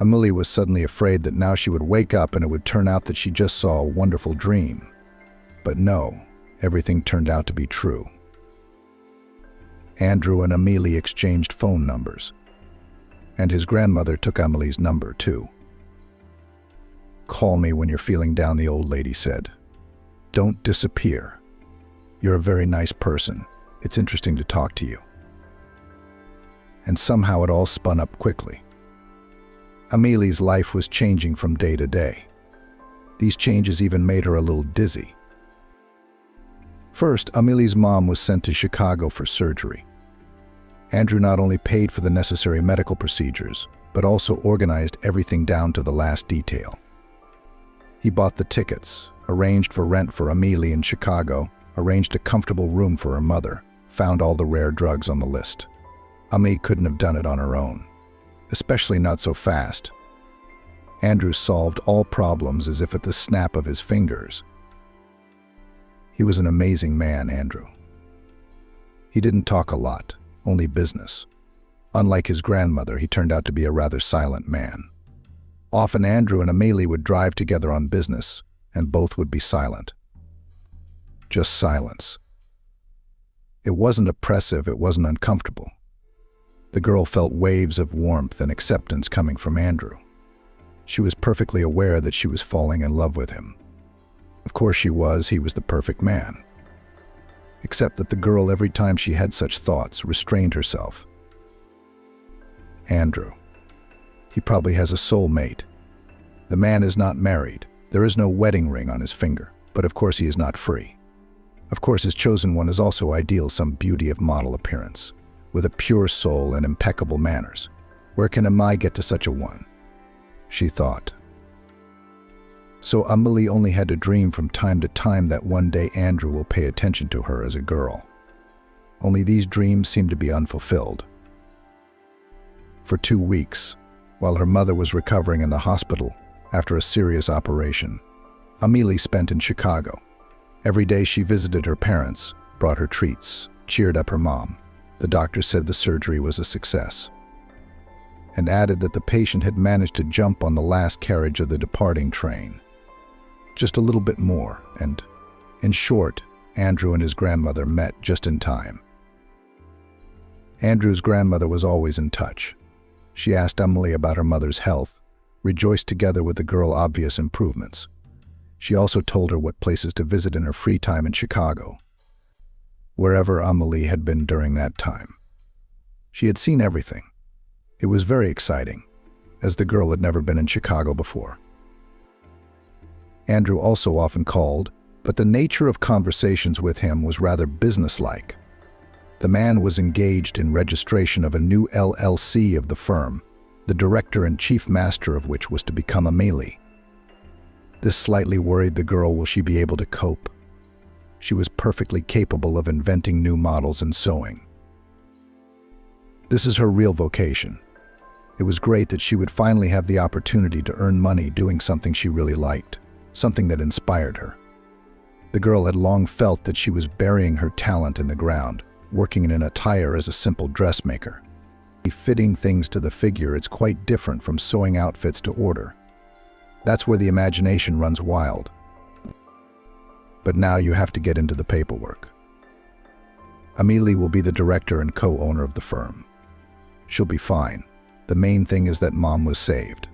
S1: Amelie was suddenly afraid that now she would wake up and it would turn out that she just saw a wonderful dream. But no, everything turned out to be true. Andrew and Amelie exchanged phone numbers. And his grandmother took Amelie's number too. Call me when you're feeling down, the old lady said. Don't disappear. You're a very nice person. It's interesting to talk to you. And somehow it all spun up quickly. Amelie's life was changing from day to day. These changes even made her a little dizzy. First, Amelie's mom was sent to Chicago for surgery. Andrew not only paid for the necessary medical procedures, but also organized everything down to the last detail. He bought the tickets, arranged for rent for Amelie in Chicago, arranged a comfortable room for her mother, found all the rare drugs on the list. Amelie couldn't have done it on her own, especially not so fast. Andrew solved all problems as if at the snap of his fingers. He was an amazing man, Andrew. He didn't talk a lot, only business. Unlike his grandmother, he turned out to be a rather silent man. Often Andrew and Amelie would drive together on business, and both would be silent. Just silence. It wasn't oppressive, it wasn't uncomfortable. The girl felt waves of warmth and acceptance coming from Andrew. She was perfectly aware that she was falling in love with him. Of course she was, he was the perfect man. Except that the girl, every time she had such thoughts, restrained herself. Andrew. He probably has a soulmate. The man is not married. There is no wedding ring on his finger, but of course he is not free. Of course his chosen one is also ideal, some beauty of model appearance, with a pure soul and impeccable manners. Where can I get to such a one? She thought. So Amelie only had to dream from time to time that one day Andrew will pay attention to her as a girl. Only these dreams seemed to be unfulfilled. For 2 weeks, while her mother was recovering in the hospital after a serious operation, Amelie spent in Chicago. Every day she visited her parents, brought her treats, cheered up her mom. The doctor said the surgery was a success, and added that the patient had managed to jump on the last carriage of the departing train. Just a little bit more, and, in short, Andrew and his grandmother met just in time. Andrew's grandmother was always in touch. She asked Amelie about her mother's health, rejoiced together with the girl obvious improvements. She also told her what places to visit in her free time in Chicago, wherever Amelie had been during that time. She had seen everything. It was very exciting, as the girl had never been in Chicago before. Andrew also often called, but the nature of conversations with him was rather businesslike. The man was engaged in registration of a new LLC of the firm, the director and chief master of which was to become Amelie. This slightly worried the girl. Will she be able to cope? She was perfectly capable of inventing new models and sewing. This is her real vocation. It was great that she would finally have the opportunity to earn money doing something she really liked, something that inspired her. The girl had long felt that she was burying her talent in the ground, working in an attire as a simple dressmaker. Fitting things to the figure, it's quite different from sewing outfits to order. That's where the imagination runs wild. But now you have to get into the paperwork. Amelie will be the director and co-owner of the firm. She'll be fine. The main thing is that Mom was saved.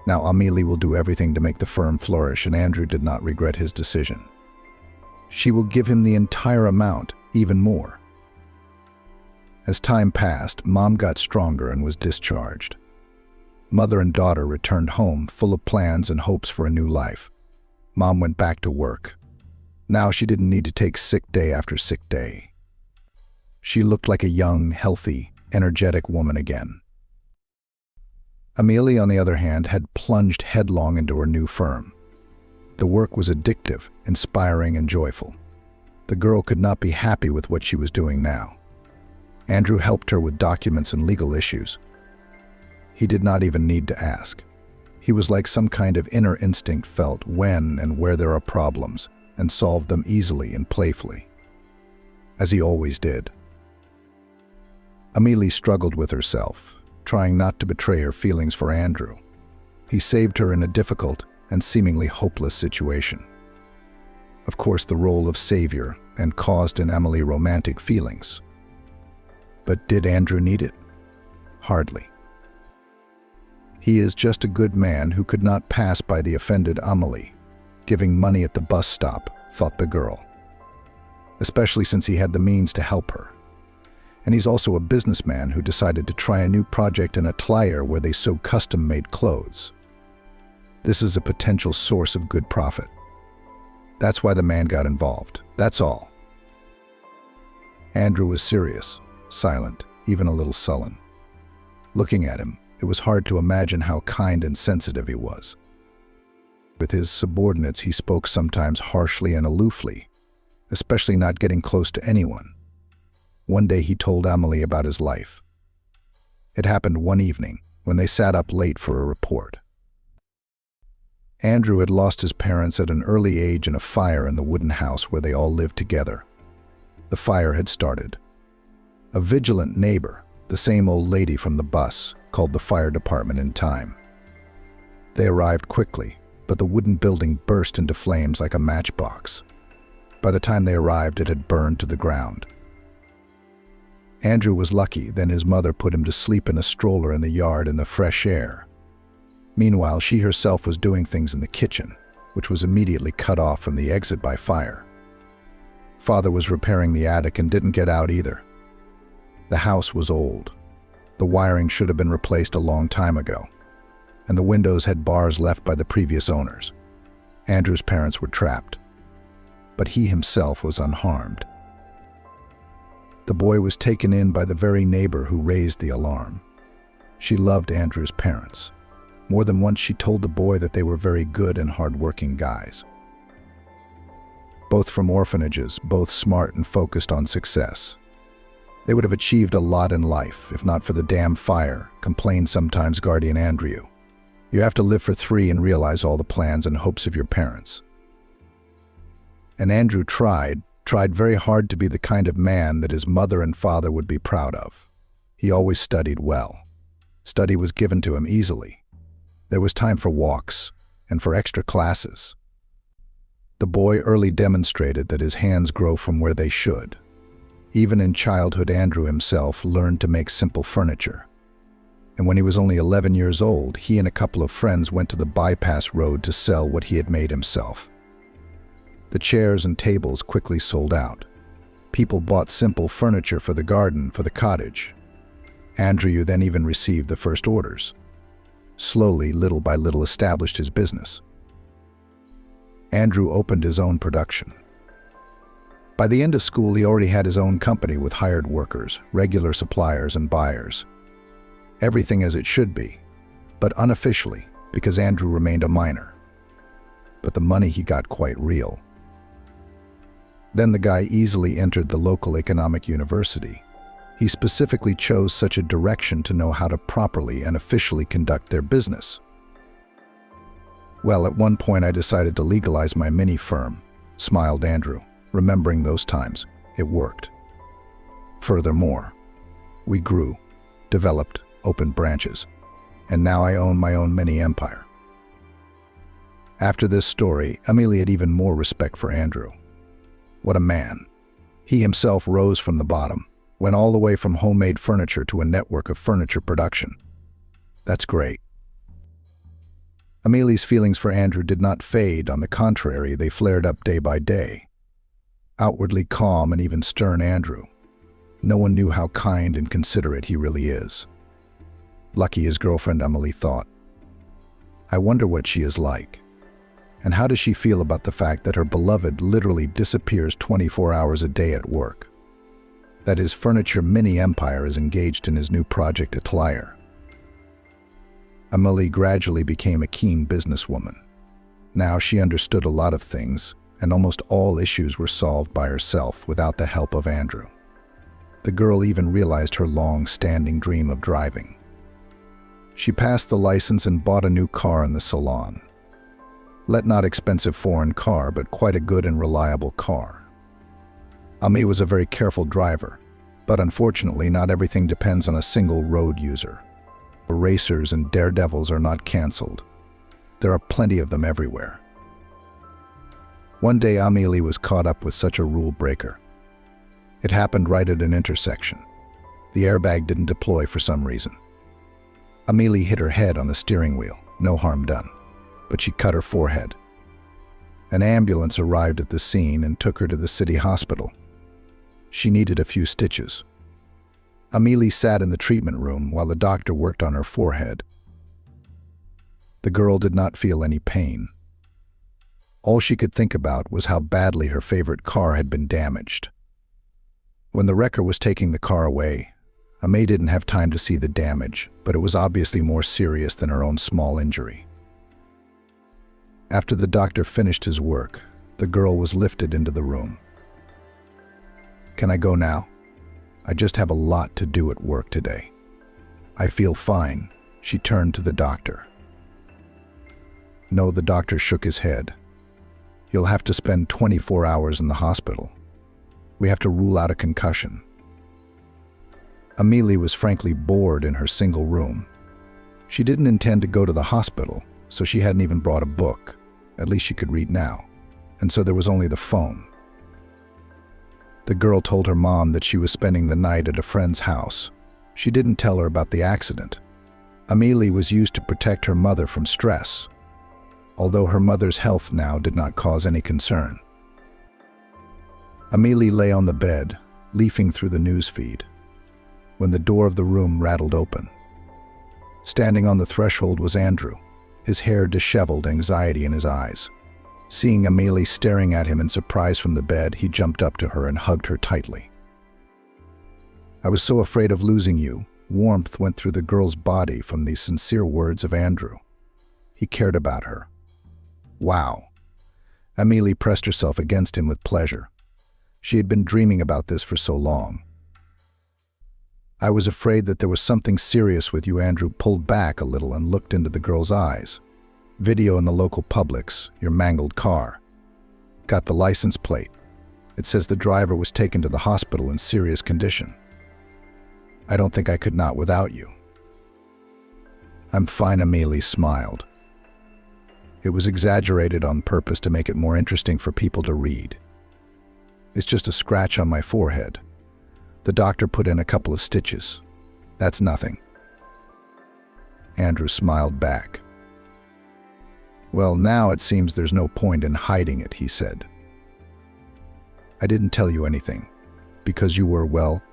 S1: Now Amelie will do everything to make the firm flourish, and Andrew did not regret his decision. She will give him the entire amount, even more. As time passed, Mom got stronger and was discharged. Mother and daughter returned home, full of plans and hopes for a new life. Mom went back to work. Now she didn't need to take sick day after sick day. She looked like a young, healthy, energetic woman again. Amelie, on the other hand, had plunged headlong into her new firm. The work was addictive, inspiring, and joyful. The girl could not be happy with what she was doing now. Andrew helped her with documents and legal issues. He did not even need to ask. He was like some kind of inner instinct, felt when and where there are problems, and solved them easily and playfully, as he always did. Amelie struggled with herself, trying not to betray her feelings for Andrew. He saved her in a difficult and seemingly hopeless situation. Of course, the role of savior and caused in Amelie romantic feelings. But did Andrew need it? Hardly. He is just a good man who could not pass by the offended Amelie, giving money at the bus stop, thought the girl, especially since he had the means to help her. And he's also a businessman who decided to try a new project in a tire where they sew custom-made clothes. This is a potential source of good profit. That's why the man got involved. That's all. Andrew was serious, silent, even a little sullen. Looking at him, it was hard to imagine how kind and sensitive he was. With his subordinates, he spoke sometimes harshly and aloofly, especially not getting close to anyone. One day he told Amelie about his life. It happened one evening when they sat up late for a report. Andrew had lost his parents at an early age in a fire in the wooden house where they all lived together. The fire had started. A vigilant neighbor, the same old lady from the bus, called the fire department in time. They arrived quickly, but the wooden building burst into flames like a matchbox. By the time they arrived, it had burned to the ground. Andrew was lucky, then his mother put him to sleep in a stroller in the yard in the fresh air. Meanwhile, she herself was doing things in the kitchen, which was immediately cut off from the exit by fire. Father was repairing the attic and didn't get out either. The house was old. The wiring should have been replaced a long time ago, and the windows had bars left by the previous owners. Andrew's parents were trapped, but he himself was unharmed. The boy was taken in by the very neighbor who raised the alarm. She loved Andrew's parents. More than once she told the boy that they were very good and hard-working guys. Both from orphanages, both smart and focused on success. They would have achieved a lot in life, if not for the damn fire, complained sometimes guardian Andrew. You have to live for 3 and realize all the plans and hopes of your parents. And Andrew tried very hard to be the kind of man that his mother and father would be proud of. He always studied well. Study was given to him easily. There was time for walks and for extra classes. The boy early demonstrated that his hands grow from where they should. Even in childhood, Andrew himself learned to make simple furniture. And when he was only 11 years old, he and a couple of friends went to the bypass road to sell what he had made himself. The chairs and tables quickly sold out. People bought simple furniture for the garden, for the cottage. Andrew then even received the first orders. Slowly, little by little, established his business. Andrew opened his own production. By the end of school, he already had his own company with hired workers, regular suppliers, and buyers. Everything as it should be, but unofficially, because Andrew remained a minor. But the money he got quite real. Then the guy easily entered the local economic university. He specifically chose such a direction to know how to properly and officially conduct their business. Well, at one point I decided to legalize my mini firm, smiled Andrew, remembering those times. It worked. Furthermore, we grew, developed, opened branches, and now I own my own mini empire. After this story, Amelie had even more respect for Andrew. What a man. He himself rose from the bottom, went all the way from homemade furniture to a network of furniture production. That's great. Amelie's feelings for Andrew did not fade. On the contrary, they flared up day by day. Outwardly calm and even stern Andrew. No one knew how kind and considerate he really is. Lucky his girlfriend, Amelie thought. I wonder what she is like. And how does she feel about the fact that her beloved literally disappears 24 hours a day at work? That his furniture mini empire is engaged in his new project Atelier. Amelie gradually became a keen businesswoman. Now she understood a lot of things, and almost all issues were solved by herself without the help of Andrew. The girl even realized her long-standing dream of driving. She passed the license and bought a new car in the salon. Not expensive foreign car, but quite a good and reliable car. Amelie was a very careful driver, but unfortunately not everything depends on a single road user. Racers and daredevils are not canceled. There are plenty of them everywhere. One day Amelie was caught up with such a rule breaker. It happened right at an intersection. The airbag didn't deploy for some reason. Amelie hit her head on the steering wheel, no harm done, but she cut her forehead. An ambulance arrived at the scene and took her to the city hospital. She needed a few stitches. Amelie sat in the treatment room while the doctor worked on her forehead. The girl did not feel any pain. All she could think about was how badly her favorite car had been damaged. When the wrecker was taking the car away, Amelie didn't have time to see the damage, but it was obviously more serious than her own small injury. After the doctor finished his work, the girl was lifted into the room. Can I go now? I just have a lot to do at work today. I feel fine, she turned to the doctor. No, the doctor shook his head. You'll have to spend 24 hours in the hospital. We have to rule out a concussion. Amelie was frankly bored in her single room. She didn't intend to go to the hospital, so she hadn't even brought a book. At least she could read now. And so there was only the phone. The girl told her mom that she was spending the night at a friend's house. She didn't tell her about the accident. Amelie was used to protect her mother from stress, although her mother's health now did not cause any concern. Amelie lay on the bed, leafing through the news feed, when the door of the room rattled open. Standing on the threshold was Andrew, his hair disheveled, anxiety in his eyes. Seeing Amelie staring at him in surprise from the bed, he jumped up to her and hugged her tightly. I was so afraid of losing you. Warmth went through the girl's body from these sincere words of Andrew. He cared about her. Wow. Amelie pressed herself against him with pleasure. She had been dreaming about this for so long. I was afraid that there was something serious with you. Andrew pulled back a little and looked into the girl's eyes. Video in the local Publix, your mangled car. Got the license plate. It says the driver was taken to the hospital in serious condition. I don't think I could not without you. I'm fine, Amelie smiled. It was exaggerated on purpose to make it more interesting for people to read. It's just a scratch on my forehead. The doctor put in a couple of stitches. That's nothing. Andrew smiled back. Well, now it seems there's no point in hiding it, he said. I didn't tell you anything, because you were, well,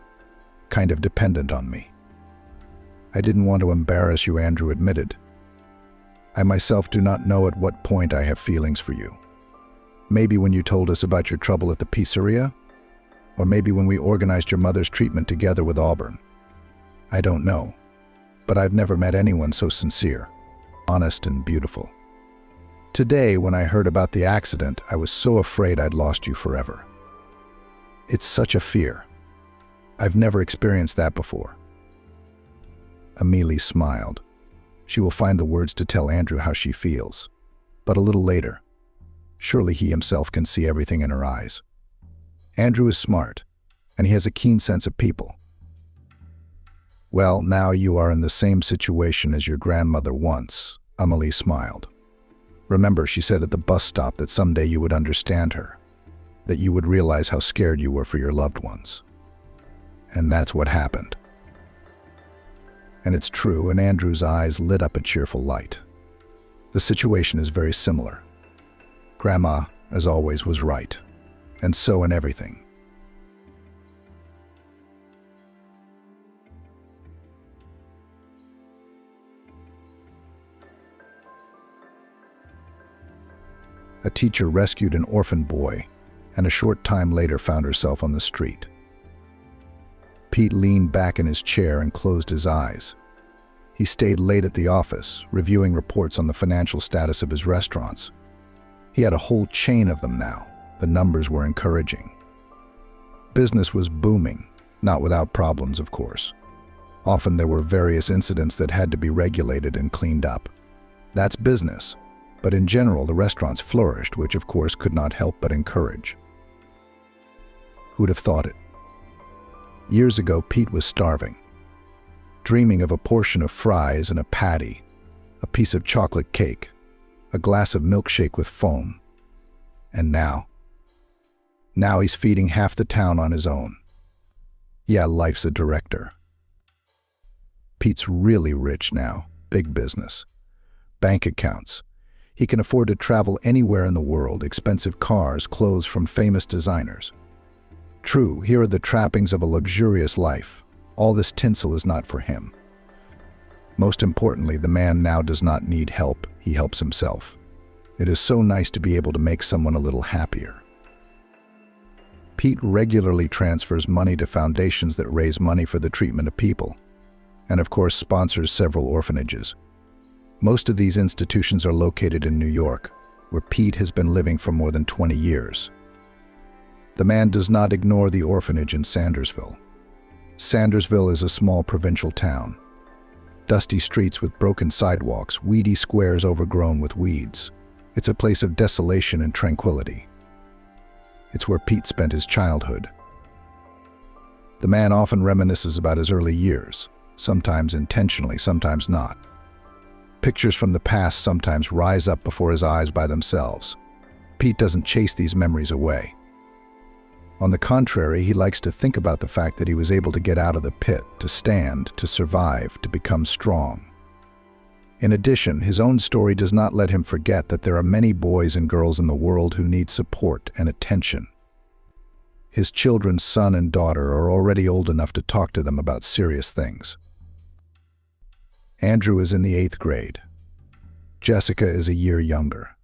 S1: kind of dependent on me. I didn't want to embarrass you, Andrew admitted. I myself do not know at what point I have feelings for you. Maybe when you told us about your trouble at the pizzeria, or maybe when we organized your mother's treatment together with Auburn. I don't know, but I've never met anyone so sincere, honest, and beautiful. Today, when I heard about the accident, I was so afraid I'd lost you forever. It's such a fear. I've never experienced that before. Amelie smiled. She will find the words to tell Andrew how she feels. But a little later, surely he himself can see everything in her eyes. Andrew is smart, and he has a keen sense of people. Well, now you are in the same situation as your grandmother once, Amelie smiled. Remember, she said at the bus stop that someday you would understand her, that you would realize how scared you were for your loved ones. And that's what happened. And it's true, and Andrew's eyes lit up a cheerful light. The situation is very similar. Grandma, as always, was right, and so in everything. A teacher rescued an orphan boy, and a short time later found herself on the street. Pete leaned back in his chair and closed his eyes. He stayed late at the office, reviewing reports on the financial status of his restaurants. He had a whole chain of them now. The numbers were encouraging. Business was booming, not without problems, of course. Often there were various incidents that had to be regulated and cleaned up. That's business. But in general, the restaurants flourished, which of course could not help but encourage. Who'd have thought it? Years ago, Pete was starving, dreaming of a portion of fries and a patty, a piece of chocolate cake, a glass of milkshake with foam. And now he's feeding half the town on his own. Yeah, life's a director. Pete's really rich now, big business, bank accounts. He can afford to travel anywhere in the world, expensive cars, clothes from famous designers. True, here are the trappings of a luxurious life. All this tinsel is not for him. Most importantly, the man now does not need help, he helps himself. It is so nice to be able to make someone a little happier. Pete regularly transfers money to foundations that raise money for the treatment of people, and of course sponsors several orphanages. Most of these institutions are located in New York, where Pete has been living for more than 20 years. The man does not ignore the orphanage in Sandersville. Sandersville is a small provincial town. Dusty streets with broken sidewalks, weedy squares overgrown with weeds. It's a place of desolation and tranquility. It's where Pete spent his childhood. The man often reminisces about his early years, sometimes intentionally, sometimes not. Pictures from the past sometimes rise up before his eyes by themselves. Pete doesn't chase these memories away. On the contrary, he likes to think about the fact that he was able to get out of the pit, to stand, to survive, to become strong. In addition, his own story does not let him forget that there are many boys and girls in the world who need support and attention. His children's son and daughter are already old enough to talk to them about serious things. Andrew is in the 8th grade. Jessica is a year younger.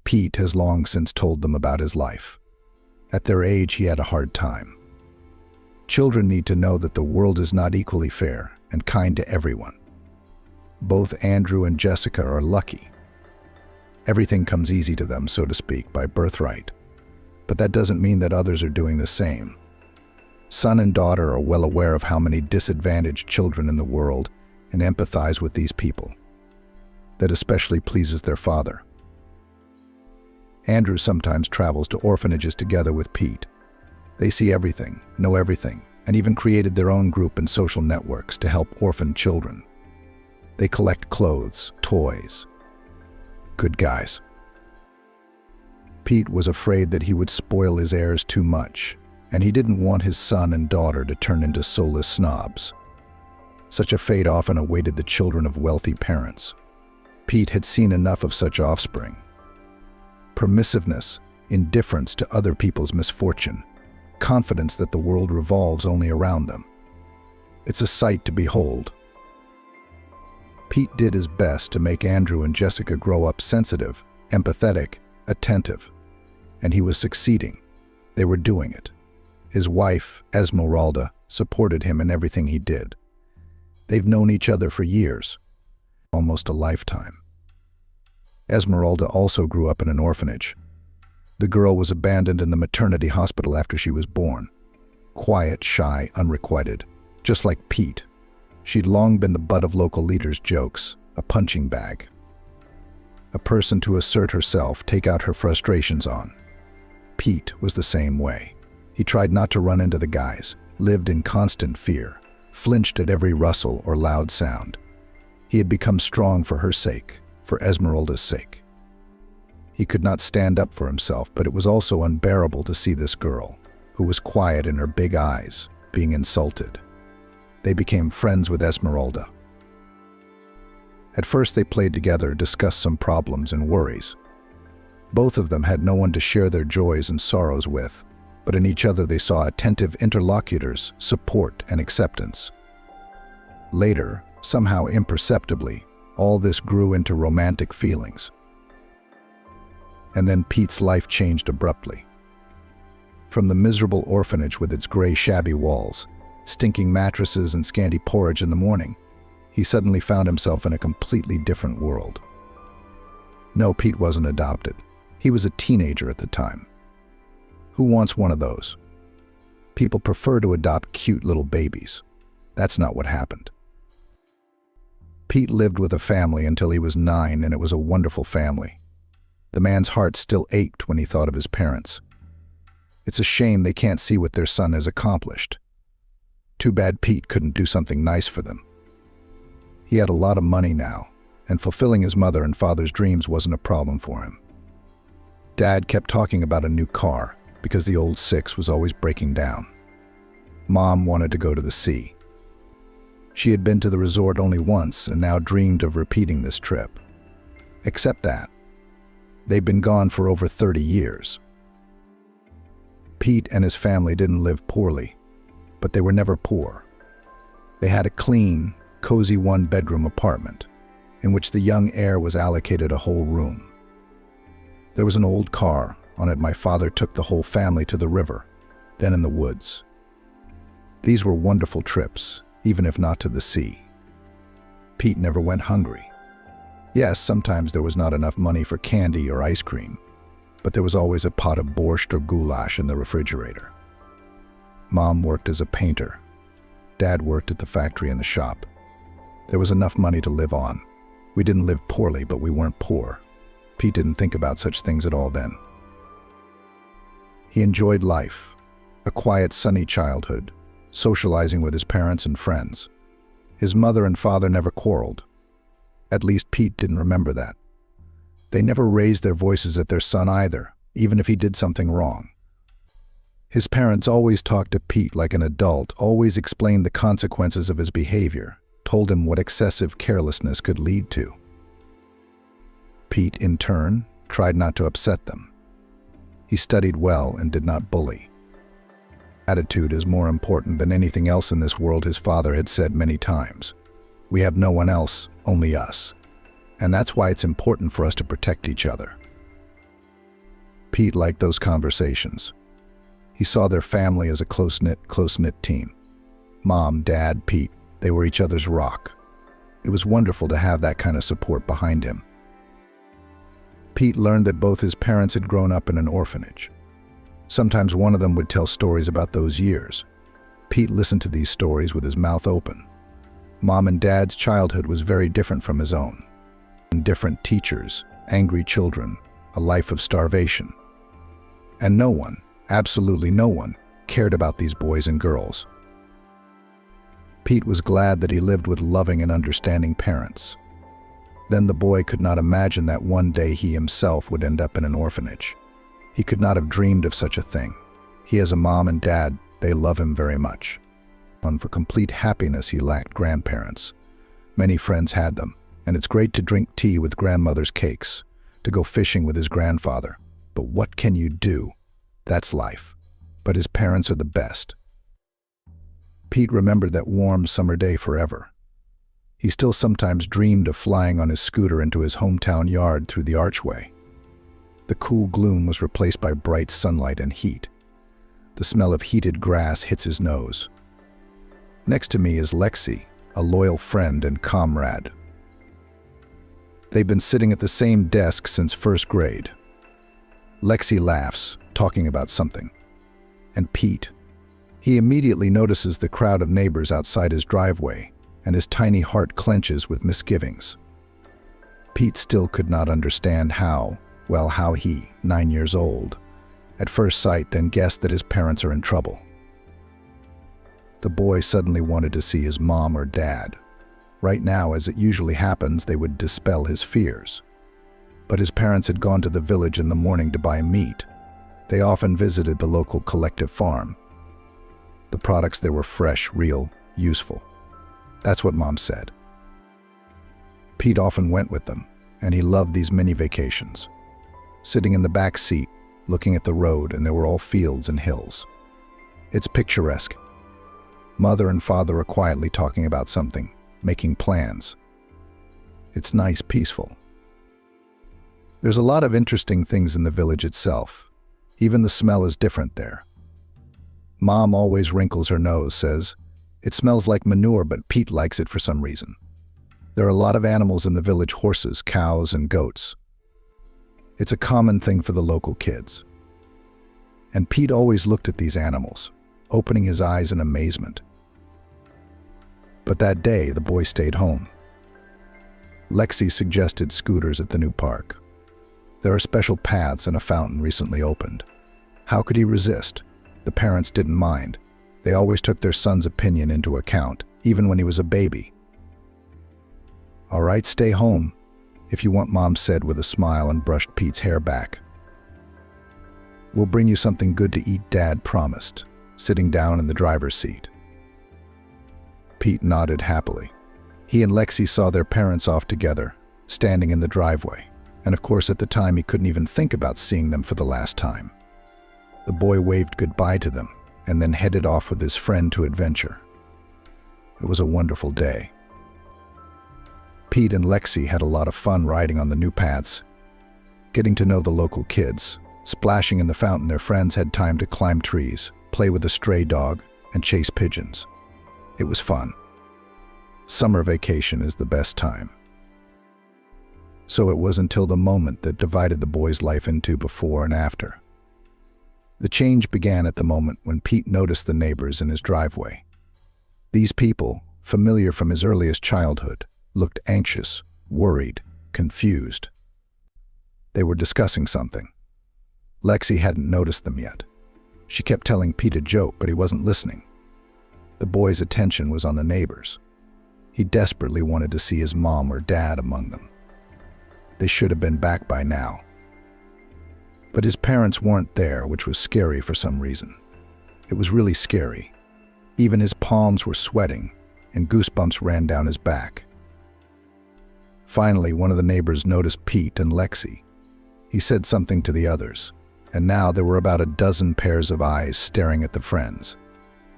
S1: Pete has long since told them about his life. At their age, he had a hard time. Children need to know that the world is not equally fair and kind to everyone. Both Andrew and Jessica are lucky. Everything comes easy to them, so to speak, by birthright. But that doesn't mean that others are doing the same. Son and daughter are well aware of how many disadvantaged children in the world and empathize with these people. That especially pleases their father. Andrew sometimes travels to orphanages together with Pete. They see everything, know everything, and even created their own group and social networks to help orphaned children. They collect clothes, toys. Good guys. Pete was afraid that he would spoil his heirs too much, and he didn't want his son and daughter to turn into soulless snobs. Such a fate often awaited the children of wealthy parents. Pete had seen enough of such offspring. Permissiveness, indifference to other people's misfortune, confidence that the world revolves only around them. It's a sight to behold. Pete did his best to make Andrew and Jessica grow up sensitive, empathetic, attentive. And he was succeeding. They were doing it. His wife, Esmeralda, supported him in everything he did. They've known each other for years, almost a lifetime. Esmeralda also grew up in an orphanage. The girl was abandoned in the maternity hospital after she was born. quiet, shy, unrequited, just like Pete. She'd long been the butt of local leaders' jokes, a punching bag. A person to assert herself, take out her frustrations on. Pete was the same way. He tried not to run into the guys, lived in constant fear, flinched at every rustle or loud sound. He had become strong for her sake, for Esmeralda's sake. He could not stand up for himself, but it was also unbearable to see this girl, who was quiet in her big eyes, being insulted. They became friends with Esmeralda. At first they played together, discussed some problems and worries. Both of them had no one to share their joys and sorrows with, but in each other they saw attentive interlocutors, support and acceptance. Later, somehow imperceptibly, all this grew into romantic feelings. And then Pete's life changed abruptly. From the miserable orphanage with its gray, shabby walls, stinking mattresses and scanty porridge in the morning, he suddenly found himself in a completely different world. No, Pete wasn't adopted. He was a teenager at the time. Who wants one of those? People prefer to adopt cute little babies. That's not what happened. Pete lived with a family until he was 9, and it was a wonderful family. The man's heart still ached when he thought of his parents. It's a shame they can't see what their son has accomplished. Too bad Pete couldn't do something nice for them. He had a lot of money now, and fulfilling his mother and father's dreams wasn't a problem for him. Dad kept talking about a new car because the old 6 was always breaking down. Mom wanted to go to the sea. She had been to the resort only once and now dreamed of repeating this trip. Except that they'd been gone for over 30 years. Pete and his family didn't live poorly, but they were never poor. They had a clean, cozy one-bedroom apartment in which the young heir was allocated a whole room. There was an old car. On it, my father took the whole family to the river, then in the woods. These were wonderful trips, even if not to the sea. Pete never went hungry. Yes, sometimes there was not enough money for candy or ice cream, but there was always a pot of borscht or goulash in the refrigerator. Mom worked as a painter. Dad worked at the factory and the shop. There was enough money to live on. We didn't live poorly, but we weren't poor. Pete didn't think about such things at all then. He enjoyed life, a quiet, sunny childhood, socializing with his parents and friends. His mother and father never quarreled. At least Pete didn't remember that. They never raised their voices at their son either, even if he did something wrong. His parents always talked to Pete like an adult, always explained the consequences of his behavior, told him what excessive carelessness could lead to. Pete, in turn, tried not to upset them. He studied well and did not bully. Attitude is more important than anything else in this world, his father had said many times. We have no one else, only us. And that's why it's important for us to protect each other. Pete liked those conversations. He saw their family as a close-knit team. Mom, Dad, Pete, they were each other's rock. It was wonderful to have that kind of support behind him. Pete learned that both his parents had grown up in an orphanage. Sometimes one of them would tell stories about those years. Pete listened to these stories with his mouth open. Mom and Dad's childhood was very different from his own. Different teachers, angry children, a life of starvation. And no one, absolutely no one, cared about these boys and girls. Pete was glad that he lived with loving and understanding parents. Then the boy could not imagine that one day he himself would end up in an orphanage. He could not have dreamed of such a thing. He has a mom and dad, they love him very much. And for complete happiness he lacked grandparents. Many friends had them, and it's great to drink tea with grandmother's cakes, to go fishing with his grandfather. But what can you do? That's life. But his parents are the best. Pete remembered that warm summer day forever. He still sometimes dreamed of flying on his scooter into his hometown yard through the archway. The cool gloom was replaced by bright sunlight and heat. The smell of heated grass hits his nose. Next to me is Lexi, a loyal friend and comrade. They've been sitting at the same desk since first grade. Lexi laughs, talking about something. And Pete, He immediately notices the crowd of neighbors outside his driveway, and his tiny heart clenches with misgivings. Pete still could not understand how he, 9 years old, at first sight then guessed that his parents are in trouble. The boy suddenly wanted to see his mom or dad. Right now, as it usually happens, they would dispel his fears. But his parents had gone to the village in the morning to buy meat. They often visited the local collective farm. The products there were fresh, real, useful. That's what Mom said. Pete often went with them, and he loved these mini vacations. Sitting in the back seat, looking at the road, and there were all fields and hills. It's picturesque. Mother and father are quietly talking about something, making plans. It's nice, peaceful. There's a lot of interesting things in the village itself. Even the smell is different there. Mom always wrinkles her nose, says, "It smells like manure, but Pete likes it for some reason." There are a lot of animals in the village: horses, cows, and goats. It's a common thing for the local kids. And Pete always looked at these animals, opening his eyes in amazement. But that day, the boy stayed home. Lexi suggested scooters at the new park. There are special paths and a fountain recently opened. How could he resist? The parents didn't mind. They always took their son's opinion into account, even when he was a baby. "All right, stay home, if you want," Mom said with a smile and brushed Pete's hair back. "We'll bring you something good to eat," Dad promised, sitting down in the driver's seat. Pete nodded happily. He and Lexi saw their parents off together, standing in the driveway, and of course at the time he couldn't even think about seeing them for the last time. The boy waved goodbye to them, and then headed off with his friend to adventure. It was a wonderful day. Pete and Lexi had a lot of fun riding on the new paths, getting to know the local kids. Splashing in the fountain, their friends had time to climb trees, play with a stray dog, and chase pigeons. It was fun. Summer vacation is the best time. So it was until the moment that divided the boy's life into before and after. The change began at the moment when Pete noticed the neighbors in his driveway. These people, familiar from his earliest childhood, looked anxious, worried, confused. They were discussing something. Lexi hadn't noticed them yet. She kept telling Pete a joke, but he wasn't listening. The boy's attention was on the neighbors. He desperately wanted to see his mom or dad among them. They should have been back by now. But his parents weren't there, which was scary for some reason. It was really scary. Even his palms were sweating, and goosebumps ran down his back. Finally, one of the neighbors noticed Pete and Lexi. He said something to the others, and now there were about a dozen pairs of eyes staring at the friends.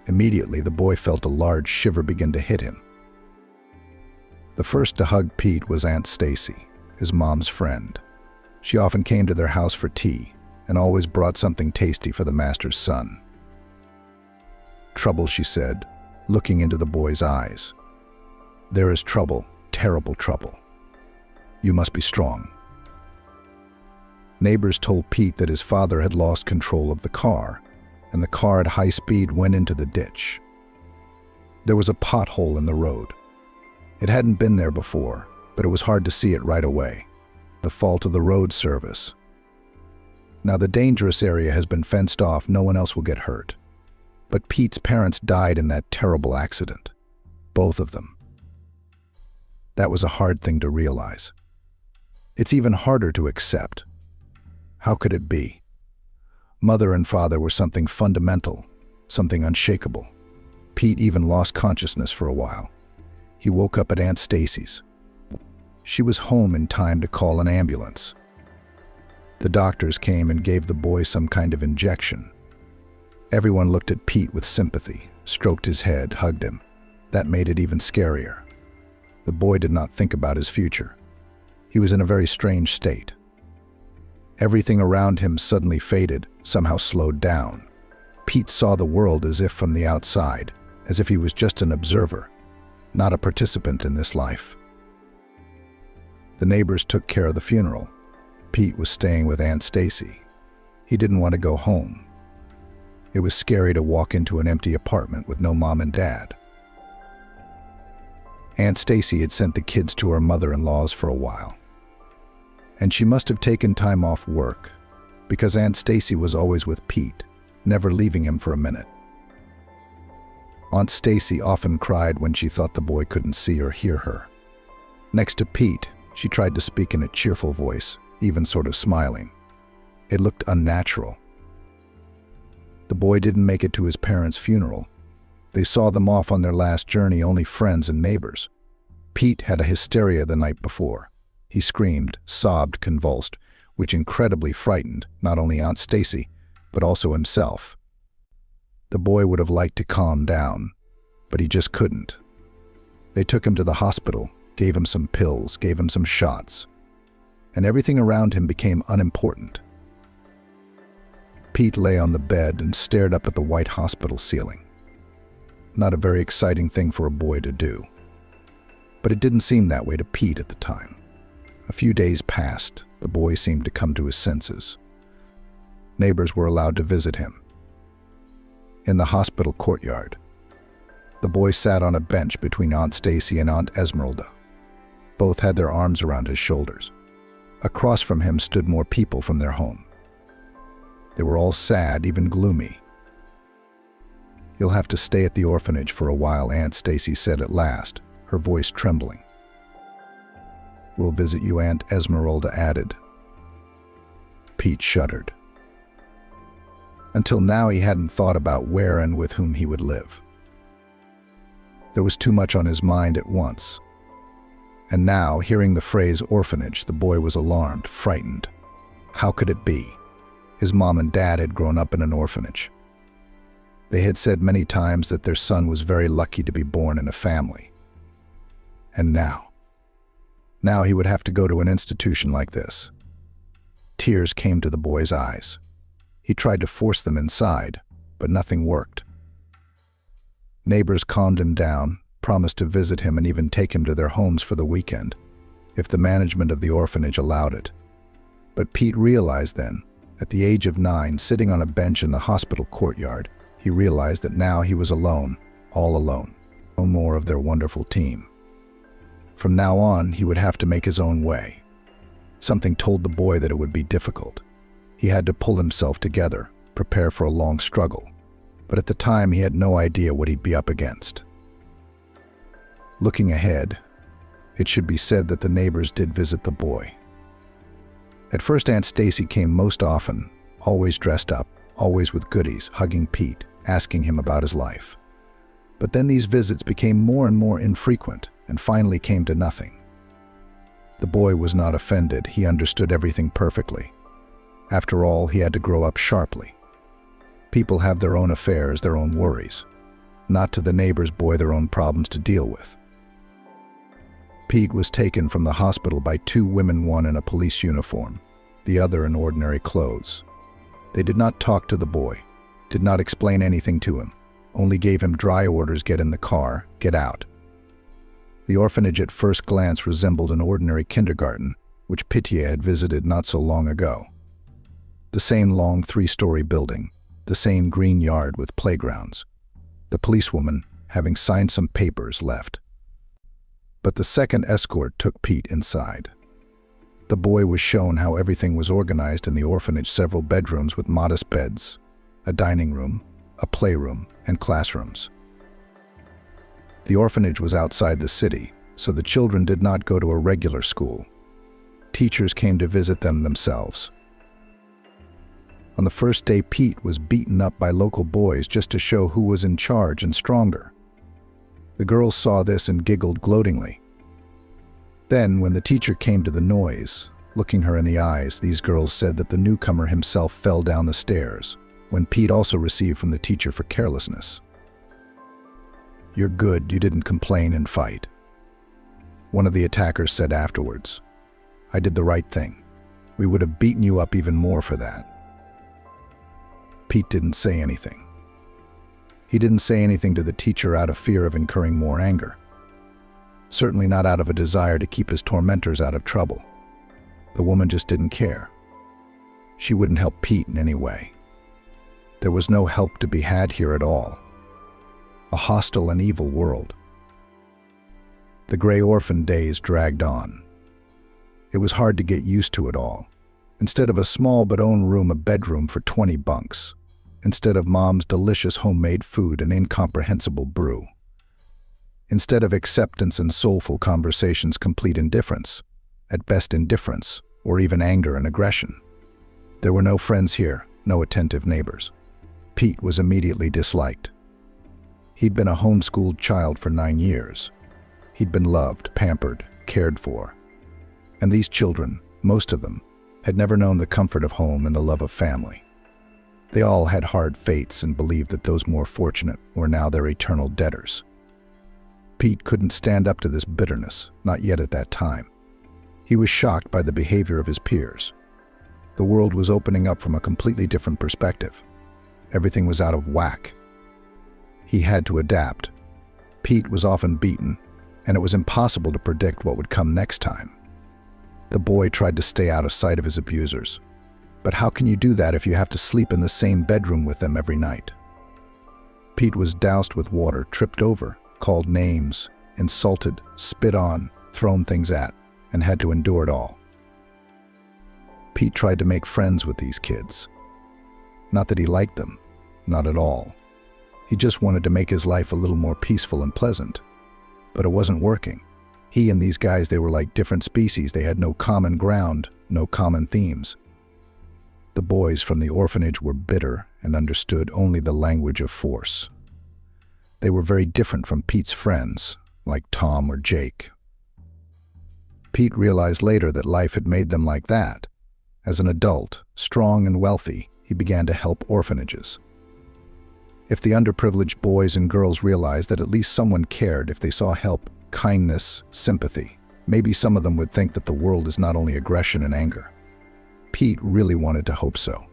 S1: Immediately, the boy felt a large shiver begin to hit him. The first to hug Pete was Aunt Stacy, his mom's friend. She often came to their house for tea and always brought something tasty for the master's son. "Trouble," she said, looking into the boy's eyes. "There is trouble, terrible trouble. You must be strong." Neighbors told Pete that his father had lost control of the car, and the car at high speed went into the ditch. There was a pothole in the road. It hadn't been there before, but it was hard to see it right away. The fault of the road service. Now the dangerous area has been fenced off, no one else will get hurt. But Pete's parents died in that terrible accident. Both of them. That was a hard thing to realize. It's even harder to accept. How could it be? Mother and father were something fundamental, something unshakable. Pete even lost consciousness for a while. He woke up at Aunt Stacy's. She was home in time to call an ambulance. The doctors came and gave the boy some kind of injection. Everyone looked at Pete with sympathy, stroked his head, hugged him. That made it even scarier. The boy did not think about his future. He was in a very strange state. Everything around him suddenly faded, somehow slowed down. Pete saw the world as if from the outside, as if he was just an observer, not a participant in this life. The neighbors took care of the funeral. Pete was staying with Aunt Stacy. He didn't want to go home. It was scary to walk into an empty apartment with no mom and dad. Aunt Stacy had sent the kids to her mother-in-law's for a while. And she must have taken time off work, because Aunt Stacy was always with Pete, never leaving him for a minute. Aunt Stacy often cried when she thought the boy couldn't see or hear her. Next to Pete, she tried to speak in a cheerful voice, even sort of smiling. It looked unnatural. The boy didn't make it to his parents' funeral. They saw them off on their last journey, only friends and neighbors. Pete had a hysteria the night before. He screamed, sobbed, convulsed, which incredibly frightened not only Aunt Stacy, but also himself. The boy would have liked to calm down, but he just couldn't. They took him to the hospital, gave him some pills, gave him some shots, and everything around him became unimportant. Pete lay on the bed and stared up at the white hospital ceiling. Not a very exciting thing for a boy to do. But it didn't seem that way to Pete at the time. A few days passed. The boy seemed to come to his senses. Neighbors were allowed to visit him. In the hospital courtyard, the boy sat on a bench between Aunt Stacy and Aunt Esmeralda. Both had their arms around his shoulders. Across from him stood more people from their home. They were all sad, even gloomy. "You'll have to stay at the orphanage for a while," Aunt Stacy said at last, her voice trembling. "We'll visit you," Aunt Esmeralda added. Pete shuddered. Until now, he hadn't thought about where and with whom he would live. There was too much on his mind at once. And now, hearing the phrase orphanage, the boy was alarmed, frightened. How could it be? His mom and dad had grown up in an orphanage. They had said many times that their son was very lucky to be born in a family. And now he would have to go to an institution like this. Tears came to the boy's eyes. He tried to force them inside, but nothing worked. Neighbors calmed him down, promised to visit him and even take him to their homes for the weekend, if the management of the orphanage allowed it. But Pete realized then, at the age of 9, sitting on a bench in the hospital courtyard, he realized that now he was alone, all alone, no more of their wonderful team. From now on, he would have to make his own way. Something told the boy that it would be difficult. He had to pull himself together, prepare for a long struggle. But at the time, he had no idea what he'd be up against. Looking ahead, it should be said that the neighbors did visit the boy. At first, Aunt Stacy came most often, always dressed up, always with goodies, hugging Pete, asking him about his life. But then these visits became more and more infrequent and finally came to nothing. The boy was not offended. He understood everything perfectly. After all, he had to grow up sharply. People have their own affairs, their own worries. Not to the neighbor's boy their own problems to deal with. Pete was taken from the hospital by 2 women, one in a police uniform, the other in ordinary clothes. They did not talk to the boy, did not explain anything to him, only gave him dry orders: get in the car, get out. The orphanage at first glance resembled an ordinary kindergarten, which Pitya had visited not so long ago. The same long 3-story building, the same green yard with playgrounds. The policewoman, having signed some papers, left. But the second escort took Pete inside. The boy was shown how everything was organized in the orphanage: several bedrooms with modest beds, a dining room, a playroom, and classrooms. The orphanage was outside the city, so the children did not go to a regular school. Teachers came to visit them themselves. On the first day, Pete was beaten up by local boys just to show who was in charge and stronger. The girls saw this and giggled gloatingly. Then, when the teacher came to the noise, looking her in the eyes, these girls said that the newcomer himself fell down the stairs, when Pete also received from the teacher for carelessness. "You're good, you didn't complain and fight," one of the attackers said afterwards. "I did the right thing. We would have beaten you up even more for that." Pete didn't say anything. He didn't say anything to the teacher out of fear of incurring more anger. Certainly not out of a desire to keep his tormentors out of trouble. The woman just didn't care. She wouldn't help Pete in any way. There was no help to be had here at all. A hostile and evil world. The gray orphan days dragged on. It was hard to get used to it all. Instead of a small but own room, a bedroom for 20 bunks. Instead of mom's delicious homemade food and incomprehensible brew. Instead of acceptance and soulful conversations, complete indifference. At best indifference, or even anger and aggression. There were no friends here, no attentive neighbors. Pete was immediately disliked. He'd been a homeschooled child for 9 years. He'd been loved, pampered, cared for. And these children, most of them, had never known the comfort of home and the love of family. They all had hard fates and believed that those more fortunate were now their eternal debtors. Pete couldn't stand up to this bitterness, not yet at that time. He was shocked by the behavior of his peers. The world was opening up from a completely different perspective. Everything was out of whack. He had to adapt. Pete was often beaten, and it was impossible to predict what would come next time. The boy tried to stay out of sight of his abusers. But how can you do that if you have to sleep in the same bedroom with them every night? Pete was doused with water, tripped over, called names, insulted, spit on, thrown things at, and had to endure it all. Pete tried to make friends with these kids. Not that he liked them, not at all. He just wanted to make his life a little more peaceful and pleasant. But it wasn't working. He and these guys, they were like different species. They had no common ground, no common themes. The boys from the orphanage were bitter and understood only the language of force. They were very different from Pete's friends, like Tom or Jake. Pete realized later that life had made them like that. As an adult, strong and wealthy, he began to help orphanages. If the underprivileged boys and girls realized that at least someone cared, if they saw help, kindness, sympathy, maybe some of them would think that the world is not only aggression and anger. Pete really wanted to hope so.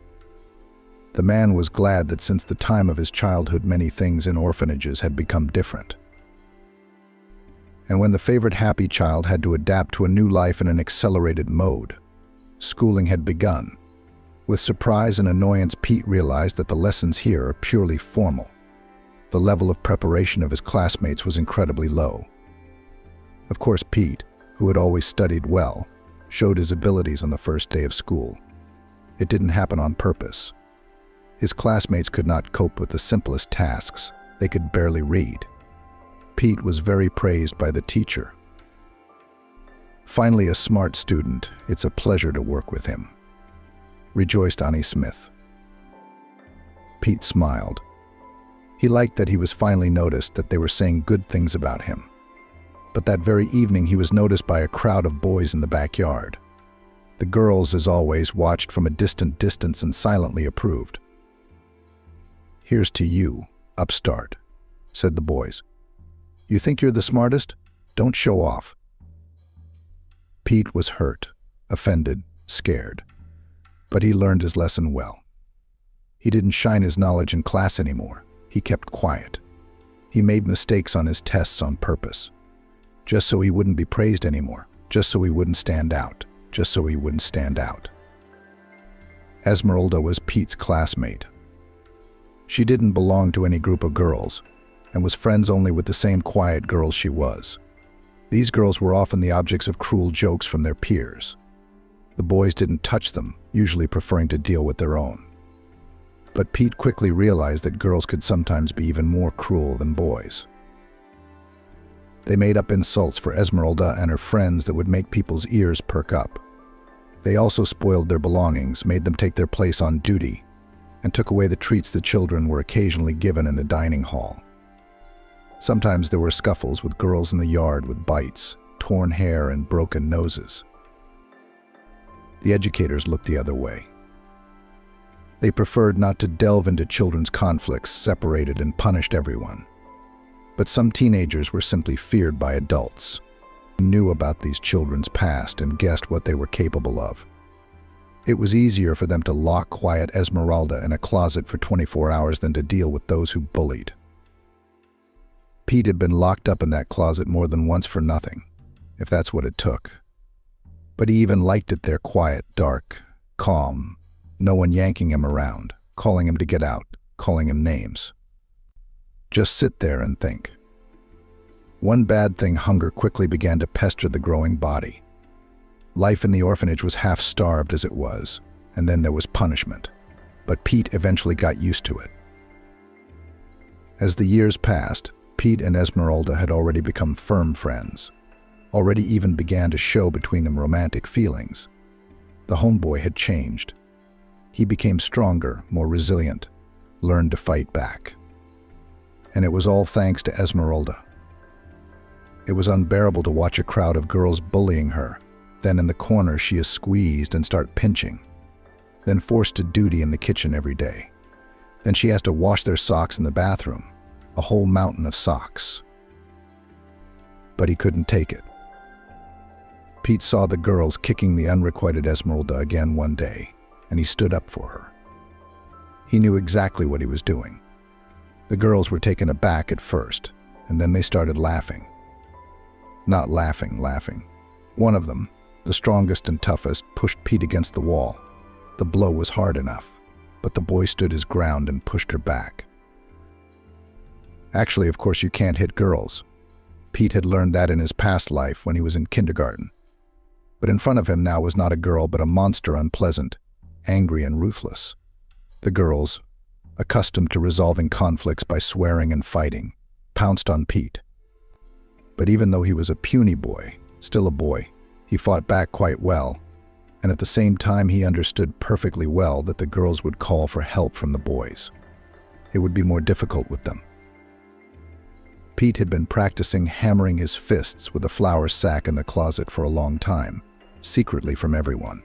S1: The man was glad that since the time of his childhood, many things in orphanages had become different. And when the favorite happy child had to adapt to a new life in an accelerated mode, schooling had begun. With surprise and annoyance, Pete realized that the lessons here are purely formal. The level of preparation of his classmates was incredibly low. Of course, Pete, who had always studied well, showed his abilities on the first day of school. It didn't happen on purpose. His classmates could not cope with the simplest tasks. They could barely read. Pete was very praised by the teacher. Finally, a smart student, it's a pleasure to work with him, rejoiced Auntie Smith. Pete smiled. He liked that he was finally noticed, that they were saying good things about him. But that very evening he was noticed by a crowd of boys in the backyard. The girls, as always, watched from a distant distance and silently approved. "Here's to you, upstart," said the boys. "You think you're the smartest? Don't show off." Pete was hurt, offended, scared. But he learned his lesson well. He didn't shine his knowledge in class anymore. He kept quiet. He made mistakes on his tests on purpose. Just so he wouldn't be praised anymore. Just so he wouldn't stand out. Just so he wouldn't stand out. Esmeralda was Pete's classmate. She didn't belong to any group of girls, and was friends only with the same quiet girls she was. These girls were often the objects of cruel jokes from their peers. The boys didn't touch them, usually preferring to deal with their own. But Pete quickly realized that girls could sometimes be even more cruel than boys. They made up insults for Esmeralda and her friends that would make people's ears perk up. They also spoiled their belongings, made them take their place on duty, and took away the treats the children were occasionally given in the dining hall. Sometimes there were scuffles with girls in the yard with bites, torn hair, and broken noses. The educators looked the other way. They preferred not to delve into children's conflicts, separated and punished everyone. But some teenagers were simply feared by adults, who knew about these children's past and guessed what they were capable of. It was easier for them to lock quiet Esmeralda in a closet for 24 hours than to deal with those who bullied. Pete had been locked up in that closet more than once for nothing, if that's what it took. But he even liked it there, quiet, dark, calm, no one yanking him around, calling him to get out, calling him names. Just sit there and think. One bad thing, hunger quickly began to pester the growing body. Life in the orphanage was half starved as it was, and then there was punishment. But Pete eventually got used to it. As the years passed, Pete and Esmeralda had already become firm friends. Already even began to show between them romantic feelings. The homeboy had changed. He became stronger, more resilient, learned to fight back. And it was all thanks to Esmeralda. It was unbearable to watch a crowd of girls bullying her. Then in the corner she is squeezed and start pinching. Then forced to duty in the kitchen every day. Then she has to wash their socks in the bathroom. A whole mountain of socks. But he couldn't take it. Pete saw the girls kicking the unrequited Esmeralda again one day, and he stood up for her. He knew exactly what he was doing. The girls were taken aback at first, and then they started laughing. Not laughing. One of them, the strongest and toughest, pushed Pete against the wall. The blow was hard enough, but the boy stood his ground and pushed her back. Actually, of course, you can't hit girls. Pete had learned that in his past life when he was in kindergarten. But in front of him now was not a girl, but a monster, unpleasant, angry and ruthless. The girls, accustomed to resolving conflicts by swearing and fighting, pounced on Pete. But even though he was a puny boy, still a boy, he fought back quite well, and at the same time he understood perfectly well that the girls would call for help from the boys. It would be more difficult with them. Pete had been practicing hammering his fists with a flour sack in the closet for a long time, secretly from everyone.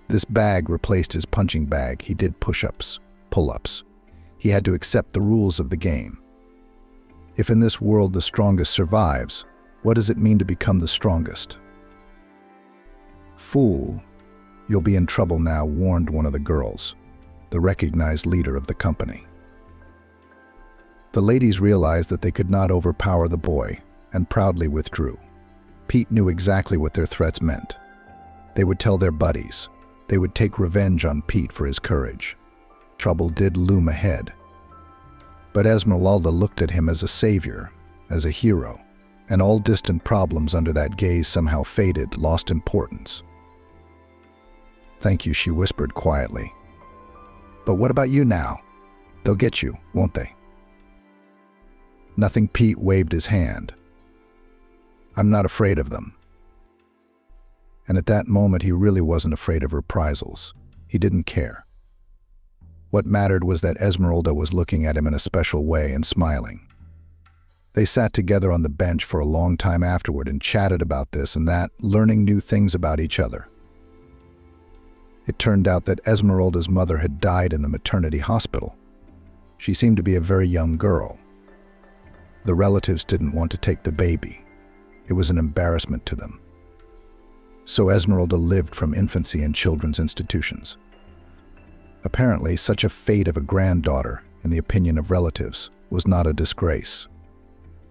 S1: This bag replaced his punching bag. He did push-ups, pull-ups. He had to accept the rules of the game. If in this world the strongest survives, what does it mean to become the strongest? "Fool, you'll be in trouble now," warned one of the girls, the recognized leader of the company. The ladies realized that they could not overpower the boy and proudly withdrew. Pete knew exactly what their threats meant. They would tell their buddies. They would take revenge on Pete for his courage. Trouble did loom ahead. But Esmeralda looked at him as a savior, as a hero, and all distant problems under that gaze somehow faded, lost importance. "Thank you," she whispered quietly. "But what about you now? They'll get you, won't they?" Nothing. Pete waved his hand. "I'm not afraid of them." And at that moment he really wasn't afraid of reprisals. He didn't care. What mattered was that Esmeralda was looking at him in a special way and smiling. They sat together on the bench for a long time afterward and chatted about this and that, learning new things about each other. It turned out that Esmeralda's mother had died in the maternity hospital. She seemed to be a very young girl. The relatives didn't want to take the baby. It was an embarrassment to them. So Esmeralda lived from infancy in children's institutions. Apparently, such a fate of a granddaughter, in the opinion of relatives, was not a disgrace.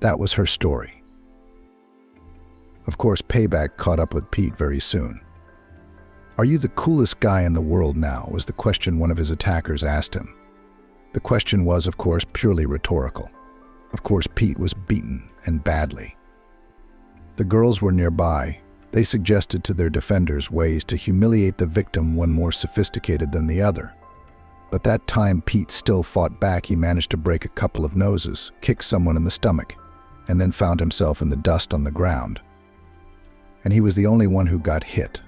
S1: That was her story. Of course, payback caught up with Pete very soon. "Are you the coolest guy in the world now?" was the question one of his attackers asked him. The question was, of course, purely rhetorical. Of course, Pete was beaten, and badly. The girls were nearby. They suggested to their defenders ways to humiliate the victim, one more sophisticated than the other. But that time Pete still fought back. He managed to break a couple of noses, kick someone in the stomach, and then found himself in the dust on the ground. And he was the only one who got hit.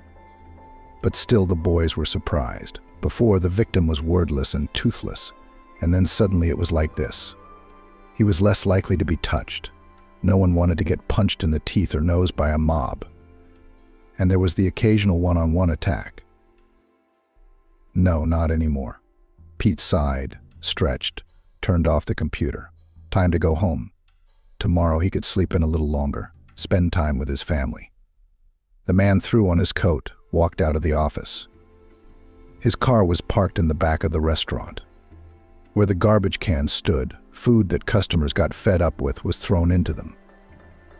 S1: But still the boys were surprised. Before, the victim was wordless and toothless, and then suddenly it was like this. He was less likely to be touched. No one wanted to get punched in the teeth or nose by a mob. And there was the occasional one-on-one attack. No, not anymore. Pete sighed, stretched, turned off the computer. Time to go home. Tomorrow he could sleep in a little longer, spend time with his family. The man threw on his coat, walked out of the office. His car was parked in the back of the restaurant. Where the garbage cans stood, food that customers got fed up with was thrown into them.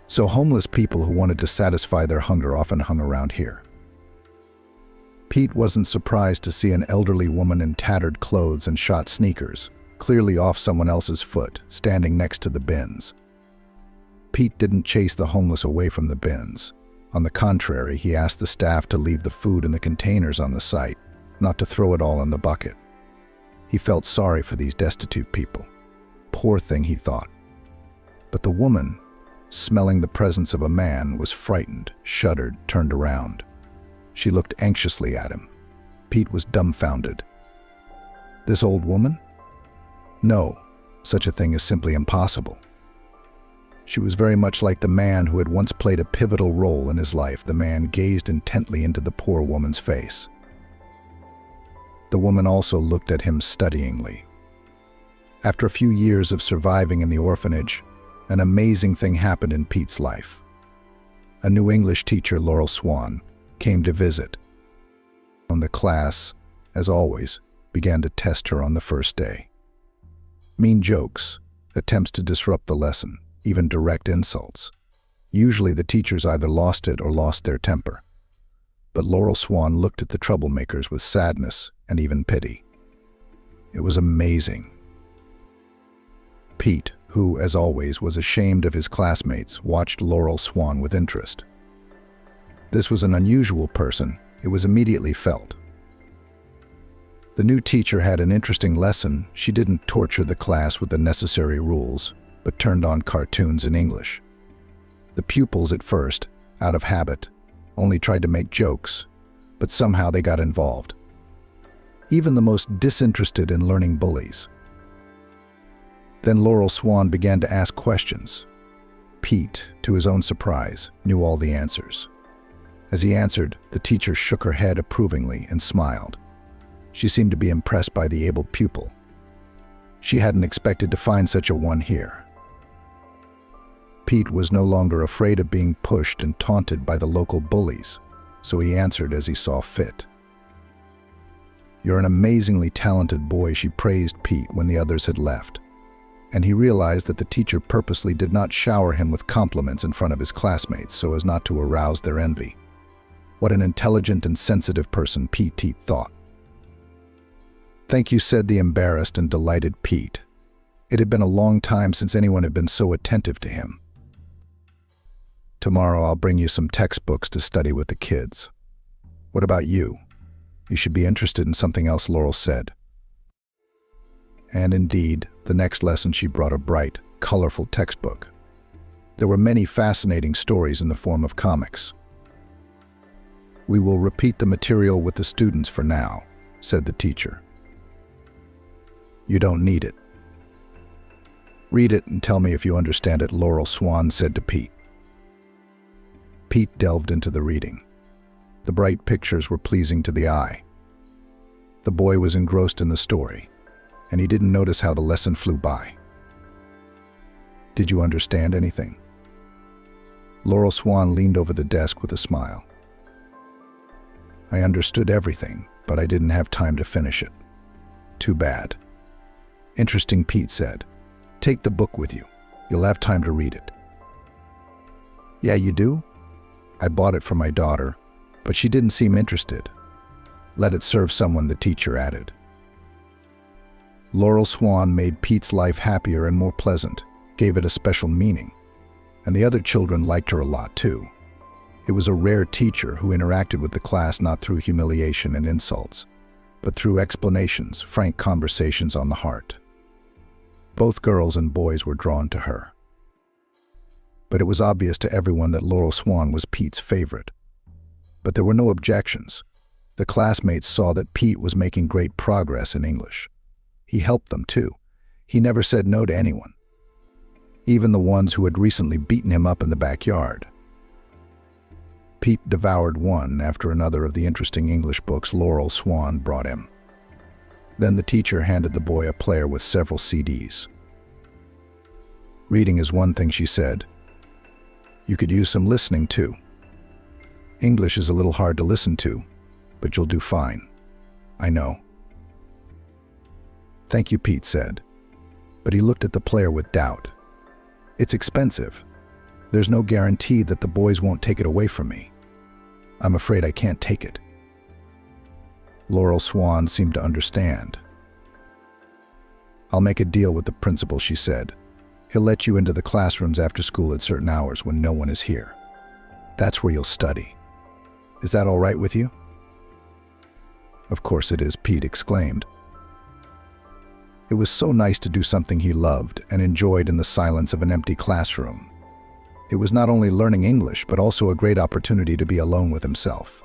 S1: So homeless people who wanted to satisfy their hunger often hung around here. Pete wasn't surprised to see an elderly woman in tattered clothes and shot sneakers, clearly off someone else's foot, standing next to the bins. Pete didn't chase the homeless away from the bins. On the contrary, he asked the staff to leave the food in the containers on the site, not to throw it all in the bucket. He felt sorry for these destitute people. Poor thing, he thought. But the woman, smelling the presence of a man, was frightened, shuddered, turned around. She looked anxiously at him. Pete was dumbfounded. This old woman? No, such a thing is simply impossible. She was very much like the man who had once played a pivotal role in his life. The man gazed intently into the poor woman's face. The woman also looked at him studyingly. After a few years of surviving in the orphanage, an amazing thing happened in Pete's life. A new English teacher, Laurel Swan, came to visit. The class, as always, began to test her on the first day. Mean jokes, attempts to disrupt the lesson, even direct insults. Usually the teachers either lost it or lost their temper. But Laurel Swan looked at the troublemakers with sadness and even pity. It was amazing. Pete, who, as always, was ashamed of his classmates, watched Laurel Swan with interest. This was an unusual person, it was immediately felt. The new teacher had an interesting lesson. She didn't torture the class with the necessary rules, but turned on cartoons in English. The pupils at first, out of habit, only tried to make jokes, but somehow they got involved. Even the most disinterested in learning bullies. Then Laurel Swan began to ask questions. Pete, to his own surprise, knew all the answers. As he answered, the teacher shook her head approvingly and smiled. She seemed to be impressed by the able pupil. She hadn't expected to find such a one here. Pete was no longer afraid of being pushed and taunted by the local bullies, so he answered as he saw fit. "You're an amazingly talented boy," she praised Pete when the others had left, and he realized that the teacher purposely did not shower him with compliments in front of his classmates so as not to arouse their envy. What an intelligent and sensitive person, Pete thought. "Thank you," said the embarrassed and delighted Pete. It had been a long time since anyone had been so attentive to him. "Tomorrow I'll bring you some textbooks to study with the kids. What about you? You should be interested in something else," Laurel said. And indeed, the next lesson she brought a bright, colorful textbook. There were many fascinating stories in the form of comics. "We will repeat the material with the students for now," said the teacher. "You don't need it. Read it and tell me if you understand it," Laurel Swan said to Pete. Pete delved into the reading. The bright pictures were pleasing to the eye. The boy was engrossed in the story, and he didn't notice how the lesson flew by. "Did you understand anything?" Laurel Swan leaned over the desk with a smile. "I understood everything, but I didn't have time to finish it. Too bad." "Interesting," Pete said. "Take the book with you. You'll have time to read it." "Yeah, you do? I bought it for my daughter, but she didn't seem interested." "Let it serve someone," the teacher added. Laurel Swan made Pete's life happier and more pleasant, gave it a special meaning, and the other children liked her a lot too. It was a rare teacher who interacted with the class not through humiliation and insults, but through explanations, frank conversations on the heart. Both girls and boys were drawn to her. But it was obvious to everyone that Laurel Swan was Pete's favorite. But there were no objections. The classmates saw that Pete was making great progress in English. He helped them too. He never said no to anyone, even the ones who had recently beaten him up in the backyard. Pete devoured one after another of the interesting English books Laurel Swan brought him. Then the teacher handed the boy a player with several CDs. "Reading is one thing," she said. "You could use some listening too. English is a little hard to listen to, but you'll do fine. I know." "Thank you," Pete said, but he looked at the player with doubt. "It's expensive. There's no guarantee that the boys won't take it away from me. I'm afraid I can't take it." Laurel Swan seemed to understand. "I'll make a deal with the principal," she said. "He'll let you into the classrooms after school at certain hours when no one is here. That's where you'll study. Is that all right with you?" "Of course it is," Pete exclaimed. It was so nice to do something he loved and enjoyed in the silence of an empty classroom. It was not only learning English, but also a great opportunity to be alone with himself.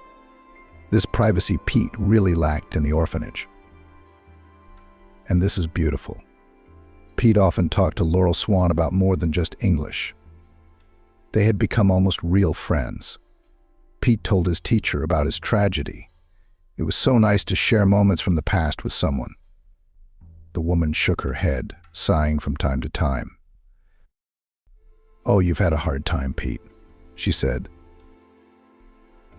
S1: This privacy Pete really lacked in the orphanage. And this is beautiful. Pete often talked to Laurel Swan about more than just English. They had become almost real friends. Pete told his teacher about his tragedy. It was so nice to share moments from the past with someone. The woman shook her head, sighing from time to time. "Oh, you've had a hard time, Pete," she said.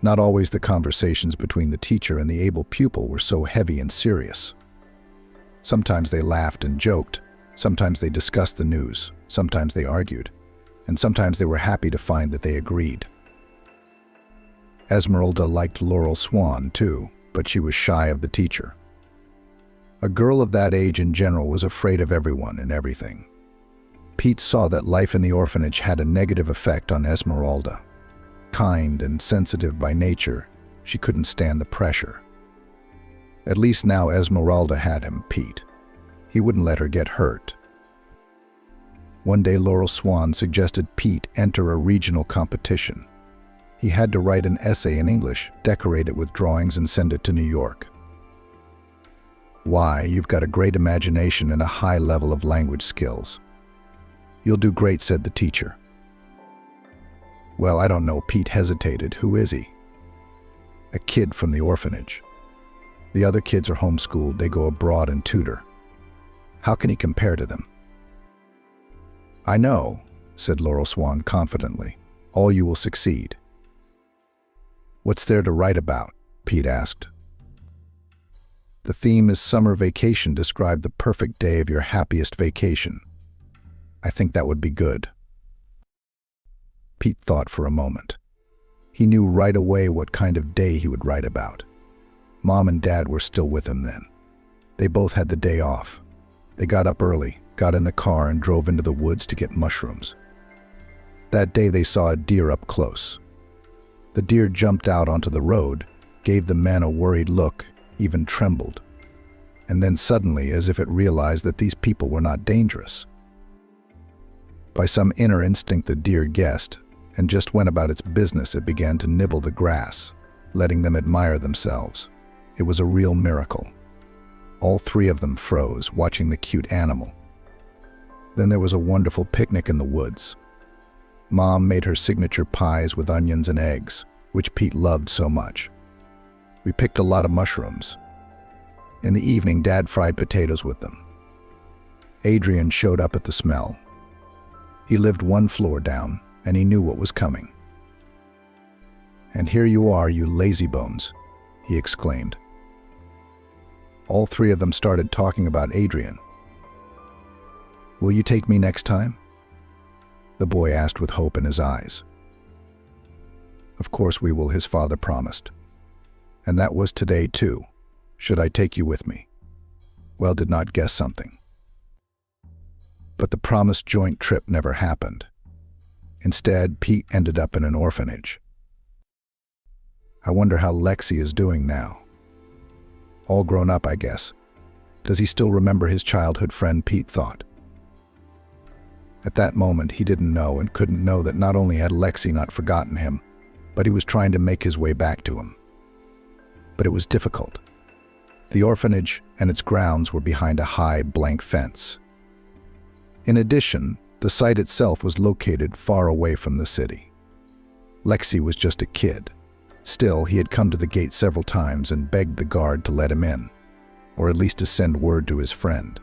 S1: Not always the conversations between the teacher and the able pupil were so heavy and serious. Sometimes they laughed and joked, sometimes they discussed the news, sometimes they argued, and sometimes they were happy to find that they agreed. Esmeralda liked Laurel Swan too, but she was shy of the teacher. A girl of that age in general was afraid of everyone and everything. Pete saw that life in the orphanage had a negative effect on Esmeralda. Kind and sensitive by nature, she couldn't stand the pressure. At least now Esmeralda had him, Pete. He wouldn't let her get hurt. One day Laurel Swan suggested Pete enter a regional competition. He had to write an essay in English, decorate it with drawings, and send it to New York. "Why, you've got a great imagination and a high level of language skills. You'll do great," said the teacher. "Well, I don't know," Pete hesitated. "Who is he?" "A kid from the orphanage. The other kids are homeschooled, they go abroad and tutor. How can he compare to them?" "I know," said Laurel Swan confidently. "All you will succeed." "What's there to write about?" Pete asked. "The theme is summer vacation. Describe the perfect day of your happiest vacation. I think that would be good." Pete thought for a moment. He knew right away what kind of day he would write about. Mom and Dad were still with him then. They both had the day off. They got up early, got in the car, and drove into the woods to get mushrooms. That day they saw a deer up close. The deer jumped out onto the road, gave the men a worried look, even trembled. And then suddenly, as if it realized that these people were not dangerous. By some inner instinct the deer guessed, and just went about its business. It began to nibble the grass, letting them admire themselves. It was a real miracle. All three of them froze, watching the cute animal. Then there was a wonderful picnic in the woods. Mom made her signature pies with onions and eggs, which Pete loved so much. We picked a lot of mushrooms. In the evening, Dad fried potatoes with them. Adrian showed up at the smell. He lived one floor down, and he knew what was coming. "And here you are, you lazybones," he exclaimed. All three of them started talking about Adrian. "Will you take me next time?" the boy asked with hope in his eyes. "Of course we will," his father promised. "And that was today too. Should I take you with me?" Well, did not guess something. But the promised joint trip never happened. Instead, Pete ended up in an orphanage. I wonder how Lexi is doing now. All grown up, I guess. Does he still remember his childhood friend, Pete thought. At that moment, he didn't know and couldn't know that not only had Lexi not forgotten him, but he was trying to make his way back to him. But it was difficult. The orphanage and its grounds were behind a high, blank fence. In addition, the site itself was located far away from the city. Lexi was just a kid. Still, he had come to the gate several times and begged the guard to let him in, or at least to send word to his friend.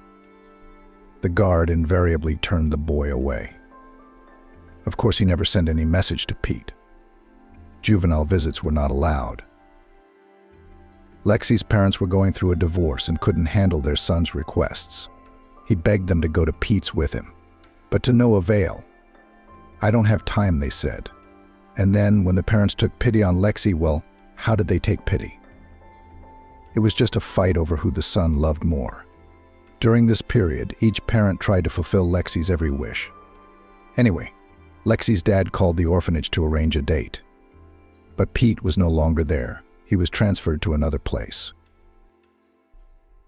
S1: The guard invariably turned the boy away. Of course, he never sent any message to Pete. Juvenile visits were not allowed. Lexi's parents were going through a divorce and couldn't handle their son's requests. He begged them to go to Pete's with him, but to no avail. "I don't have time," they said. And then, when the parents took pity on Lexi, well, how did they take pity? It was just a fight over who the son loved more. During this period, each parent tried to fulfill Lexi's every wish. Anyway, Lexi's dad called the orphanage to arrange a date. But Pete was no longer there. He was transferred to another place.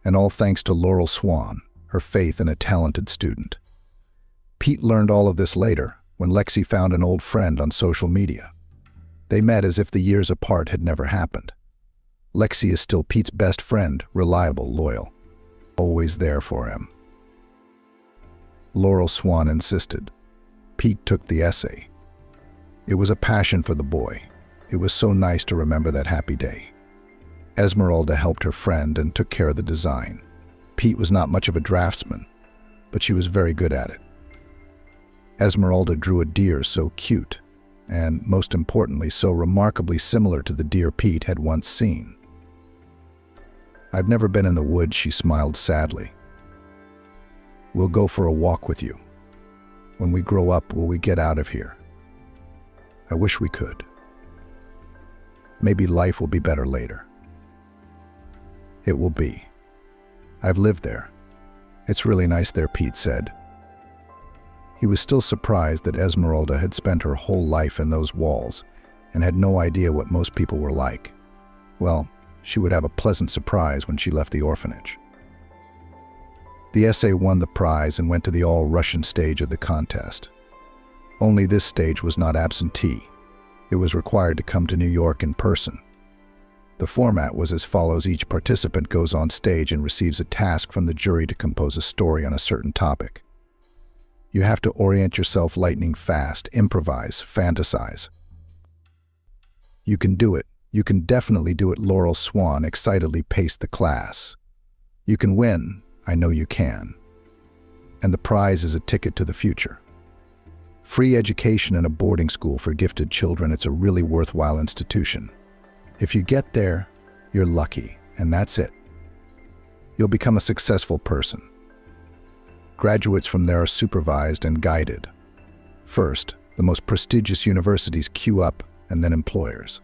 S1: And all thanks to Laurel Swan, her faith in a talented student. Pete learned all of this later, when Lexi found an old friend on social media. They met as if the years apart had never happened. Lexi is still Pete's best friend, reliable, loyal, always there for him. Laurel Swan insisted. Pete took the essay. It was a passion for the boy. It was so nice to remember that happy day. Esmeralda helped her friend and took care of the design. Pete was not much of a draftsman, but she was very good at it. Esmeralda drew a deer so cute, and most importantly, so remarkably similar to the deer Pete had once seen. "I've never been in the woods," she smiled sadly. "We'll go for a walk with you. When we grow up, will we get out of here? I wish we could. Maybe life will be better later." "It will be. I've lived there. It's really nice there," Pete said. He was still surprised that Esmeralda had spent her whole life in those walls and had no idea what most people were like. Well, she would have a pleasant surprise when she left the orphanage. The essay won the prize and went to the all-Russian stage of the contest. Only this stage was not absentee. It was required to come to New York in person. The format was as follows: each participant goes on stage and receives a task from the jury to compose a story on a certain topic. You have to orient yourself lightning fast, improvise, fantasize. "You can do it. You can definitely do it," Laurel Swan excitedly paced the class. "You can win. I know you can. And the prize is a ticket to the future. Free education in a boarding school for gifted children. It's a really worthwhile institution. If you get there, you're lucky, and that's it. You'll become a successful person. Graduates from there are supervised and guided. First, the most prestigious universities queue up, and then employers.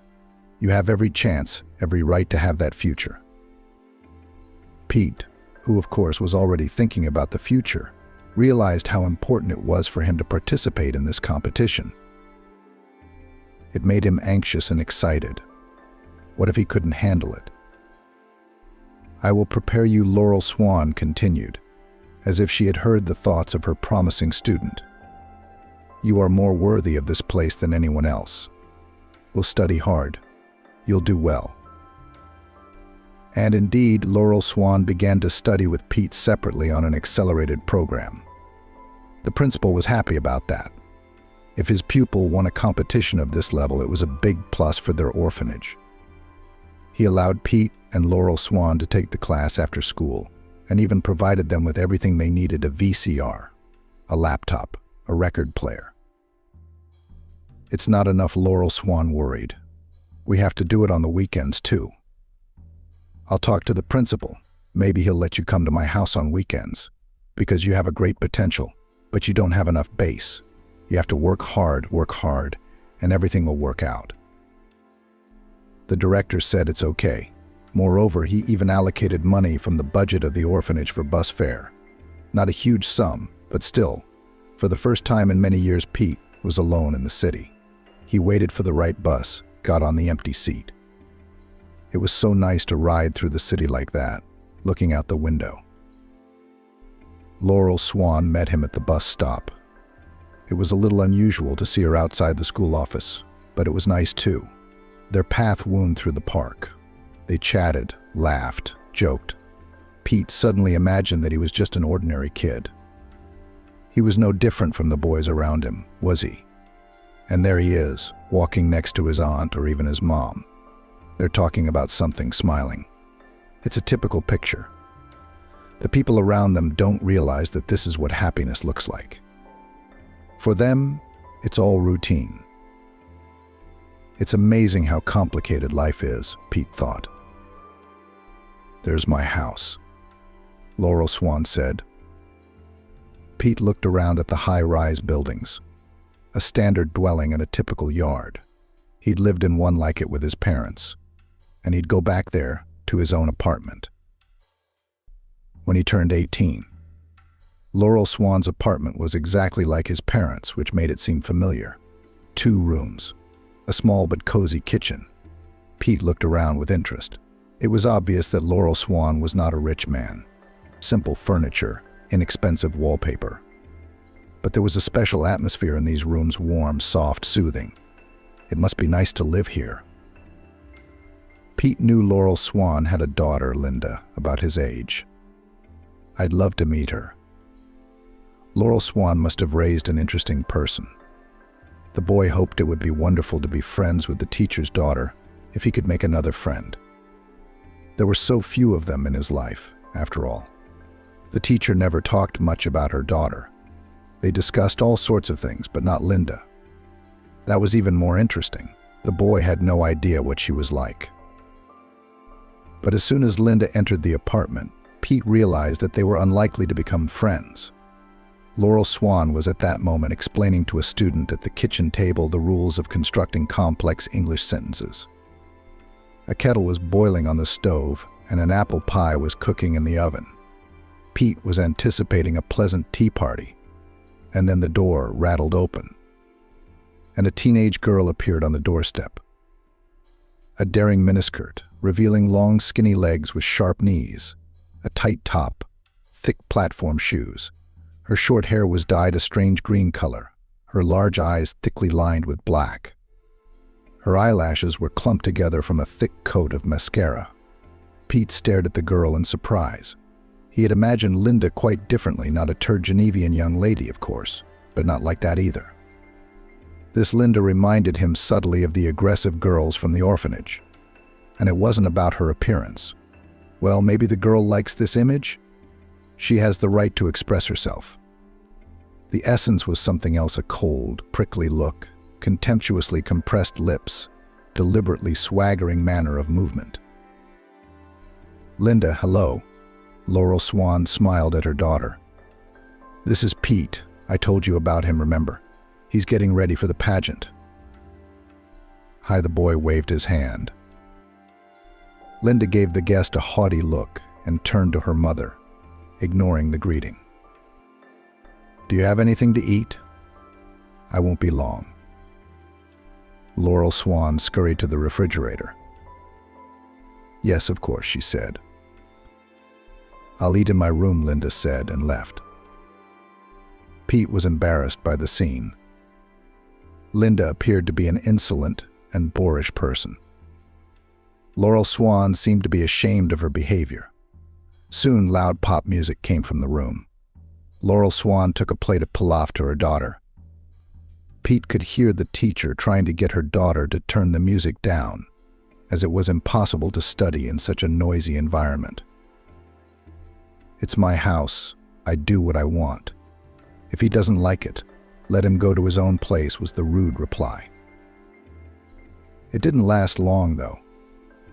S1: You have every chance, every right to have that future." Pete, who of course was already thinking about the future, realized how important it was for him to participate in this competition. It made him anxious and excited. What if he couldn't handle it? "I will prepare you," Laurel Swan continued, as if she had heard the thoughts of her promising student. "You are more worthy of this place than anyone else. We'll study hard. You'll do well." And indeed, Laurel Swan began to study with Pete separately on an accelerated program. The principal was happy about that. If his pupil won a competition of this level, it was a big plus for their orphanage. He allowed Pete and Laurel Swan to take the class after school, and even provided them with everything they needed: a VCR, a laptop, a record player. "It's not enough," Laurel Swan worried. "We have to do it on the weekends too. I'll talk to the principal. Maybe he'll let you come to my house on weekends, because you have a great potential, but you don't have enough base. You have to work hard, and everything will work out." The director said it's okay. Moreover, he even allocated money from the budget of the orphanage for bus fare. Not a huge sum, but still, for the first time in many years, Pete was alone in the city. He waited for the right bus, got on the empty seat. It was so nice to ride through the city like that, looking out the window. Laurel Swan met him at the bus stop. It was a little unusual to see her outside the school office, but it was nice too. Their path wound through the park. They chatted, laughed, joked. Pete suddenly imagined that he was just an ordinary kid. He was no different from the boys around him, was he? And there he is, walking next to his aunt or even his mom. They're talking about something, smiling. It's a typical picture. The people around them don't realize that this is what happiness looks like. For them, it's all routine. It's amazing how complicated life is, Pete thought. "There's my house," Laurel Swan said. Pete looked around at the high-rise buildings. A standard dwelling and a typical yard. He'd lived in one like it with his parents, and he'd go back there to his own apartment. when he turned 18. Laurel Swan's apartment was exactly like his parents', which made it seem familiar. 2 rooms, a small but cozy kitchen. Pete looked around with interest. It was obvious that Laurel Swan was not a rich man. Simple furniture, inexpensive wallpaper. But there was a special atmosphere in these rooms, warm, soft, soothing. It must be nice to live here. Pete knew Laurel Swan had a daughter, Linda, about his age. I'd love to meet her. Laurel Swan must have raised an interesting person. The boy hoped it would be wonderful to be friends with the teacher's daughter if he could make another friend. There were so few of them in his life, after all. The teacher never talked much about her daughter. They discussed all sorts of things, but not Linda. That was even more interesting. The boy had no idea what she was like. But as soon as Linda entered the apartment, Pete realized that they were unlikely to become friends. Laurel Swan was at that moment explaining to a student at the kitchen table the rules of constructing complex English sentences. A kettle was boiling on the stove, and an apple pie was cooking in the oven. Pete was anticipating a pleasant tea party, and then the door rattled open, and a teenage girl appeared on the doorstep. A daring miniskirt, revealing long, skinny legs with sharp knees, a tight top, thick platform shoes. Her short hair was dyed a strange green color, her large eyes thickly lined with black. Her eyelashes were clumped together from a thick coat of mascara. Pete stared at the girl in surprise. He had imagined Linda quite differently, not a Turgenevian young lady, of course, but not like that either. This Linda reminded him subtly of the aggressive girls from the orphanage. And it wasn't about her appearance. Well, maybe the girl likes this image? She has the right to express herself. The essence was something else, a cold, prickly look, contemptuously compressed lips, deliberately swaggering manner of movement. Linda, hello. Laurel Swan smiled at her daughter. This is Pete. I told you about him, remember? He's getting ready for the pageant. Hi, the boy waved his hand. Linda gave the guest a haughty look and turned to her mother, ignoring the greeting. Do you have anything to eat? I won't be long. Laurel Swan scurried to the refrigerator. Yes, of course, she said. I'll eat in my room, Linda said, and left. Pete was embarrassed by the scene. Linda appeared to be an insolent and boorish person. Laurel Swan seemed to be ashamed of her behavior. Soon, loud pop music came from the room. Laurel Swan took a plate of pilaf to her daughter. Pete could hear the teacher trying to get her daughter to turn the music down, as it was impossible to study in such a noisy environment. It's my house. I do what I want. If he doesn't like it, let him go to his own place, was the rude reply. It didn't last long, though.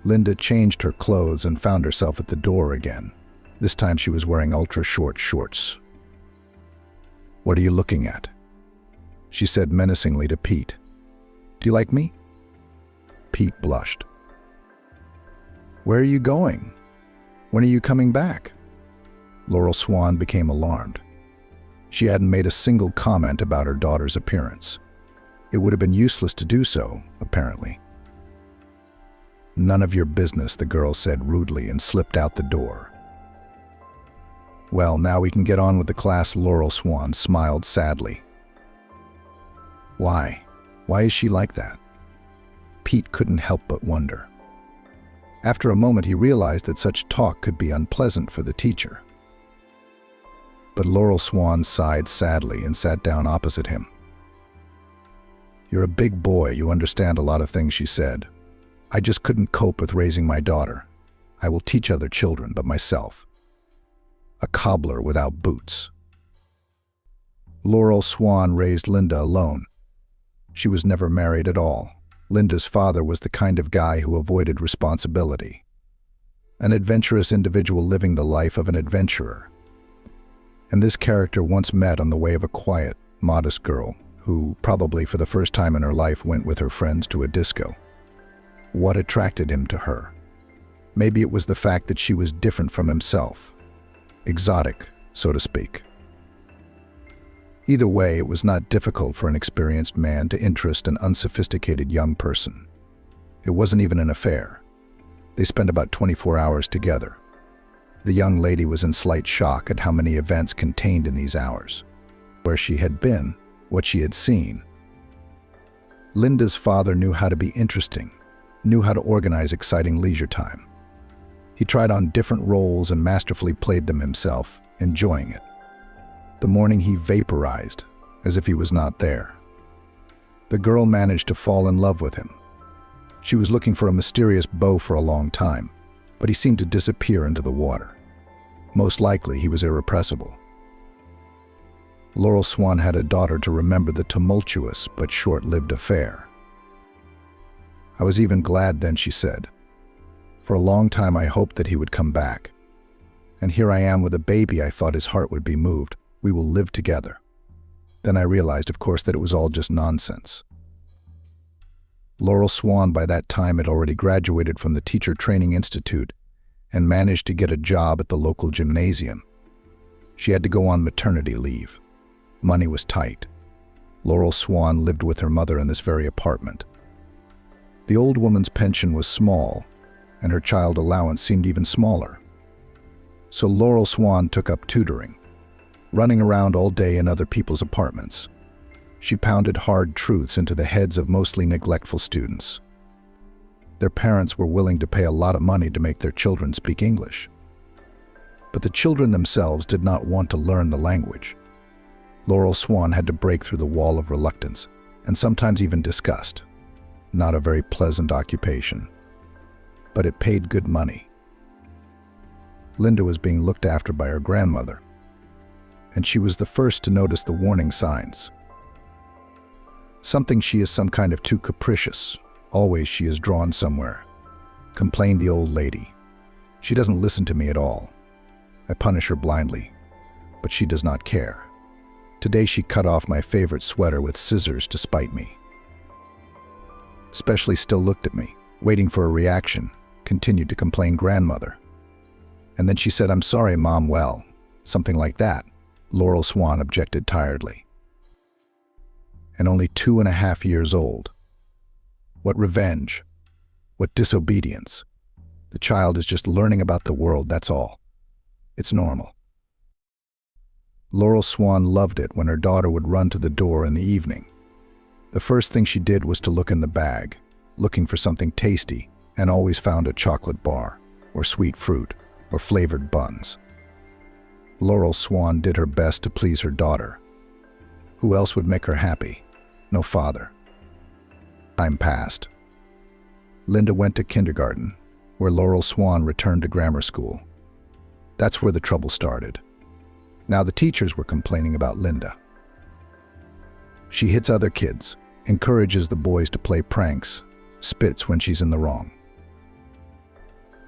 S1: Linda changed her clothes and found herself at the door again. This time she was wearing ultra-short shorts. What are you looking at? She said menacingly to Pete. Do you like me? Pete blushed. Where are you going? When are you coming back? Laurel Swan became alarmed. She hadn't made a single comment about her daughter's appearance. It would have been useless to do so, apparently. None of your business, the girl said rudely and slipped out the door. Well, now we can get on with the class, Laurel Swan smiled sadly. Why? Why is she like that? Pete couldn't help but wonder. After a moment, he realized that such talk could be unpleasant for the teacher. But Laurel Swan sighed sadly and sat down opposite him. You're a big boy, you understand a lot of things, she said. I just couldn't cope with raising my daughter. I will teach other children, but myself. A cobbler without boots. Laurel Swan raised Linda alone. She was never married at all. Linda's father was the kind of guy who avoided responsibility. An adventurous individual living the life of an adventurer. And this character once met on the way of a quiet, modest girl who, probably for the first time in her life, went with her friends to a disco. What attracted him to her? Maybe it was the fact that she was different from himself. exotic, so to speak. Either way, it was not difficult for an experienced man to interest an unsophisticated young person. It wasn't even an affair. They spent about 24 hours together. The young lady was in slight shock at how many events contained in these hours, where she had been, what she had seen. Linda's father knew how to be interesting, knew how to organize exciting leisure time. He tried on different roles and masterfully played them himself, enjoying it. The morning he vaporized, as if he was not there. The girl managed to fall in love with him. She was looking for a mysterious beau for a long time, but he seemed to disappear into the water. Most likely, he was irrepressible. Laurel Swan had a daughter to remember the tumultuous but short-lived affair. "I was even glad then," she said. "For a long time I hoped that he would come back. And here I am with a baby. I thought his heart would be moved. We will live together." Then I realized, of course, that it was all just nonsense. Laurel Swan by that time had already graduated from the Teacher Training Institute and managed to get a job at the local gymnasium. She had to go on maternity leave. Money was tight. Laurel Swan lived with her mother in this very apartment. The old woman's pension was small, and her child allowance seemed even smaller. So Laurel Swan took up tutoring, running around all day in other people's apartments. She pounded hard truths into the heads of mostly neglectful students. Their parents were willing to pay a lot of money to make their children speak English. But the children themselves did not want to learn the language. Laurel Swan had to break through the wall of reluctance, and sometimes even disgust. Not a very pleasant occupation, but it paid good money. Linda was being looked after by her grandmother, and she was the first to notice the warning signs. "Something she is some kind of too capricious. Always she is drawn somewhere," complained the old lady. "She doesn't listen to me at all. I punish her blindly, but she does not care. Today she cut off my favorite sweater with scissors to spite me." Especially still looked at me, waiting for a reaction, continued to complain grandmother. And then she said, "I'm sorry, Mom." "Well, something like that," Laurel Swan objected tiredly. And only 2.5 years old. What revenge? What disobedience? The child is just learning about the world, that's all. It's normal. Laurel Swan loved it when her daughter would run to the door in the evening. The first thing she did was to look in the bag, looking for something tasty, and always found a chocolate bar, or sweet fruit, or flavored buns. Laurel Swan did her best to please her daughter. Who else would make her happy? No father. Time passed. Linda went to kindergarten, where Laurel Swan returned to grammar school. That's where the trouble started. Now the teachers were complaining about Linda. She hits other kids, encourages the boys to play pranks, spits when she's in the wrong.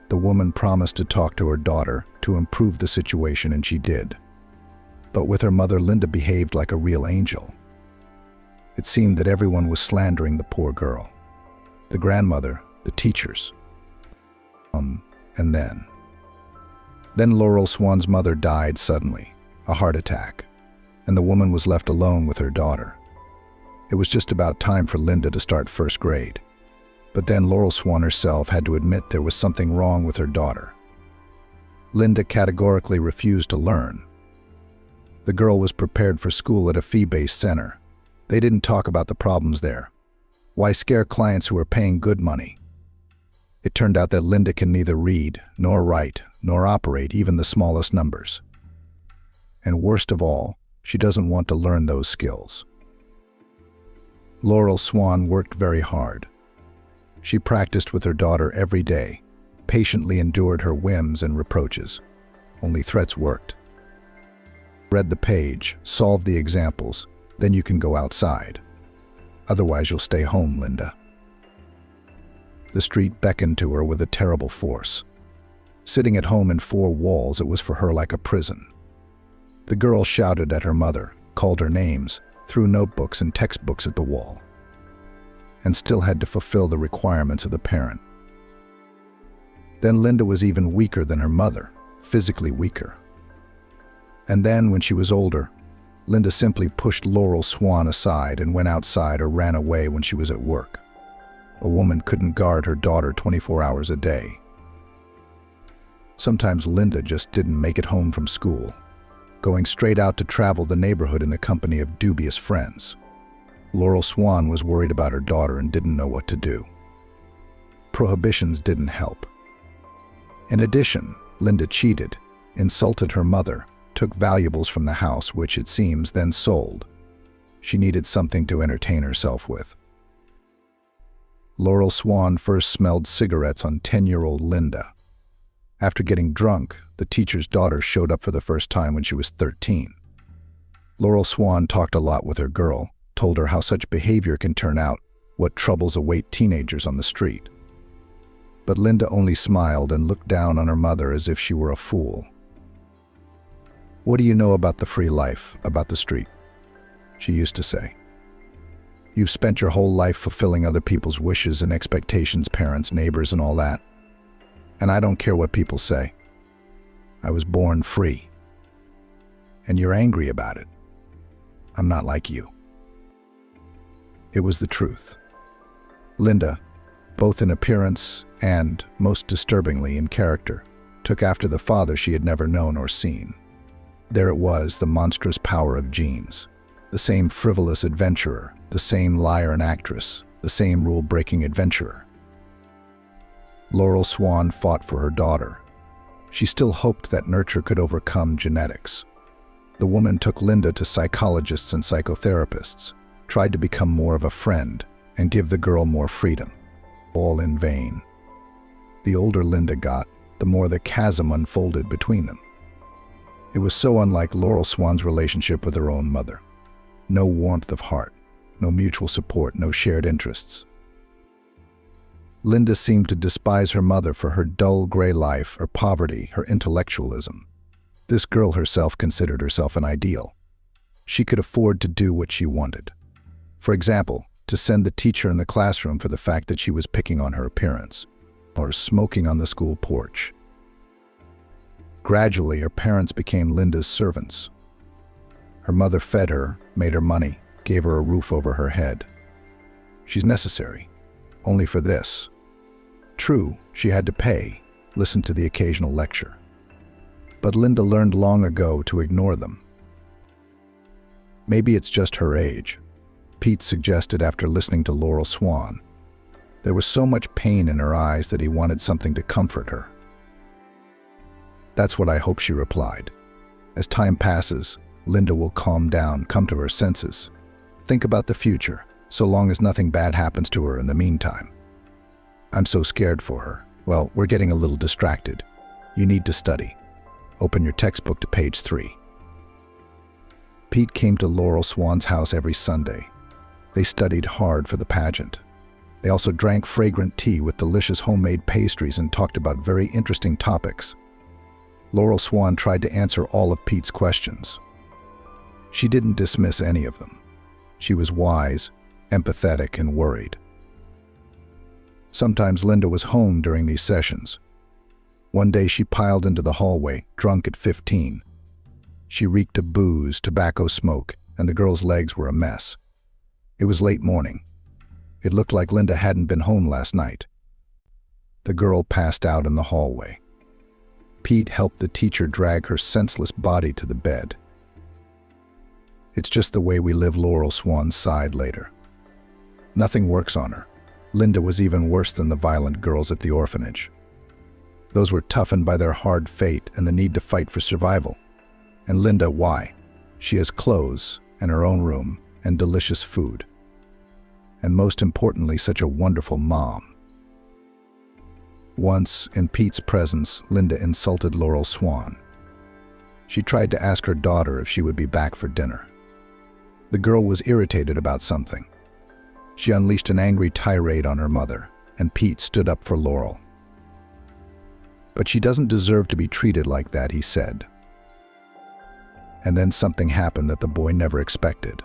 S1: The woman promised to talk to her daughter to improve the situation, and she did. But with her mother, Linda behaved like a real angel. It seemed that everyone was slandering the poor girl. The grandmother, the teachers. And then Laurel Swan's mother died suddenly, a heart attack, and the woman was left alone with her daughter. It was just about time for Linda to start first grade. But then Laurel Swan herself had to admit there was something wrong with her daughter. Linda categorically refused to learn. The girl was prepared for school at a fee-based center. They didn't talk about the problems there. Why scare clients who are paying good money? It turned out that Linda can neither read, nor write, nor operate even the smallest numbers. And worst of all, she doesn't want to learn those skills. Laurel Swan worked very hard. She practiced with her daughter every day, patiently endured her whims and reproaches. Only threats worked. Read the page, solve the examples, then you can go outside. Otherwise you'll stay home, Linda. The street beckoned to her with a terrible force. Sitting at home in 4 walls, it was for her like a prison. The girl shouted at her mother, called her names, threw notebooks and textbooks at the wall, and still had to fulfill the requirements of the parent. Then Linda was even weaker than her mother, physically weaker. And then, when she was older, Linda simply pushed Laurel Swan aside and went outside or ran away when she was at work. A woman couldn't guard her daughter 24 hours a day. Sometimes Linda just didn't make it home from school, going straight out to travel the neighborhood in the company of dubious friends. Laurel Swan was worried about her daughter and didn't know what to do. Prohibitions didn't help. In addition, Linda cheated, insulted her mother, took valuables from the house, which it seems then sold. She needed something to entertain herself with. Laurel Swan first smelled cigarettes on 10-year-old Linda. After getting drunk, the teacher's daughter showed up for the first time when she was 13. Laurel Swan talked a lot with her girl, told her how such behavior can turn out, what troubles await teenagers on the street. But Linda only smiled and looked down on her mother as if she were a fool. "What do you know about the free life, about the street?" she used to say. "You've spent your whole life fulfilling other people's wishes and expectations, parents, neighbors, and all that. And I don't care what people say. I was born free. And you're angry about it. I'm not like you." It was the truth. Linda, both in appearance and, most disturbingly, in character, took after the father she had never known or seen. There it was, the monstrous power of genes. The same frivolous adventurer, the same liar and actress, the same rule-breaking adventurer. Laurel Swan fought for her daughter. She still hoped that nurture could overcome genetics. The woman took Linda to psychologists and psychotherapists, tried to become more of a friend, and give the girl more freedom. All in vain. The older Linda got, the more the chasm unfolded between them. It was so unlike Laurel Swan's relationship with her own mother. No warmth of heart, no mutual support, no shared interests. Linda seemed to despise her mother for her dull gray life, her poverty, her intellectualism. This girl herself considered herself an ideal. She could afford to do what she wanted. For example, to send the teacher in the classroom for the fact that she was picking on her appearance, or smoking on the school porch. Gradually, her parents became Linda's servants. Her mother fed her, made her money, gave her a roof over her head. She's necessary, only for this. True, she had to pay, listen to the occasional lecture. But Linda learned long ago to ignore them. Maybe it's just her age, Pete suggested after listening to Laurel Swan. There was so much pain in her eyes that he wanted something to comfort her. "That's what I hope," she replied. "As time passes, Linda will calm down, come to her senses. Think about the future, so long as nothing bad happens to her in the meantime. I'm so scared for her. Well, we're getting a little distracted. You need to study. Open your textbook to page 3. Pete came to Laurel Swan's house every Sunday. They studied hard for the pageant. They also drank fragrant tea with delicious homemade pastries and talked about very interesting topics. Laurel Swan tried to answer all of Pete's questions. She didn't dismiss any of them. She was wise, empathetic, and worried. Sometimes Linda was home during these sessions. One day she piled into the hallway, drunk at 15. She reeked of booze, tobacco smoke, and the girl's legs were a mess. It was late morning. It looked like Linda hadn't been home last night. The girl passed out in the hallway. Pete helped the teacher drag her senseless body to the bed. "It's just the way we live," Laurel Swan sighed later. "Nothing works on her. Linda was even worse than the violent girls at the orphanage. Those were toughened by their hard fate and the need to fight for survival. And Linda, why? She has clothes and her own room and delicious food. And most importantly, such a wonderful mom." Once, in Pete's presence, Linda insulted Laurel Swan. She tried to ask her daughter if she would be back for dinner. The girl was irritated about something. She unleashed an angry tirade on her mother, and Pete stood up for Laurel. "But she doesn't deserve to be treated like that," he said. And then something happened that the boy never expected.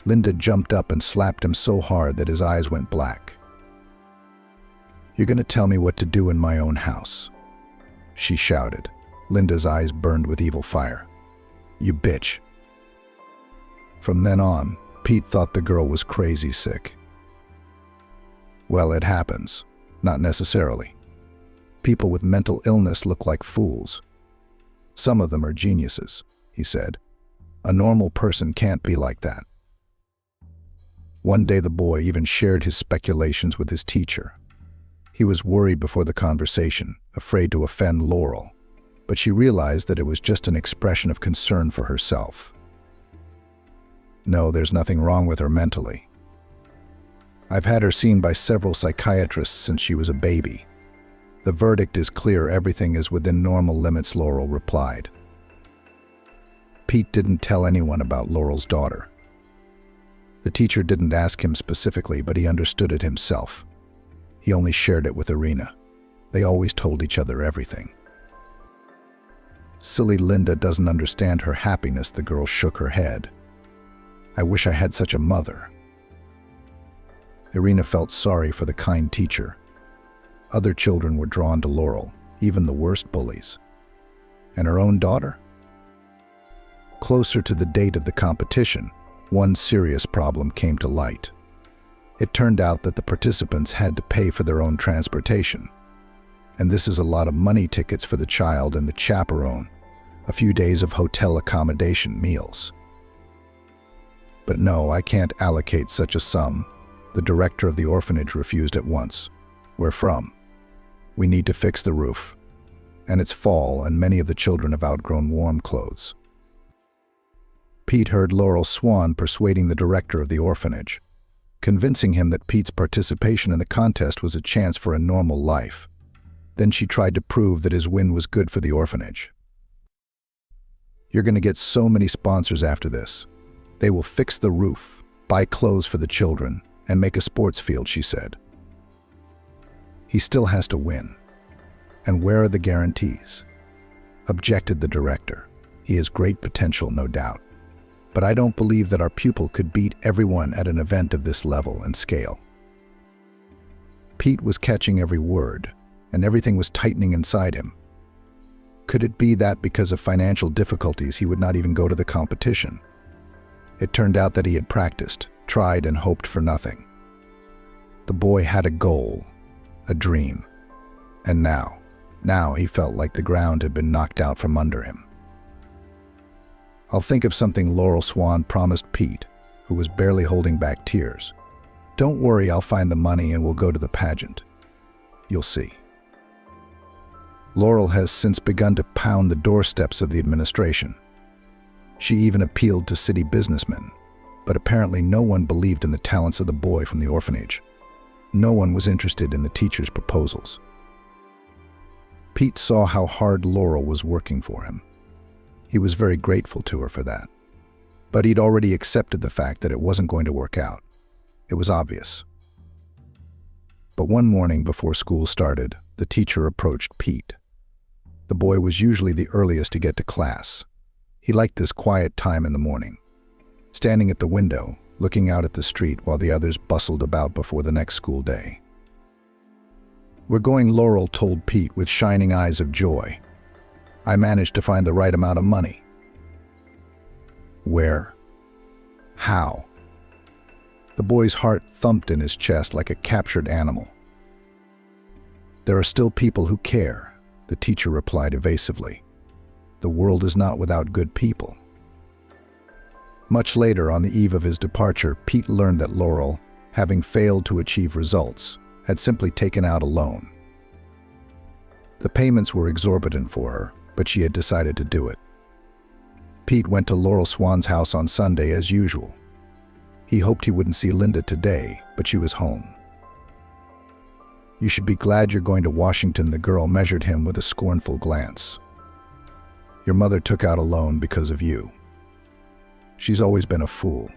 S1: Linda jumped up and slapped him so hard that his eyes went black. "You're going to tell me what to do in my own house," she shouted. Linda's eyes burned with evil fire. You bitch. From then on, Pete thought the girl was crazy sick. Well, it happens. Not necessarily. People with mental illness look like fools. Some of them are geniuses, he said. A normal person can't be like that. One day the boy even shared his speculations with his teacher. He was worried before the conversation, afraid to offend Laurel, but she realized that it was just an expression of concern for herself. No, there's nothing wrong with her mentally. I've had her seen by several psychiatrists since she was a baby. The verdict is clear, everything is within normal limits, Laurel replied. Pete didn't tell anyone about Laurel's daughter. The teacher didn't ask him specifically, but he understood it himself. He only shared it with Irina. They always told each other everything. Silly Linda doesn't understand her happiness, the girl shook her head. I wish I had such a mother. Irina felt sorry for the kind teacher. Other children were drawn to Laurel, even the worst bullies. And her own daughter? Closer to the date of the competition, one serious problem came to light. It turned out that the participants had to pay for their own transportation. And this is a lot of money, tickets for the child and the chaperone, a few days of hotel accommodation, meals. But no, I can't allocate such a sum. The director of the orphanage refused at once. Where from? We need to fix the roof. And it's fall, and many of the children have outgrown warm clothes. Pete heard Laurel Swan persuading the director of the orphanage, convincing him that Pete's participation in the contest was a chance for a normal life. Then she tried to prove that his win was good for the orphanage. You're going to get so many sponsors after this. They will fix the roof, buy clothes for the children, and make a sports field, she said. He still has to win. And where are the guarantees? Objected the director. He has great potential, no doubt. But I don't believe that our pupil could beat everyone at an event of this level and scale. Pete was catching every word, and everything was tightening inside him. Could it be that because of financial difficulties he would not even go to the competition? It turned out that he had practiced, tried, and hoped for nothing. The boy had a goal, a dream, and now he felt like the ground had been knocked out from under him. I'll think of something, Laurel Swan promised Pete, who was barely holding back tears. Don't worry, I'll find the money and we'll go to the pageant. You'll see. Laurel has since begun to pound the doorsteps of the administration. She even appealed to city businessmen, but apparently no one believed in the talents of the boy from the orphanage. No one was interested in the teacher's proposals. Pete saw how hard Laurel was working for him. He was very grateful to her for that. But he'd already accepted the fact that it wasn't going to work out. It was obvious. But one morning before school started, the teacher approached Pete. The boy was usually the earliest to get to class. He liked this quiet time in the morning, standing at the window, looking out at the street while the others bustled about before the next school day. We're going, Laurel told Pete with shining eyes of joy. I managed to find the right amount of money. Where? How? The boy's heart thumped in his chest like a captured animal. There are still people who care, the teacher replied evasively. The world is not without good people. Much later, on the eve of his departure, Pete learned that Laurel, having failed to achieve results, had simply taken out a loan. The payments were exorbitant for her, but she had decided to do it. Pete went to Laurel Swan's house on Sunday as usual. He hoped he wouldn't see Linda today, but she was home. You should be glad you're going to Washington, the girl measured him with a scornful glance. Your mother took out a loan because of you. She's always been a fool.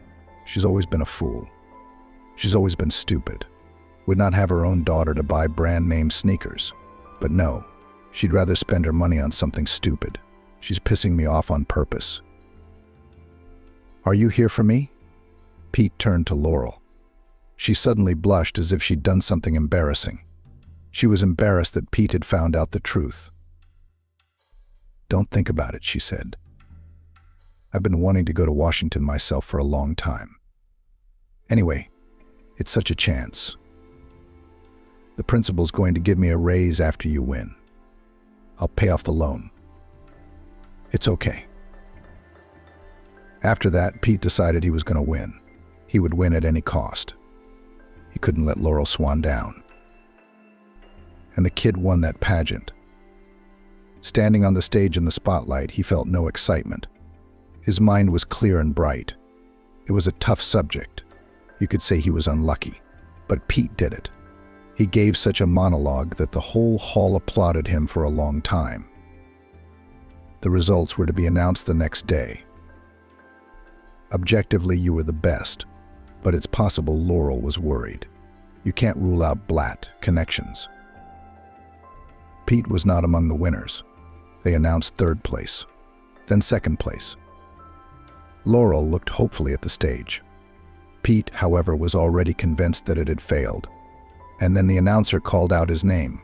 S1: She's always been a fool. She's always been stupid. Would not have her own daughter to buy brand-name sneakers. But no, she'd rather spend her money on something stupid. She's pissing me off on purpose. Are you here for me? Pete turned to Laurel. She suddenly blushed as if she'd done something embarrassing. She was embarrassed that Pete had found out the truth. Don't think about it, she said. I've been wanting to go to Washington myself for a long time. Anyway, it's such a chance. The principal's going to give me a raise after you win. I'll pay off the loan. It's okay. After that, Pete decided he was going to win. He would win at any cost. He couldn't let Laurel Swan down. And the kid won that pageant. Standing on the stage in the spotlight, he felt no excitement. His mind was clear and bright. It was a tough subject. You could say he was unlucky, but Pete did it. He gave such a monologue that the whole hall applauded him for a long time. The results were to be announced the next day. Objectively, you were the best, but it's possible Laurel was worried. You can't rule out Blatt connections. Pete was not among the winners. They announced third place, then second place. Laurel looked hopefully at the stage. Pete, however, was already convinced that it had failed. And then the announcer called out his name.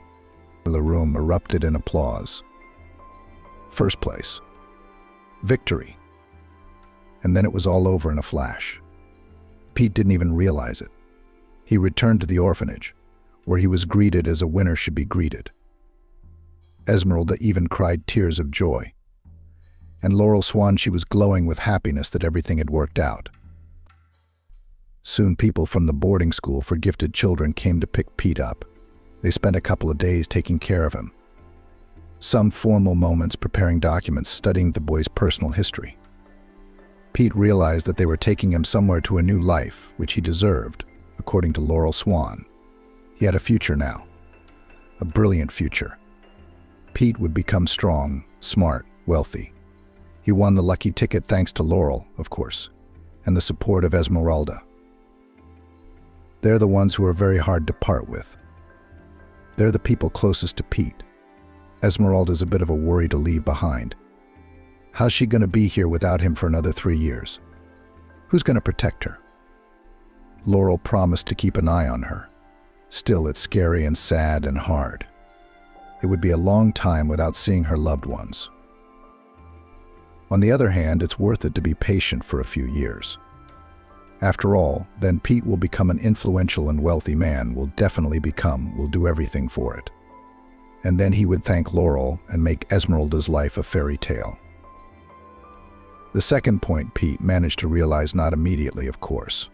S1: The room erupted in applause. First place. Victory. And then it was all over in a flash. Pete didn't even realize it. He returned to the orphanage, where he was greeted as a winner should be greeted. Esmeralda even cried tears of joy. And Laurel Swan, she was glowing with happiness that everything had worked out. Soon people from the boarding school for gifted children came to pick Pete up. They spent a couple of days taking care of him. Some formal moments preparing documents, studying the boy's personal history. Pete realized that they were taking him somewhere to a new life, which he deserved, according to Laurel Swan. He had a future now. A brilliant future. Pete would become strong, smart, wealthy. He won the lucky ticket thanks to Laurel, of course, and the support of Esmeralda. They're the ones who are very hard to part with. They're the people closest to Pete. Esmeralda's a bit of a worry to leave behind. How's she going to be here without him for another 3 years? Who's going to protect her? Laurel promised to keep an eye on her. Still, it's scary and sad and hard. It would be a long time without seeing her loved ones. On the other hand, it's worth it to be patient for a few years. After all, then Pete will become an influential and wealthy man, will do everything for it. And then he would thank Laurel and make Esmeralda's life a fairy tale. The second point Pete managed to realize, not immediately, of course.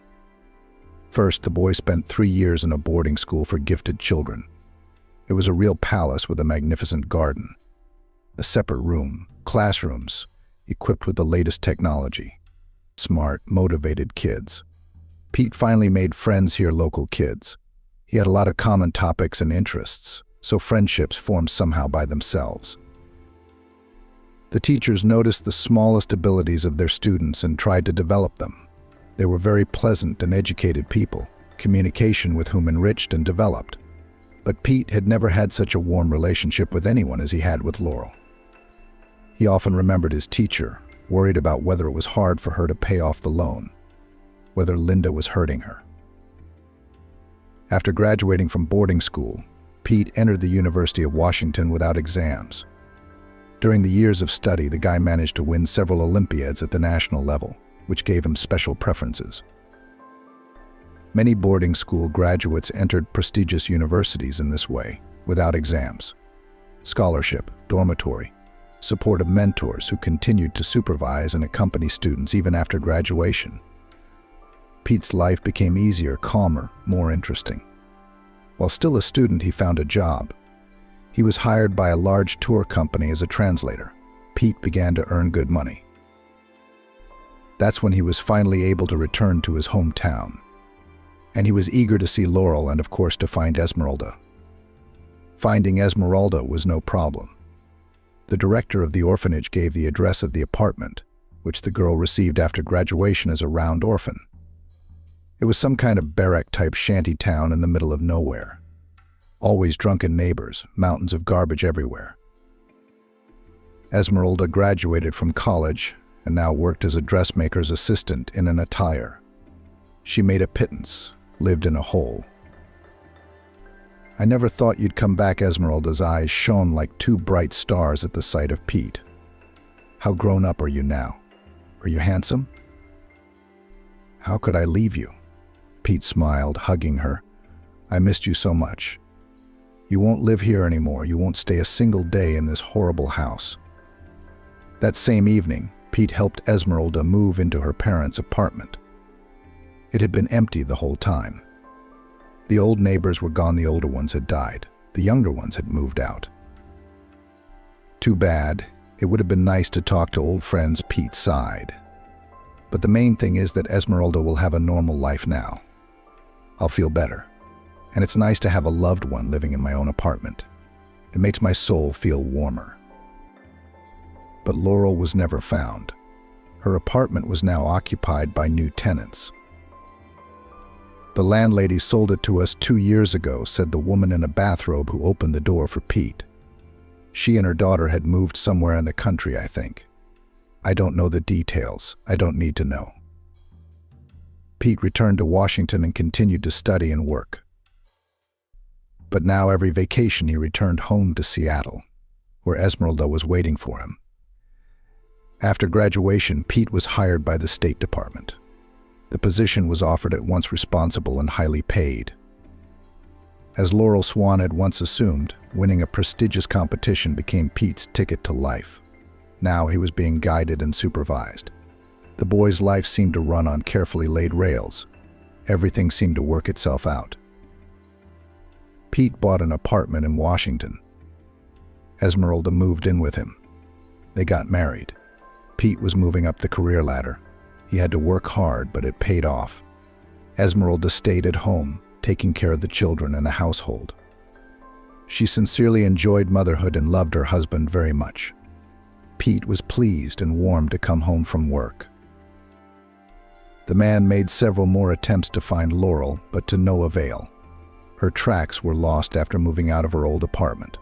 S1: First, the boy spent 3 years in a boarding school for gifted children. It was a real palace with a magnificent garden, a separate room, classrooms, equipped with the latest technology. Smart, motivated kids. Pete finally made friends here, local kids. He had a lot of common topics and interests, so friendships formed somehow by themselves. The teachers noticed the smallest abilities of their students and tried to develop them. They were very pleasant and educated people, communication with whom enriched and developed. But Pete had never had such a warm relationship with anyone as he had with Laurel. He often remembered his teacher, worried about whether it was hard for her to pay off the loan, whether Linda was hurting her. After graduating from boarding school, Pete entered the University of Washington without exams. During the years of study, the guy managed to win several Olympiads at the national level, which gave him special preferences. Many boarding school graduates entered prestigious universities in this way, without exams. Scholarship, dormitory, supportive mentors who continued to supervise and accompany students even after graduation. Pete's life became easier, calmer, more interesting. While still a student, he found a job. He was hired by a large tour company as a translator. Pete began to earn good money. That's when he was finally able to return to his hometown. And he was eager to see Laurel and, of course, to find Esmeralda. Finding Esmeralda was no problem. The director of the orphanage gave the address of the apartment, which the girl received after graduation as a round orphan. It was some kind of barrack-type shanty town in the middle of nowhere. Always drunken neighbors, mountains of garbage everywhere. Esmeralda graduated from college and now worked as a dressmaker's assistant in an attire. She made a pittance, lived in a hole. "I never thought you'd come back." Esmeralda's eyes shone like two bright stars at the sight of Pete. How grown up are you now? Are you handsome? How could I leave you? Pete smiled, hugging her. I missed you so much. You won't live here anymore. You won't stay a single day in this horrible house. That same evening, Pete helped Esmeralda move into her parents' apartment. It had been empty the whole time. The old neighbors were gone, the older ones had died. The younger ones had moved out. Too bad. It would have been nice to talk to old friends, Pete sighed. But the main thing is that Esmeralda will have a normal life now. I'll feel better. And it's nice to have a loved one living in my own apartment. It makes my soul feel warmer. But Laurel was never found. Her apartment was now occupied by new tenants. The landlady sold it to us 2 years ago, said the woman in a bathrobe who opened the door for Pete. She and her daughter had moved somewhere in the country, I think. I don't know the details. I don't need to know. Pete returned to Washington and continued to study and work. But now every vacation he returned home to Seattle, where Esmeralda was waiting for him. After graduation, Pete was hired by the State Department. The position was offered at once responsible and highly paid. As Laurel Swan had once assumed, winning a prestigious competition became Pete's ticket to life. Now he was being guided and supervised. The boy's life seemed to run on carefully laid rails. Everything seemed to work itself out. Pete bought an apartment in Washington. Esmeralda moved in with him. They got married. Pete was moving up the career ladder. He had to work hard, but it paid off. Esmeralda stayed at home, taking care of the children and the household. She sincerely enjoyed motherhood and loved her husband very much. Pete was pleased and warm to come home from work. The man made several more attempts to find Laurel, but to no avail. Her tracks were lost after moving out of her old apartment.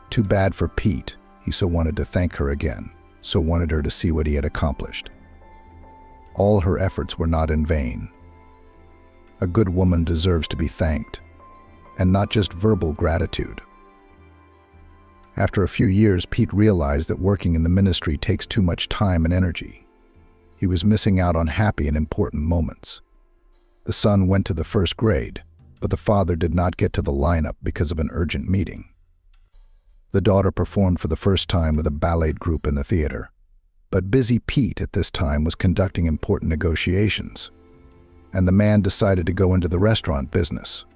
S1: Too bad for Pete. He so wanted to thank her again, so wanted her to see what he had accomplished. All her efforts were not in vain. A good woman deserves to be thanked, and not just verbal gratitude. After a few years, Pete realized that working in the ministry takes too much time and energy. He was missing out on happy and important moments. The son went to the first grade, but the father did not get to the lineup because of an urgent meeting. The daughter performed for the first time with a ballet group in the theater. But busy Pete at this time was conducting important negotiations, and the man decided to go into the restaurant business.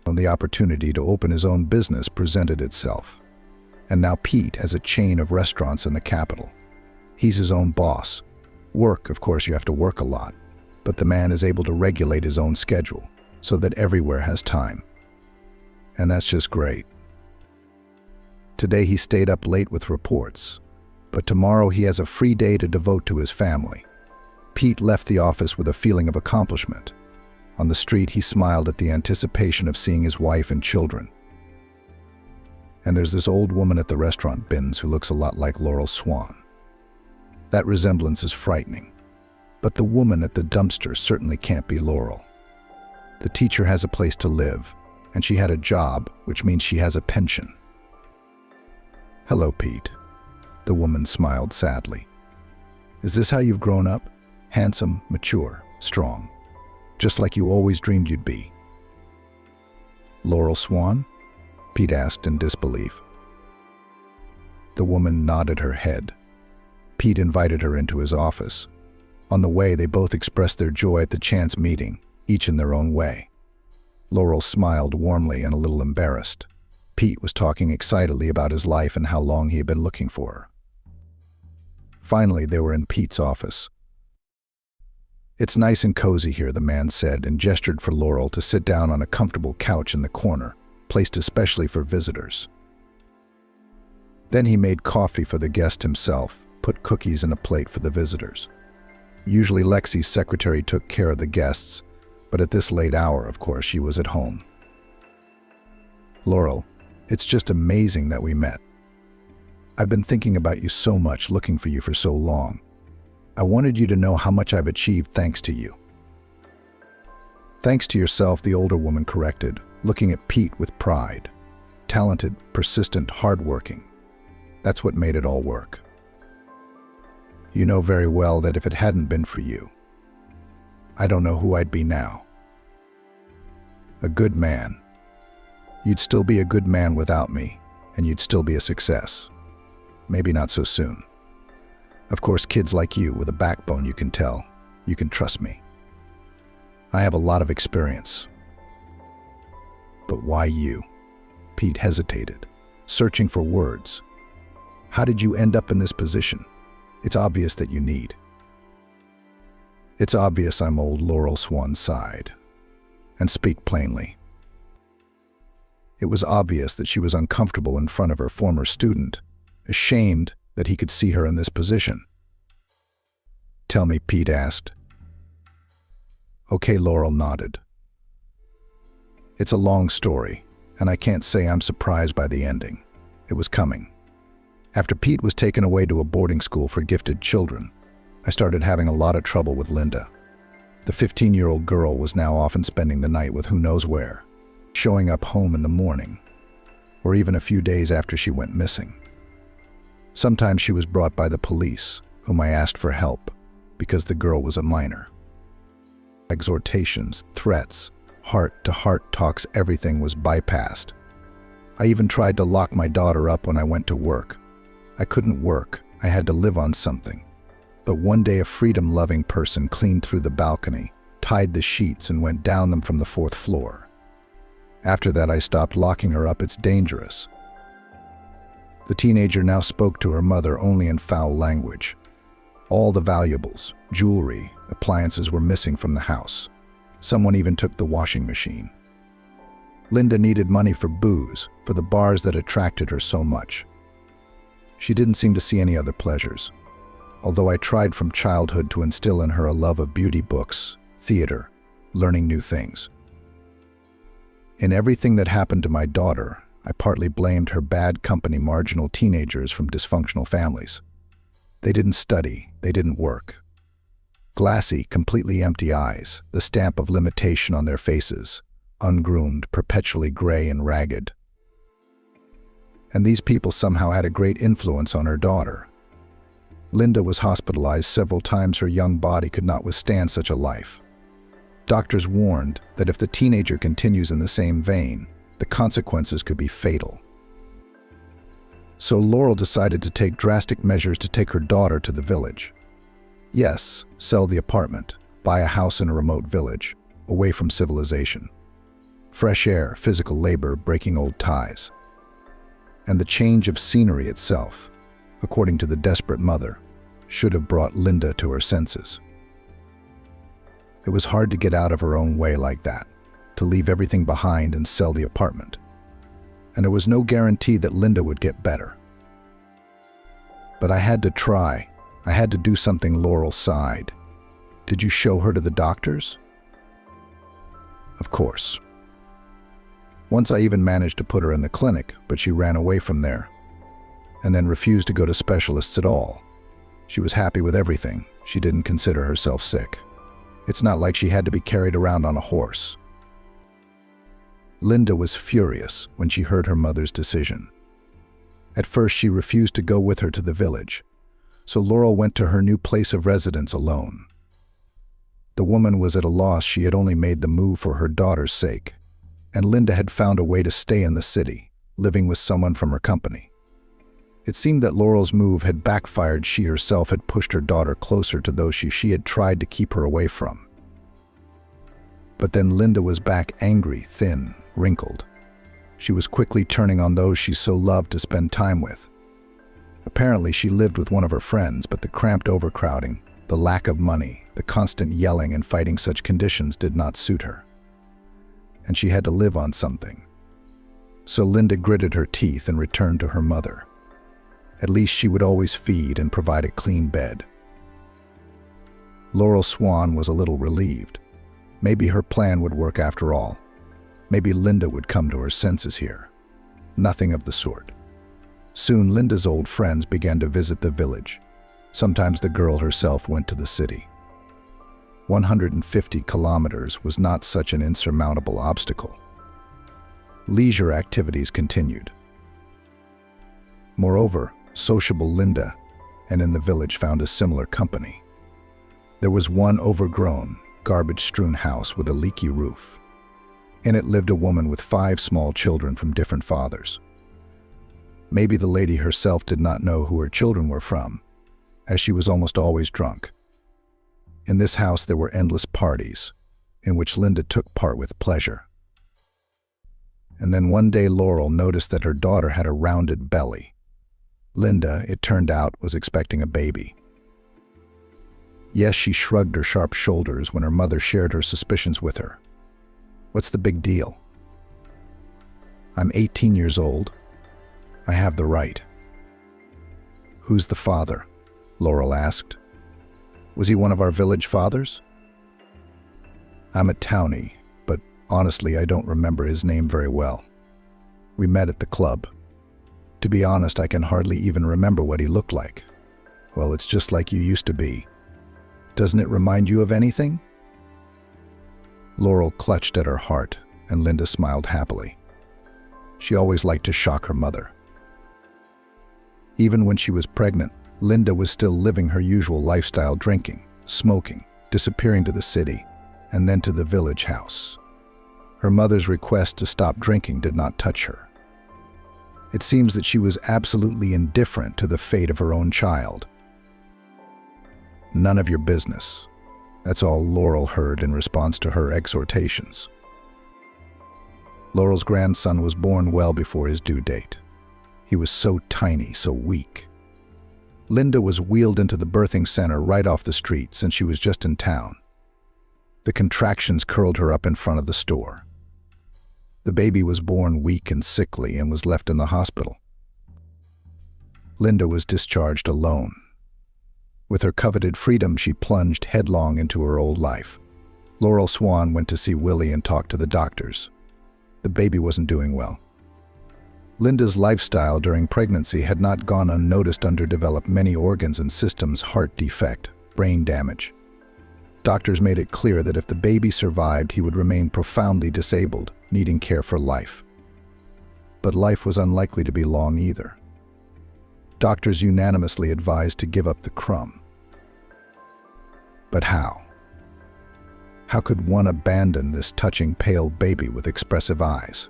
S1: The opportunity to open his own business presented itself, and now Pete has a chain of restaurants in the capital. He's his own boss. Work, of course, you have to work a lot, but the man is able to regulate his own schedule so that everywhere has time. And that's just great. Today he stayed up late with reports, but tomorrow he has a free day to devote to his family. Pete left the office with a feeling of accomplishment. On the street, he smiled at the anticipation of seeing his wife and children. And there's this old woman at the restaurant bins who looks a lot like Laurel Swan. That resemblance is frightening. But the woman at the dumpster certainly can't be Laurel. The teacher has a place to live, and she had a job, which means she has a pension. Hello, Pete. The woman smiled sadly. Is this how you've grown up? Handsome, mature, strong. Just like you always dreamed you'd be. Laurel Swan? Pete asked in disbelief. The woman nodded her head. Pete invited her into his office. On the way, they both expressed their joy at the chance meeting, each in their own way. Laurel smiled warmly and a little embarrassed. Pete was talking excitedly about his life and how long he had been looking for her. Finally, they were in Pete's office. It's nice and cozy here, the man said, and gestured for Laurel to sit down on a comfortable couch in the corner, placed especially for visitors. Then he made coffee for the guest himself, put cookies in a plate for the visitors. Usually Lexi's secretary took care of the guests, but at this late hour, of course, she was at home. Laurel, it's just amazing that we met. I've been thinking about you so much, looking for you for so long. I wanted you to know how much I've achieved thanks to you. Thanks to yourself, the older woman corrected, looking at Pete with pride. Talented, persistent, hardworking. That's what made it all work. You know very well that if it hadn't been for you, I don't know who I'd be now. A good man. You'd still be a good man without me, and you'd still be a success. Maybe not so soon. Of course, kids like you with a backbone, you can tell. You can trust me. I have a lot of experience. But why you? Pete hesitated, searching for words. How did you end up in this position? It's obvious that you need. It's obvious I'm old, Laurel Swan sighed. And speak plainly. It was obvious that she was uncomfortable in front of her former student, ashamed that he could see her in this position. Tell me, Pete asked. Okay, Laurel nodded. It's a long story, and I can't say I'm surprised by the ending. It was coming. After Pete was taken away to a boarding school for gifted children, I started having a lot of trouble with Linda. The 15-year-old girl was now often spending the night with who knows where, showing up home in the morning, or even a few days after she went missing. Sometimes she was brought by the police, whom I asked for help, because the girl was a minor. Exhortations, threats, heart-to-heart talks, everything was bypassed. I even tried to lock my daughter up when I went to work. I couldn't work, I had to live on something. But one day a freedom-loving person cleaned through the balcony, tied the sheets and went down them from the 4th floor. After that I stopped locking her up. It's dangerous. The teenager now spoke to her mother only in foul language. All the valuables, jewelry, appliances were missing from the house. Someone even took the washing machine. Linda needed money for booze, for the bars that attracted her so much. She didn't seem to see any other pleasures, although I tried from childhood to instill in her a love of beauty, books, theater, learning new things. In everything that happened to my daughter, I partly blamed her bad company, marginal teenagers from dysfunctional families. They didn't study, they didn't work. Glassy, completely empty eyes, the stamp of limitation on their faces, ungroomed, perpetually gray and ragged. And these people somehow had a great influence on her daughter. Linda was hospitalized several times. Her young body could not withstand such a life. Doctors warned that if the teenager continues in the same vein, the consequences could be fatal. So Laurel decided to take drastic measures to take her daughter to the village. Yes, sell the apartment, buy a house in a remote village, away from civilization. Fresh air, physical labor, breaking old ties. And the change of scenery itself, according to the desperate mother, should have brought Linda to her senses. It was hard to get out of her own way like that, to leave everything behind and sell the apartment. And there was no guarantee that Linda would get better. But I had to try. I had to do something. Laurel sighed. Did you show her to the doctors? Of course. Once I even managed to put her in the clinic, but she ran away from there, and then refused to go to specialists at all. She was happy with everything. She didn't consider herself sick. It's not like she had to be carried around on a horse. Linda was furious when she heard her mother's decision. At first, she refused to go with her to the village, so Laurel went to her new place of residence alone. The woman was at a loss. She had only made the move for her daughter's sake, and Linda had found a way to stay in the city, living with someone from her company. It seemed that Laurel's move had backfired. She herself had pushed her daughter closer to those she had tried to keep her away from. But then Linda was back, angry, thin, wrinkled. She was quickly turning on those she so loved to spend time with. Apparently she lived with one of her friends, but the cramped overcrowding, the lack of money, the constant yelling and fighting, such conditions did not suit her. And she had to live on something. So Linda gritted her teeth and returned to her mother. At least she would always feed and provide a clean bed. Laurel Swan was a little relieved. Maybe her plan would work after all. Maybe Linda would come to her senses here. Nothing of the sort. Soon Linda's old friends began to visit the village. Sometimes the girl herself went to the city. 150 kilometers was not such an insurmountable obstacle. Leisure activities continued. Moreover, sociable Linda, and in the village found a similar company. There was one overgrown, garbage-strewn house with a leaky roof. In it lived a woman with 5 small children from different fathers. Maybe the lady herself did not know who her children were from, as she was almost always drunk. In this house there were endless parties, in which Linda took part with pleasure. And then one day Laurel noticed that her daughter had a rounded belly. Linda, it turned out, was expecting a baby. Yes, she shrugged her sharp shoulders when her mother shared her suspicions with her. What's the big deal? I'm 18 years old. I have the right. Who's the father? Laurel asked. Was he one of our village fathers? I'm a townie, but honestly I don't remember his name very well. We met at the club. To be honest, I can hardly even remember what he looked like. Well, it's just like you used to be. Doesn't it remind you of anything? Laurel clutched at her heart, and Linda smiled happily. She always liked to shock her mother. Even when she was pregnant, Linda was still living her usual lifestyle, drinking, smoking, disappearing to the city, and then to the village house. Her mother's request to stop drinking did not touch her. It seems that she was absolutely indifferent to the fate of her own child. None of your business. That's all Laurel heard in response to her exhortations. Laurel's grandson was born well before his due date. He was so tiny, so weak. Linda was wheeled into the birthing center right off the street since she was just in town. The contractions curled her up in front of the store. The baby was born weak and sickly and was left in the hospital. Linda was discharged alone. With her coveted freedom, she plunged headlong into her old life. Laurel Swan went to see Willie and talked to the doctors. The baby wasn't doing well. Linda's lifestyle during pregnancy had not gone unnoticed. Underdeveloped many organs and systems, heart defect, brain damage. Doctors made it clear that if the baby survived, he would remain profoundly disabled, needing care for life. But life was unlikely to be long either. Doctors unanimously advised to give up the crumb. But how? How could one abandon this touching pale baby with expressive eyes?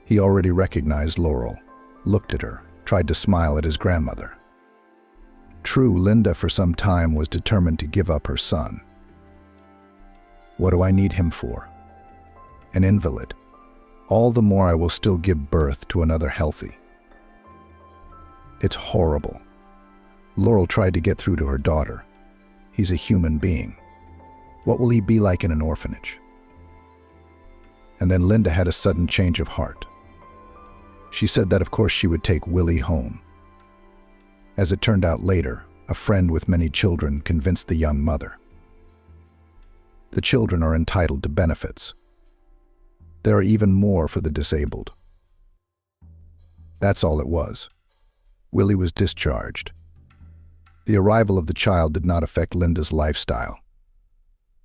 S1: He already recognized Laurel, looked at her, tried to smile at his grandmother. True, Linda for some time was determined to give up her son. What do I need him for? An invalid. All the more I will still give birth to another healthy. It's horrible. Laurel tried to get through to her daughter. He's a human being. What will he be like in an orphanage? And then Linda had a sudden change of heart. She said that of course she would take Willie home. As it turned out later, a friend with many children convinced the young mother. The children are entitled to benefits. There are even more for the disabled. That's all it was. Willie was discharged. The arrival of the child did not affect Linda's lifestyle.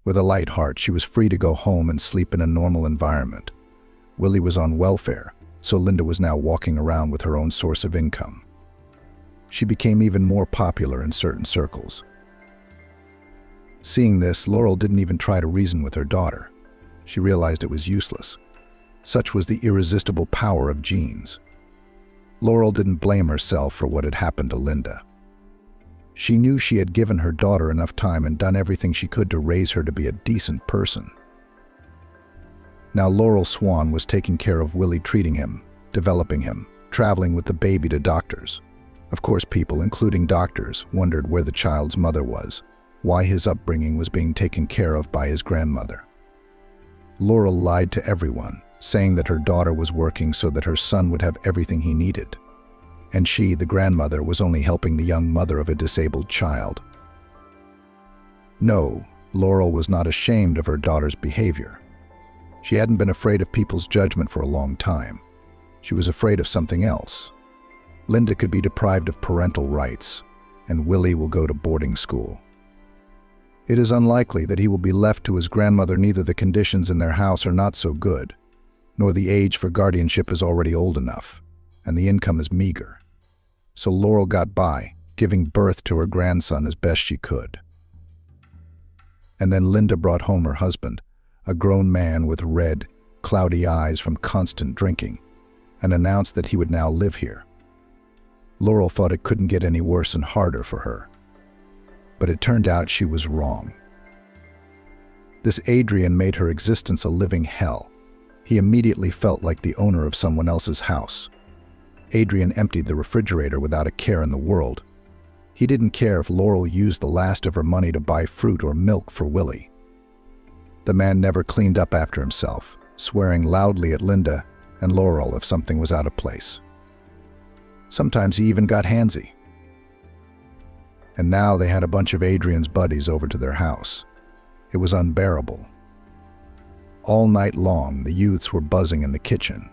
S1: With a light heart, she was free to go home and sleep in a normal environment. Willie was on welfare, so Linda was now walking around with her own source of income. She became even more popular in certain circles. Seeing this, Laurel didn't even try to reason with her daughter. She realized it was useless. Such was the irresistible power of genes. Laurel didn't blame herself for what had happened to Linda. She knew she had given her daughter enough time and done everything she could to raise her to be a decent person. Now Laurel Swan was taking care of Willie, treating him, developing him, traveling with the baby to doctors. Of course, people, including doctors, wondered where the child's mother was, why his upbringing was being taken care of by his grandmother. Laurel lied to everyone, saying that her daughter was working so that her son would have everything he needed. And she, the grandmother, was only helping the young mother of a disabled child. No, Laurel was not ashamed of her daughter's behavior. She hadn't been afraid of people's judgment for a long time. She was afraid of something else. Linda could be deprived of parental rights, and Willie will go to boarding school. It is unlikely that he will be left to his grandmother. Neither the conditions in their house are not so good, nor the age for guardianship is already old enough, and the income is meager. So Laurel got by, giving birth to her grandson as best she could. And then Linda brought home her husband, a grown man with red, cloudy eyes from constant drinking, and announced that he would now live here. Laurel thought it couldn't get any worse and harder for her. But it turned out she was wrong. This Adrian made her existence a living hell. He immediately felt like the owner of someone else's house. Adrian emptied the refrigerator without a care in the world. He didn't care if Laurel used the last of her money to buy fruit or milk for Willie. The man never cleaned up after himself, swearing loudly at Linda and Laurel if something was out of place. Sometimes he even got handsy. And now they had a bunch of Adrian's buddies over to their house. It was unbearable. All night long, the youths were buzzing in the kitchen.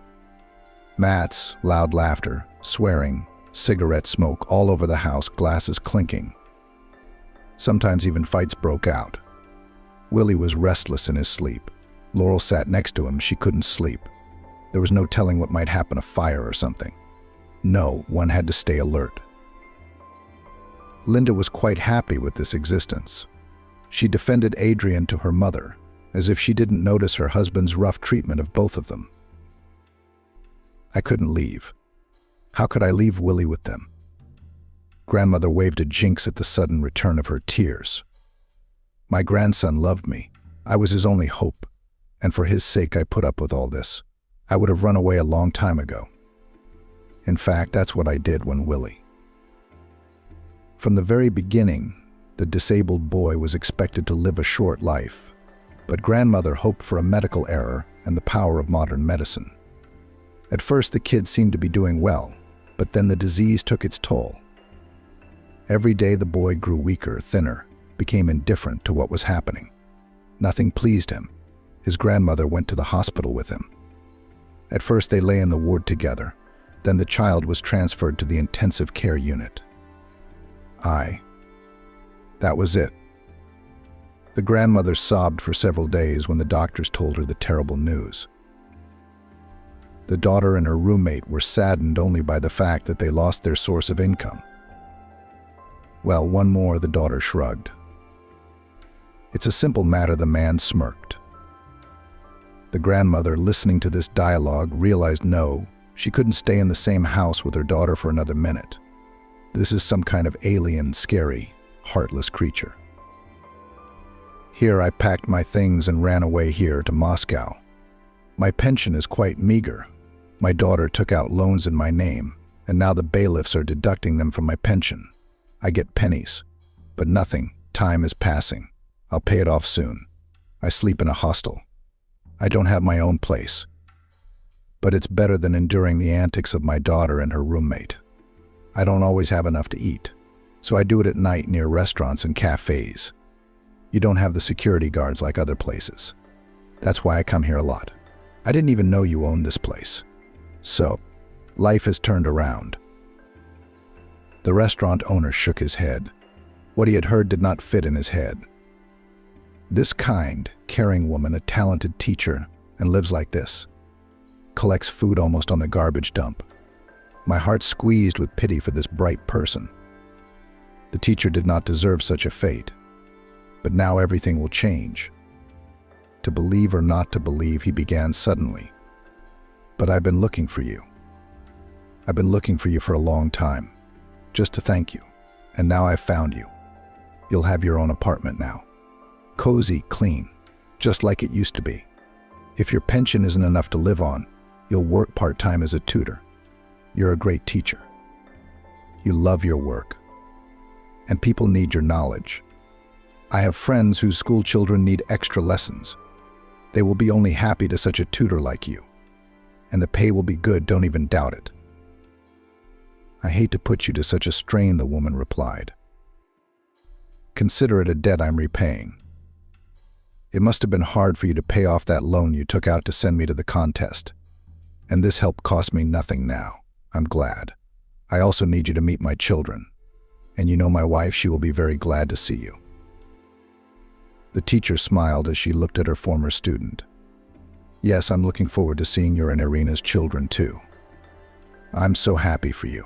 S1: Mats, loud laughter, swearing, cigarette smoke all over the house, glasses clinking. Sometimes even fights broke out. Willie was restless in his sleep. Laurel sat next to him. She couldn't sleep. There was no telling what might happen, a fire or something. No, one had to stay alert. Linda was quite happy with this existence. She defended Adrian to her mother, as if she didn't notice her husband's rough treatment of both of them. I couldn't leave. How could I leave Willie with them? Grandmother waved a jinx at the sudden return of her tears. My grandson loved me. I was his only hope, and for his sake I put up with all this. I would have run away a long time ago. In fact, that's what I did when Willie. From the very beginning, the disabled boy was expected to live a short life, but grandmother hoped for a medical error and the power of modern medicine. At first, the kid seemed to be doing well, but then the disease took its toll. Every day the boy grew weaker, thinner, became indifferent to what was happening. Nothing pleased him. His grandmother went to the hospital with him. At first they lay in the ward together. Then the child was transferred to the intensive care unit. That was it. The grandmother sobbed for several days when the doctors told her the terrible news. The daughter and her roommate were saddened only by the fact that they lost their source of income. Well, one more, the daughter shrugged. It's a simple matter, the man smirked. The grandmother, listening to this dialogue, realized no, she couldn't stay in the same house with her daughter for another minute. This is some kind of alien, scary, heartless creature. Here I packed my things and ran away here to Moscow. My pension is quite meager. My daughter took out loans in my name, and now the bailiffs are deducting them from my pension. I get pennies, but nothing. Time is passing. I'll pay it off soon. I sleep in a hostel. I don't have my own place. But it's better than enduring the antics of my daughter and her roommate. I don't always have enough to eat, so I do it at night near restaurants and cafes. You don't have the security guards like other places. That's why I come here a lot. I didn't even know you owned this place. So, life has turned around. The restaurant owner shook his head. What he had heard did not fit in his head. This kind, caring woman, a talented teacher, and lives like this. Collects food almost on the garbage dump. My heart squeezed with pity for this bright person. The teacher did not deserve such a fate. But now everything will change. To believe or not to believe, he began suddenly. But I've been looking for you. I've been looking for you for a long time, just to thank you. And now I've found you. You'll have your own apartment now. Cozy, clean, just like it used to be. If your pension isn't enough to live on, you'll work part-time as a tutor. You're a great teacher. You love your work. And people need your knowledge. I have friends whose school children need extra lessons. They will be only happy to such a tutor like you. And the pay will be good, don't even doubt it. I hate to put you to such a strain, the woman replied. Consider it a debt I'm repaying. It must have been hard for you to pay off that loan you took out to send me to the contest. And this help costs me nothing now. I'm glad. I also need you to meet my children. And you know my wife, she will be very glad to see you. The teacher smiled as she looked at her former student. Yes, I'm looking forward to seeing your and Irina's children too. I'm so happy for you.